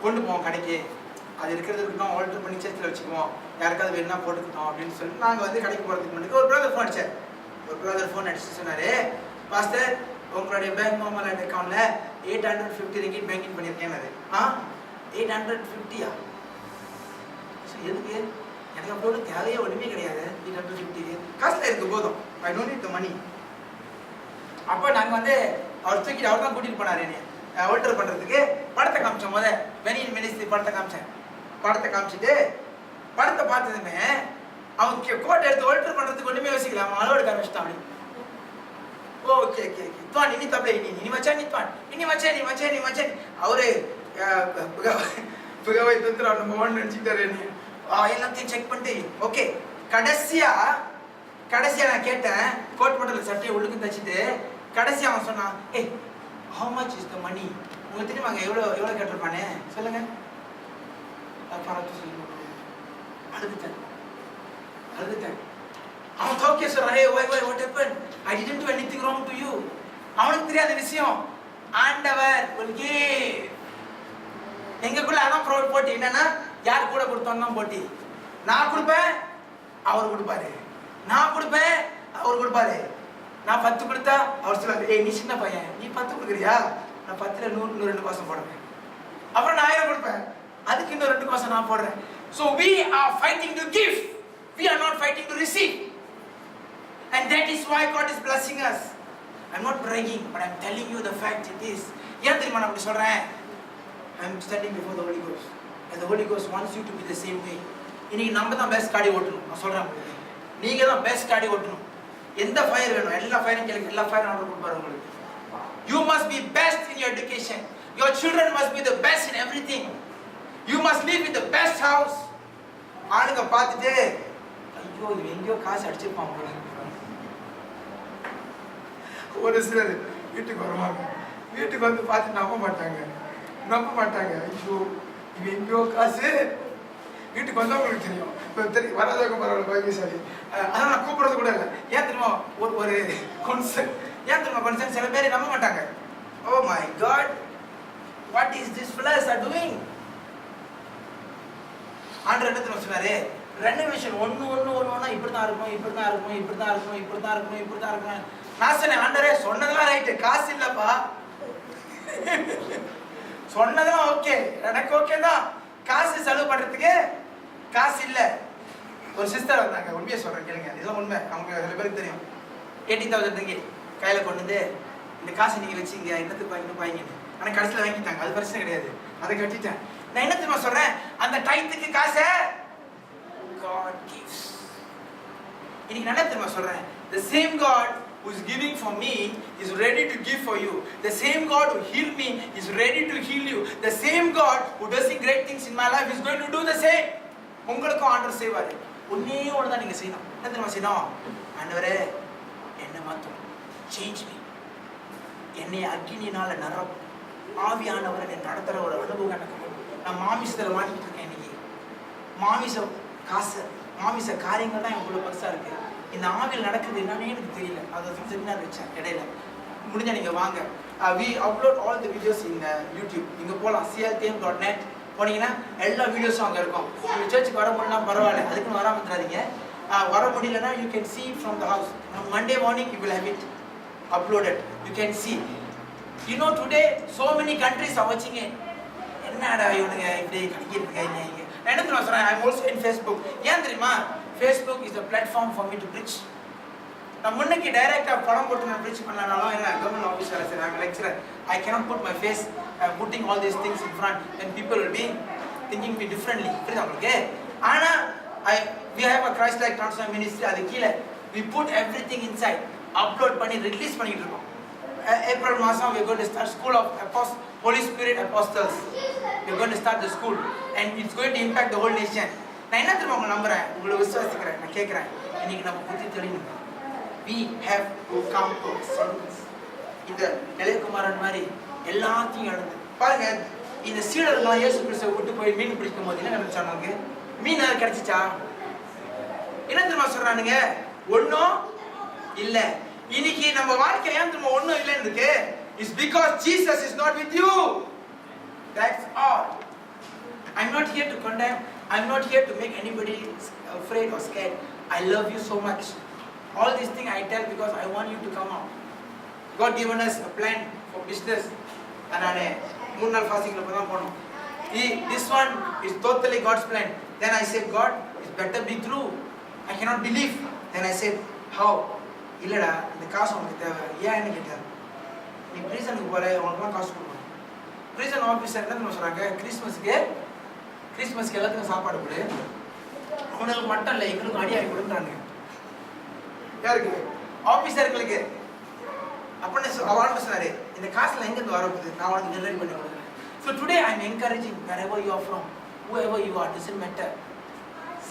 கொண்டு போவோம் கடைக்கு, அது இருக்கிறது இருக்கட்டும், ஆல்டர் பண்ணி சேர்த்துல வச்சுக்குவோம், யாருக்காவது வேணும்னா போட்டுக்கிட்டோம் அப்படின்னு சொல்லி நாங்கள் வந்து கடைக்கு போகிறதுக்கு முன்னாடி ஒரு பிரதர் ஃபோன் அடிச்சு சொன்னாரு, பாஸ்டர் உங்களுடைய பேங்க் நார்மல் அக்கௌண்ட்ல 850 ரிங்கிட் பேங்கிங் பண்ணியிருக்கேன். அது 850யா? எதுக்கு? எனக்கு அப்படி தேவையே ஒன்றுமே கிடையாது. 850 காசுல இருக்கு போதும், ஐ டோன்ட் நீட் தி மணி. அப்போ நாங்கள் வந்து அவர் தூக்கிட்டு அவர் தான் கூட்டிகிட்டு போனார் என்னை ஆல்டர் பண்ணுறதுக்கு. படத்தை காமிச்சோம், பெனியின் மினிஸ்ட்ரி படத்தை காமிச்சேன். படத்தை காமிச்சிட்டு படத்தை பார்த்ததுமே அவங்க கோட்டை எடுத்து ஆல்டர் பண்ணுறதுக்கு ஒன்றுமே யோசிக்கல, அவன் அளவோடு காமிச்சிட்டான். அப்படி ஓகே துவான் இனி தப்பே இனி மச்சான், நீ துவான் இனி மச்சான் அவரு புகவை தந்துரு அவர் நம்ம ஓன் நினச்சிக்கிட்டாரு. எல்லாத்தையும் செக் பண்ணிட்டு ஓகே. கடைசியா நான் கேட்டேன், கோட் மட்டும் சட்டையை உள்ளுக்கு தச்சுட்டு கடைசியா அவன் சொன்னான், ஏய் how much is the money? உங்களுக்கு தெரியுமாங்க எவ்வளோ கேட்டிருப்பானே சொல்லுங்க. அழுதுட்டேன். அவன் தோக்கே சொல்றான், hey why what happened? I didn't do anything wrong to you. அவனுக்கு தெரியாத விஷயம், ஆண்டவர் will give. எங்களுக்குள்ள அதான் போட்டி என்னன்னா, யார் கூட கொடுத்தோம் தான் போட்டி. நான் கொடுப்பேன் அவர் கொடுப்பாரு, நான் கொடுப்பேன் அவர் கொடுப்பாரு. நான் 10 கொடுத்தா அவர் சொல்லுவாரு, ஏய் நீ சின்ன பையன் நீ 10 கொடுக்குறியா, நான் 10ல் 102 காசம் போடுறேன். அப்புறம் நான் 1000 கொடுப்பேன், அதுக்கு இன்னும் 2 காசம் நான் போடுறேன். So we are fighting to give, we are not fighting to receive. And that is why God is blessing us. I'm not bragging, but I'm telling you the fact it is. ஏன் தெரியுமா நான் அப்படி சொல்றேன்? I'm standing before the Holy Ghost. And the Holy Ghost wants you to be the same way. இன்னைக்கு நம்ம தான் best காடி ஓட்டணும். நான் சொல்றேன் உங்களுக்கு. நீங்க தான் பெஸ்ட் காடி ஓட்டணும். எந்த ஃபயர் வேணும்? எல்லா ஃபயரும் கேளுங்க. எல்லா ஃபயரும் ஆர்டர் கொடுப்பாரு உங்களுக்கு. You must be best in your education. Your children must be the best in everything. You must live in the best house. ஆளுங்க பார்த்துட்டு ஐயோ இவன் எங்கேயோ காசு அடிச்சிருப்பான் போல. ஒரு சிலர் வீட்டுக்கு வருவாங்க, வீட்டுக்கு வந்து பார்த்து நம்ப மாட்டாங்க. ஐயோ இவன் எங்கேயோ காசு. வீட்டுக்கு வந்தா உங்களுக்கு தெரியும், இப்போ தெரியும் வராதவங்க பரவாயில்ல பாக்கியசாலி. அதனால் நான் கூப்பிடுறது கூட இல்லை. ஏன் தெரியுமா ஒரு கான்செப்ட், ஏன் தெரியுமா கான்செப்ட் சில பேர் நம்ப மாட்டாங்க. Oh my God, what is this fellows are doing? ஆண்டவர் என்ன தெரியுமா சொன்னாரு? ரெனோவேஷன் ஒன்று இப்படி தான் இருக்கும். நான் சொன்னேன் ஆண்டவரே சொன்னதெல்லாம் ரைட்டு, காசு இல்லப்பா. சொன்னதெல்லாம் ஓகே, எனக்கு ஓகே தான், காசு செலவு பண்றதுக்கு காசு இல்லை. ஒரு சிஸ்டர் வந்தாங்க, உண்மையை சொல்றேன் கேளுங்க, இதுதான் உண்மை. அவங்க சில பேருக்கு தெரியும். 80,000 ringgit கையில கொண்டு வந்து இந்த காசு நீங்க வச்சுங்க, என்னத்துக்கு பாய்ங்கன்னு. ஆனா கடைசியில் வாங்கிட்டாங்க, அது பிரச்சனை கிடையாது, அதை கட்டிட்டேன். நான் என்ன தெரியுமா சொல்றேன்? அந்த டைத்துக்கு காசை God gives. இன்னைக்கு என்ன தெரியுமா சொல்றேன்? The same God who is giving for me is ready to give for you. The same God who healed me is ready to heal you. The same God who does great things in my life is going to do the same. உங்களுக்கும் ஆண்டவர் செய்வாரு. ஒண்ணே ஒன்று தான் நீங்க செய்யணும். என்ன தெரியுமா செய்யணும்? ஆண்டவரே என்னை மாத்தும், சேஞ்ச் மீ, என்னை அக்கினியினால நிரப்பும், ஆவியானவர் என்னை நடத்துற ஒரு அனுபவம் எனக்கு. நான் மாமிசத்தில் மாட்டிட்டு இருக்கேன். இன்னைக்கு மாமிச காசு, மாமிச காரியங்கள் தான் எங்களுக்குள்ள பெருசா இருக்கு. இந்த ஆவியில் நடக்குது என்னன்னே எனக்கு தெரியல. அதை செமினார் வச்சேன் இடையில. முடிஞ்சா நீங்க வாங்க. we upload all the videos in YouTube. நீங்க போலாம் cltm.net போனீங்கன்னா எல்லா வீடியோஸும் அங்க இருக்கும். நீங்க சர்ச்சுக்கு வர முடியலனா பரவாயில்ல, அதுக்குன்னு வராம இருக்காதீங்க. வர முடியலனா you can see it from the house. Monday morning you will have it uploaded. You can see. You know today so many countries are watching it. என்னடா இவனுங்க இப்படி கடிக்கிட்டு இருக்காங்க. நான் என்ன தெரியுமா சொல்றேன்? I am also in Facebook. ஏன் தெரியுமா? Facebook is a platform for me to preach. நான் முன்னைக்கு டைரக்டா படம் போட்டு நான் preach பண்ணலனாலும் என்ன government officer sir, I'm a lecturer. I cannot put my face putting all these things in front and people will be thinking me differently. புரியுதா உங்களுக்கு? ஆனா we have a Christ like transform ministry. அது கீழே we put everything inside, upload பண்ணி release பண்ணிட்டு இருக்கோம். April மாசம் we are going to start School of Holy Spirit Apostles. We are going to start the school and it's going to impact the whole nation. நான் என்ன தெரியுமா உங்களை நம்புறேன், உங்களை விசுவாசிக்கிறேன். நான் கேட்கிறேன், இன்னைக்கு நம்ம புத்தி தெரியணும். We have to come to sense. இந்த இளையகுமாரன் மாதிரி எல்லாத்தையும் இழந்து பாருங்க. இந்த சீடர்கள்லாம் இயேசு கிறிஸ்துவை விட்டு போய் மீன் பிடிக்கும் போது என்ன நினைச்சாங்க? மீன் அது கிடைச்சிச்சா? என்ன தெரியுமா சொல்றானுங்க? ஒன்னும் இல்ல. இன்னைக்கு நம்ம வாழ்க்கை ஏன் தெரியுமா ஒன்னும் இல்லைன்னு இருக்கு? It's because Jesus is not with you. That's all. I'm not here to condemn. I'm not here to make anybody afraid or scared. I love you so much. All these things I tell because I want you to come out. God given us a plan for business. And I 3 நாள் ஃபாஸ்டிங்ல போதான் போறோம். This one is totally God's plan. Then I said, God, it better be true. I cannot believe. Then I said, how? இல்லடா இந்த காசு உனக்கு தேவை. ஏன்னு கேட்டார். நீ பிரீசனுக்கு போற, உனக்குலாம் காசு கொடுக்கணும். பிரீசன் ஆஃபீஸர் என்ன சொல்றாங்க? கிறிஸ்மஸ்க்கு எல்லாத்துக்கும் சாப்பாடு கொடு, அவனுக்கு மட்டும் இல்லை எங்களுக்கும் அடியாடி கொடுக்குறாங்க. யாருக்கு? ஆஃபீஸர்களுக்கு. அப்படின்னு அவன் சொன்னாரு, இந்த காசுல எங்கிருந்து வரப்போகுது, நான் உனக்கு ஜெனரேட் பண்ணி கொடுக்குறேன். So today I am encouraging wherever you are from, whoever you are, doesn't matter.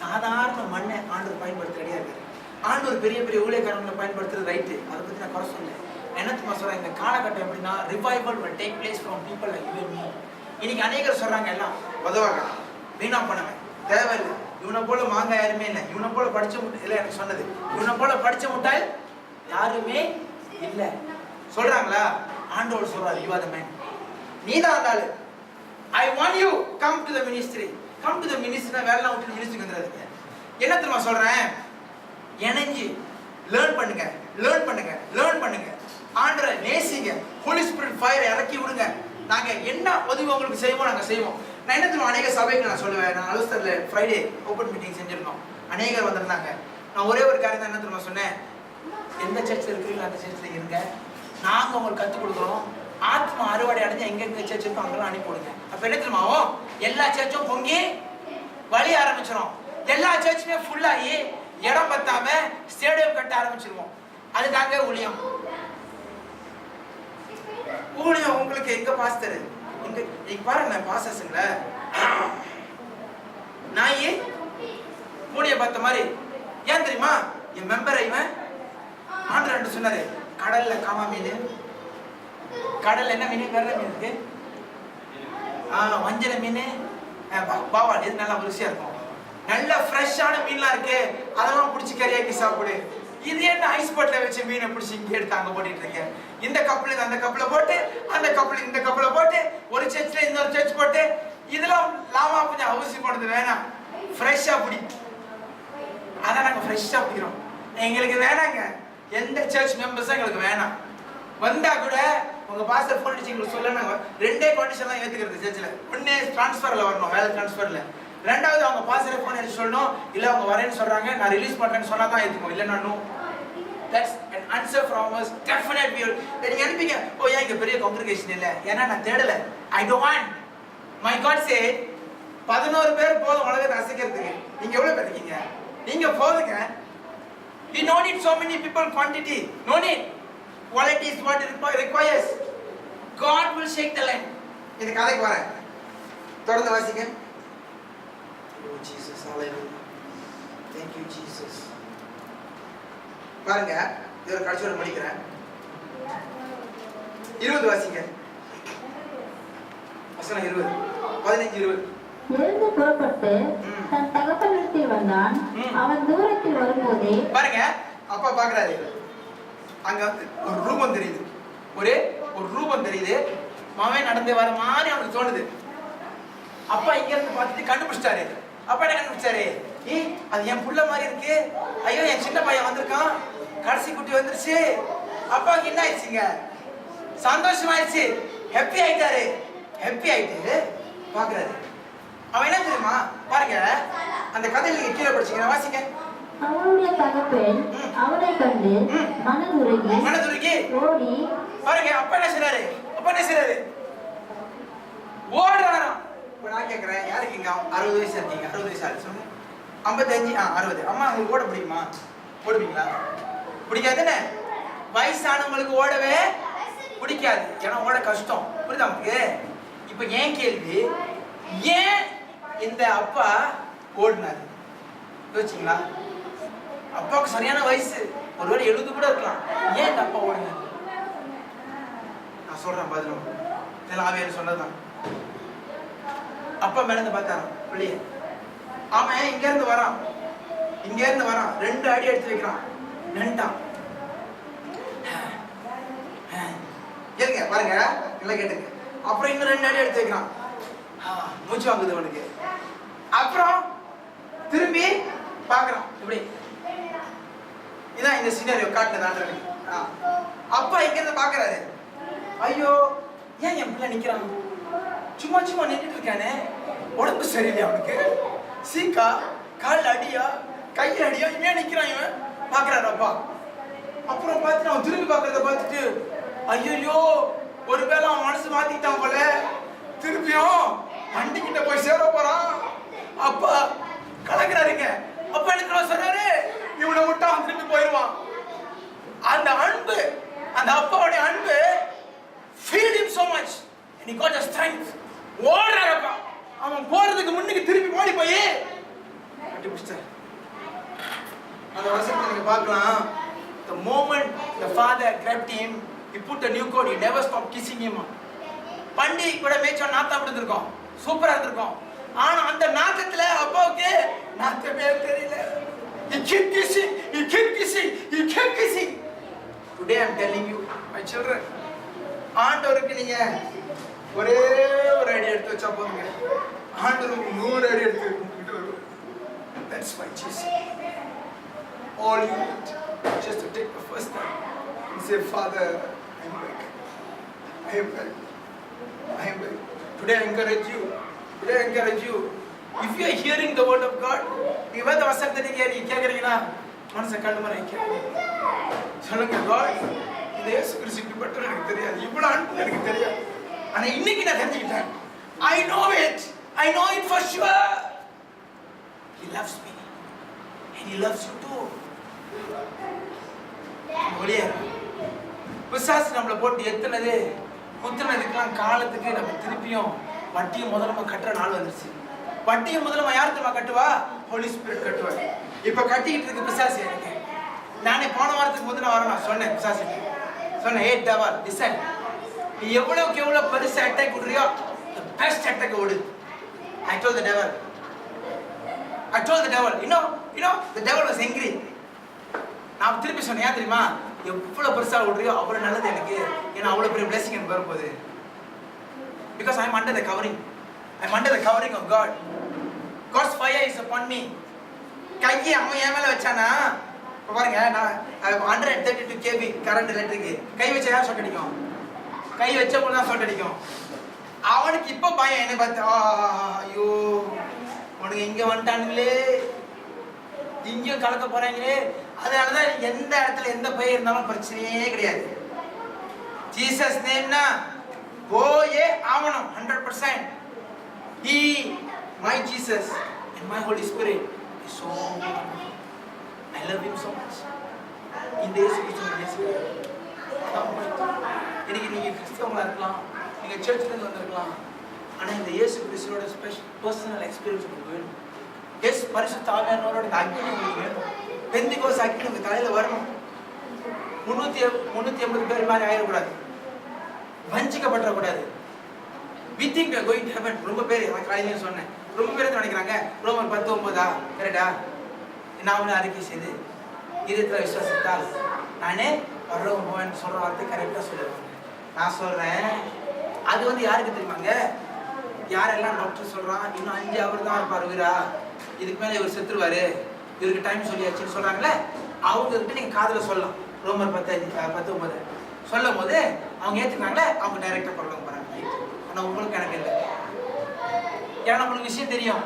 சாதாரண மண்ணை ஆண்டவர் பயன்படுத்த ரெடியாக இருக்காரு. ஆண்டவர் பெரிய பெரிய ஊழியக்காரங்களை பயன்படுத்துறது ரைட்டு, அதை பற்றி நான் குறை சொல்ல. என்னத்துமா சொல்கிறேன், இந்த காலகட்டம் எப்படின்னா revival will take place from people like you and me. இன்னைக்கு அநேகர் சொல்கிறாங்க எல்லாம் உதவாங்க, வீணா பண்ணுவேன், தேவையில்லை, இவனை போல மாங்காய் யாருமே இல்லை, இவனை போல படிச்ச முட்டை இல்லை. எனக்கு சொன்னது இவனை போல படிச்ச முட்டாள் யாருமே இல்லை சொல்றாங்களா? ஆண்டவர் சொல்றாரு, you are the man. நீ தான் அந்த ஆளு. I want you come to the ministry. Come to the ministry. வேலை விட்டு மினிஸ்ட்ரிக்கு வந்துடாதீங்க. என்ன தெரியுமா சொல்றேன்? எனர்ஜி லேர்ன் பண்ணுங்க, லேர்ன் பண்ணுங்க, லேர்ன் பண்ணுங்க. ஆண்டவரை நேசிங்க, ஹோலி ஸ்பிரிட் ஃபயர் இறக்கி விடுங்க. நாங்க என்ன உதவி உங்களுக்கு செய்வோம், நாங்க செய்வோம். நான் என்ன தெரியுமா அநேக சபைக்கு நான் சொல்லுவேன். நான் அலுவலகத்தில் ஃப்ரைடே ஓப்பன் மீட்டிங் செஞ்சிருந்தோம், அநேகர் வந்திருந்தாங்க. நான் ஒரே ஒரு காரியம் தான் என்ன தெரியுமா சொன்னேன், எந்த சர்ச்சில் இருக்கிறீங்களோ அந்த சர்ச்சில் இருங்க. நாங்கள் உங்களுக்கு கற்றுக் கொடுக்குறோம். ஆத்மா அறுவடை அடைஞ்சு எங்கெங்க சர்ச் இருக்கோ அங்கெல்லாம் அனுப்பி விடுங்க. அப்போ என்ன தெரியுமாவும், எல்லா சர்ச்சும் பொங்கி வழி ஆரம்பிச்சிடும். எல்லா சர்ச்சுமே ஃபுல்லாகி இடம் பத்தாம ஸ்டேடியம் கட்ட ஆரம்பிச்சிருவோம். அதுதாங்க ஊழியம். ஊழியம் உங்களுக்கு எங்க பாஸ்டர் இங்க நீங்க பாருங்க பாஸ்டர்ஸ்ங்கள நாயே மூடிய பார்த்த மாதிரி. ஏன் தெரியுமா, என் மெம்பரை இவன் ஆண்டு சொன்னாரு, கடல்ல காமா மீன், கடல்ல என்ன மீன், வெள்ளை மீன் இருக்கு, வஞ்சர மீன், பாவால், இது நல்லா ருசியா இருக்கும். நல்ல ஃப்ரெஷ்ஷான மீன்லாம் இருக்கு, அதெல்லாம் பிடிச்சி கறியாக்கி சாப்பிடு. இது என்ன ஐஸ் போட்ல வச்சு மீனை பிடிச்சி இங்கே எடுத்து அங்க போட்டுட்டு இருக்கேன். இந்த கப்பல் அந்த கப்பலை போட்டு, அந்த கப்பல் இந்த கப்பலை போட்டு, ஒரு சர்ச்ல இன்னொரு சர்ச் போட்டு, இதெல்லாம் லாமா கொஞ்சம் அவசியம் போனது வேணாம். ஃப்ரெஷ்ஷா பிடி, அதான் நாங்க ஃப்ரெஷ்ஷா பிடிக்கிறோம். எங்களுக்கு வேணாங்க, எந்த சர்ச் மெம்பர்ஸும் எங்களுக்கு வேணாம். வந்தா கூட உங்க பாஸ்டர் போன் அடிச்சு எங்களுக்கு சொல்ல, நாங்க ரெண்டே கண்டிஷன் தான் ஏத்துக்கிறது சர்ச்சில். ஒன்னே டிரான்ஸ்ஃபர்ல வரணும், வேலை டிரான்ஸ்ஃபர்ல. ரெண்டாவது அவங்க பாஸ்டர் போன் அடிச்சு சொல்லணும், இல்ல அவங்க வரேன்னு சொல்றாங்க நான் ரிலீஸ் பண்றேன்னு சொன்னா தான் ஏத்துக்கோ, இல்லைன்னா no. That's an answer from us. Definite we நீங்க அனுப்பிங்க. ஓ ஏன் இங்க பெரிய காங்கிரிகேஷன் இல்ல, ஏன்னா நான் தேடல. I don't want. My God said 11 பேர் போதும் உலகத்தை அசைக்கிறதுக்கு. நீங்க எவ்வளவு பேர் இருக்கீங்க? நீங்க போதுங்க. We don't need so many people quantity. No need. Quality is what it requires. God will shake the land. இந்த கதைக்கு வரேன், தொடர்ந்து வாசிங்க. Oh Jesus, hallelujah. Thank you Jesus. பாருங்க, இதோட கடைசியோட முடிக்கிறேன். 20 வாசிங்க. வசனம் 20, 15, 20. எழுந்து புறப்பட்டு தன் தகப்பனிடத்தில் வந்தான். அவன் தூரத்தில் வரும்போதே பாருங்க, அப்பா பாக்குறாரு, அங்க வந்து ஒரு ரூபம் தெரியுது, ஒரு ரூபம் தெரியுது. மகன் நடந்து வர மாதிரி அவனுக்கு தோணுது. அப்பா இங்க இருந்து பார்த்துட்டு கண்டுபிடிச்சிட்டாரு. அப்பா என்ன கண்டுபிடிச்சாரு, அது என் புள்ள மாதிரி இருக்கு, ஐயோ என் சின்ன பையன் வந்திருக்கான், கடைசி குட்டி வந்துருச்சு. அப்பாவுக்கு என்ன ஆயிடுச்சுங்க, சந்தோஷமாயிடுச்சு, ஹாப்பி ஆயிட்டாரு. ஹாப்பி ஆயிட்டு பாக்குறாரு. அவன் என்ன தெரியுமா, பாருங்க அந்த கதையில நீங்க கீழே படிச்சீங்க, வாசிங்க. அவனுடைய தகப்பன் அவனை கண்டு மனதுருகி ஓடி. பாருங்க அப்பா என்ன செய்றாரு, ஓடுறாராம். இப்ப நான் கேக்குறேன், யாருக்கு இங்க 60 வயசு இருக்கீங்க, 60 வயசு ஆச்சு சொல்லுங்க, 55, 60. அம்மா உங்களுக்கு ஓட பிடிக்குமா, ஓடுவீங்களா? பிடிக்காதுன்னு. வயசானவங்களுக்கு ஓடவே பிடிக்காது, ஏன்னா ஓட கஷ்டம். புரியுதா உங்களுக்கு? இப்ப ஏன் கேள்வி, ஏன் இந்த அப்பா ஓடினாரு யோசிச்சீங்களா? அப்பாவுக்கு சரியான வயசு, ஒருவேளை 70 கூட இருக்கலாம். ஏன் இந்த அப்பா ஓடினாரு? நான் சொல்றேன் பதிலும், இதெல்லாம் ஆவியார் சொன்னதுதான். அப்பா மேல இருந்து பார்த்தாராம் பிள்ளைய. அவன் இங்க இருந்து வரான், 2 அடி எடுத்து வைக்கிறான், நின்ட்டான். ஏங்க பாருங்க, எல்லாம் கேட்டுங்க. அப்புறம் இன்னும் 2 அடி எடுத்து வைக்கிறான், மூச்சு வாங்குது அவனுக்கு. அப்புறம் திரும்பி பாக்குறான், இப்படி. இதான் இந்த சினாரியோ காட்டுனது. அப்பா இங்க இருந்து பாக்குறாரு, ஐயோ ஏன் என் பிள்ளை நிக்கிறான், சும்மா நின்றுட்டு இருக்கானே, உடம்பு சரியில்லையா அவனுக்கு, சீக்கா கால் அடியா கையில் அடியா, இவன் நிக்கிறான். இவன் பாக்குறாரு அப்பா. அப்புறம் பார்த்துட்டு அவன் திரும்பி பாக்குறத பார்த்துட்டு, ஐயோ ஒருவேளை அவன் மனசு மாத்திக்கிட்டான் போல, திரும்பியும் வண்டி கிட்ட போய் சேர போறான். அப்பா கலக்குறாருங்க. அப்பா எனக்கு சொன்னாரு, இவனை விட்டா அவன் திரும்பி போயிடுவான். அந்த அன்பு, அந்த அப்பாவுடைய அன்பு filled him so much and he got the strength. ஓடுறாரப்பா, அவன் போறதுக்கு முன்னுக்கு திரும்பி ஓடி போய் கட்டி பிடிச்சார். அந்த வசனத்தை நீங்க பார்க்கலாம். The moment the father grabbed him, he put a new coat, he never stopped kissing him. பண்டி கூட மேய்ச்சா நாத்தம் இருந்திருக்கும், சூப்பரா இருந்திருக்கும். ஆனா அந்த நாத்தத்துல அப்பாவுக்கு நாத்தமே தெரியல. He kept kissing, he kept kissing, he kept kissing. Today I am telling you, my children, ஆண்டவருக்கு நீங்க ஒரே ஒரு அடி எடுத்து வச்சா போதுங்க, ஆண்டவருக்கு 100 அடி எடுத்து வருவோம். That's my Jesus. All you need just to take the first step and say, Father, I am back. I am back. I am back. Today I encourage you. If you are hearing the word of God, நீங்க வேத வசனத்தை நீங்க கேக்குறீங்கன்னா, மனசை கண்டு மாதிரி சொல்லுங்க God, இந்த இயேசு கிறிஸ்து இப்படிப்பட்டவர் எனக்கு தெரியாது, இவ்வளவு அன்பு எனக்கு தெரியாது. ஆனா இன்னைக்கு நான் தெரிஞ்சுக்கிட்டேன். I know it for sure. He loves me and he loves you too. ஒளியே பிசாசு நம்மளை போட்டு எத்துனது குத்துனதுக்கெல்லாம் காலத்துக்கு நம்ம திருப்பியும் வட்டியும் முதலமா கட்டுற நாள் வந்துருச்சு. வட்டியும் முதலமா யார் தெரியுமா கட்டுவா? ஹோலி ஸ்பிரிட் கட்டுவார். இப்ப கட்டிக்கிட்டு இருக்கு பிசாசு. எனக்கு நானே போன வாரத்துக்கு முதல்ல வரணும் சொன்னேன் பிசாசு சொன்னேன், ஏ டவர் லிசன், நீ எவ்வளவுக்கு எவ்வளவு பெருசா அட்டாக் விடுறியோ பெஸ்ட் அட்டாக் விடு. I told the devil, you know the devil was angry. நான் திருப்பி சொன்னேன், ஏன் தெரியுமா? எவ்வளவு பெருசா விடுறியோ அவ்வளவு நல்லது எனக்கு, ஏன்னா அவ்வளவு பெரிய blessing எனக்கு வரப்போகுது. Because I am under the covering of God. God's fire is upon me. கையை அவன் என் மேல வச்சானா பாருங்க, நான் 132 kV கரண்ட் எலக்ட்ரிக் கை வச்சா யார் ஷாட் அடிக்கும்? கை வச்சவங்க தான் ஷாட் அடிக்கும். அவனுக்கு இப்ப பயம், என்ன பார்த்து ஐயோ உனக்கு இங்க வந்துட்டானுங்களே, இங்கேயும் கலக்க போறாங்களே. அதனாலதான் எந்த இடத்துல எந்த பயம் இருந்தாலும் பிரச்சனையே கிடையாது. ஜீசஸ் நேம்னா போயே ஆவணும் 100%. He, my Jesus and my Holy Spirit is so good. I love him so much. இந்த இயேசு கிறிஸ்து இன்னைக்கு நீங்க கிறிஸ்தவங்களா இருக்கலாம், நீங்க சர்ச்சில் இருந்து வந்திருக்கலாம், ஆனா இந்த இயேசு கிறிஸ்துவோட ஸ்பெஷல் பர்சனல் எக்ஸ்பீரியன்ஸ் உங்களுக்கு வேணும். எஸ் பரிசுத்த ஆவியானவரோட இந்த அக்னி உங்களுக்கு வேணும். பெந்திகோஸ் அக்னி உங்க தலையில வரணும். 350 பேர் மாதிரி ஆயிடக்கூடாது, வஞ்சிக்கப்படக்கூடாது. We think we are going to heaven. ரொம்ப பேர் நான் காலையில சொன்னேன், ரொம்ப பேர் நினைக்கிறாங்க ரோமர் 10:9 கரெக்டா? நான் அவனை அறிக்கை செய்து இதயத்தில் விசுவாசித்தால் நானே பரலோகம் போவேன்னு சொல்ற வார்த்தை கரெக்டா சொல்லுவாங்க. நான் சொல்றேன், அது யாருக்கு தெரியுமாங்க? யாரெல்லாம் டாக்டர் சொல்றான் இன்னும் 5 அவர் தான் இருப்பார் உயிரா, இதுக்கு மேல இவர் செத்துருவாரு, இவருக்கு டைம் சொல்லியாச்சுன்னு சொல்றாங்களே, அவங்க கிட்ட நீங்க காதுல சொல்லலாம். ரோமர் 10:9 சொல்லும் போது அவங்க ஏத்துக்கிறாங்களே, அவங்க டைரக்டா பரலோகம் போறாங்க. ஆனா உங்களுக்கு எனக்கு இல்லை. ஏன்னா நம்மளுக்கு விஷயம் தெரியும்.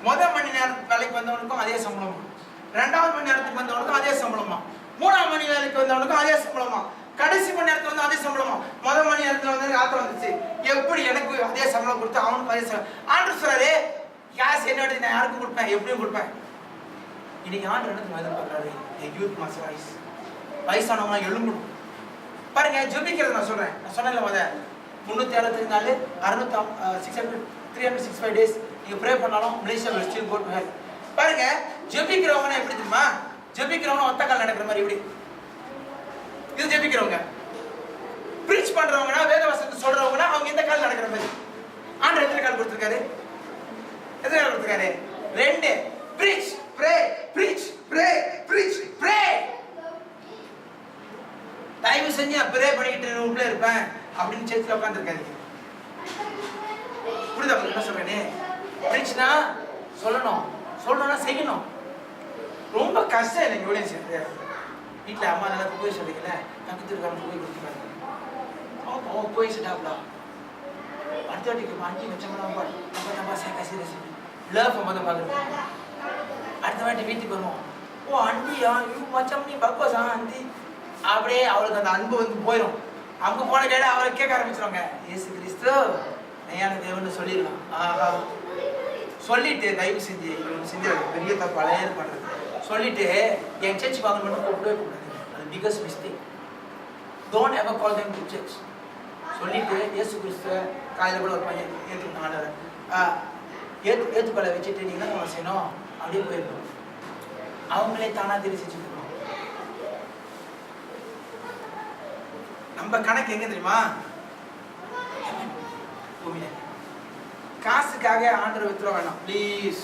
முதல் மணி நேரத்துக்கு வேலைக்கு வந்தவனுக்கும் அதே சம்பளமா, 2வது மணி நேரத்துக்கு வந்தவனுக்கும் அதே சம்பளமா, 3ஆம் மணி வேலைக்கு வந்தவனுக்கும் அதே சம்பளமா, கடைசி மணி நேரத்துல வந்து அதே சம்பளமா. முதல் மணி நேரத்துல வந்து ஆத்த வந்துச்சு, எப்படி எனக்கு அதே சம்பளம் கொடுத்து அவனுக்கு அதே சம்பளம்? ஆண்டவர் சொல்றாரு, கேஸ் என்னோட நான் யாருக்கும் கொடுப்பேன், எப்படியும் கொடுப்பேன். இன்னைக்கு ஆண்டவர் என்ன எதிர்பார்க்கறாரு? யூத் மாஸ் வாய்ஸ், வயசானவங்க எழும்பணும். பாருங்க, ஜெபிக்கிறது நான் சொன்னேன்ல, 364 365 days நீங்க ப்ரே பண்ணாலும் Malaysia will still go to hell. பாருங்க, ஜெபிக்கிறவங்க எப்படி தெரியுமா? ஜெபிக்கிறவங்க ஒத்த கால் நடக்கிற மாதிரி இப்படி, இது ஜெபிக்கிறவங்க. பிரீச் பண்றவங்கனா, வேத வசனத்தை சொல்றவங்கனா அவங்க இந்த கால் நடக்கிற மாதிரி. ஆண்டவர் எத்தனை கால் கொடுத்திருக்காரு? 2. preach, pray, preach, pray, preach, pray. தயவு செஞ்சு ப்ரே பண்ணிட்டு உள்ள இருப்பேன் அப்படின்னு சேர்த்துல உட்காந்துருக்காரு. புரியுதா என்ன சொல்றேன்னு? பிரீச்னா சொல்லணும்னா செய்யணும். ரொம்ப கஷ்டம் எனக்கு இவ்வளோ செய்ய. வீட்டில் அம்மா நல்லா போய் சொல்லிக்கல, பக்கத்து இருக்காம போய் கொடுத்துருக்காங்க. அவன் போய் சிட்டாப்டா அடுத்த வாட்டிக்கு 5 லட்சம் நம்ம சேர்க்க லவ் மொதல் பார்க்குறோம். அடுத்த வாட்டி வீட்டுக்கு வருவோம், ஓ அண்டியா மச்சம் நீ பக்கோசா அண்டி, அப்படியே அவளுக்கு அந்த அன்பு போயிடும். அவங்க போன கேட அவரை கேட்க ஆரம்பிச்சிருவாங்க, இயேசு கிறிஸ்து நையான தேவன்னு சொல்லிடலாம். ஆஹா சொல்லிட்டு தயவு செஞ்சு பெரிய தப்பு பழைய பண்றது சொல்லிட்டு என் சர்ச் வாங்க மட்டும் கூப்பிடவே கூடாது. அது biggest mistake. Don't ever call them to church. சொல்லிட்டு இயேசு கிறிஸ்துவ காலையில் கூட ஒரு பையன் ஏற்றுக்கொள்ள வச்சுட்டு நீங்க என்ன செய்யணும், அப்படியே போயிருக்கணும். அவங்களே தானா தெரிஞ்சுக்கணும். நம்ம கணக்கு எங்க தெரியுமா? காசுக்காக ஆண்டரை வித்துற வேண்டாம் ப்ளீஸ்.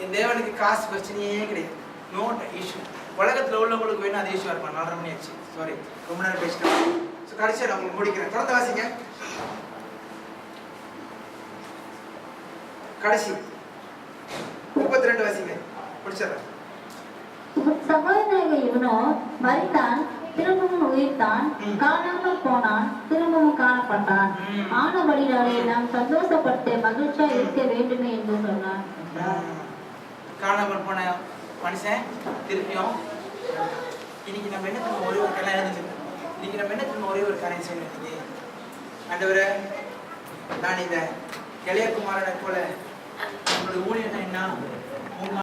என் தேவனுக்கு காசு பிரச்சனையே கிடையாது. No issue. உலகத்தில் உள்ளவங்களுக்கு வேணும் அது இஷ்யூ இருப்பான். 4:30 மணி ஆச்சு, சாரி ரொம்ப நேரம் பேசிட்டேன். கடைசியாக நான் உங்களுக்கு முடிக்கிறேன். தொடர்ந்து வாசிங்க. கடைசி 32 வாசிங்க, முடிச்சிடறேன். சகோதரனாக இவனோ மரித்தான், திரும்பவும் உயிர்த்தான், காணாமல் போனான், திரும்பவும் காணப்பட்டான். ஆனபடியாலே நாம் சந்தோஷப்பட்டு மகிழ்ச்சியா இருக்க வேண்டுமே என்று சொன்னான். காணாமல் போன மனுஷன் திருப்பியும் இன்னைக்கு நம்ம என்ன திரும்ப ஒரே ஒரு கல்யாணம் இருந்துச்சு. இன்னைக்கு நம்ம என்ன திரும்ப ஒரே ஒரு காரியம் செய்யணும். இன்னைக்கு ஆண்டவரே, நான் இந்த இளையகுமாரனை போல உங்களுடைய ஊழியம் என்ன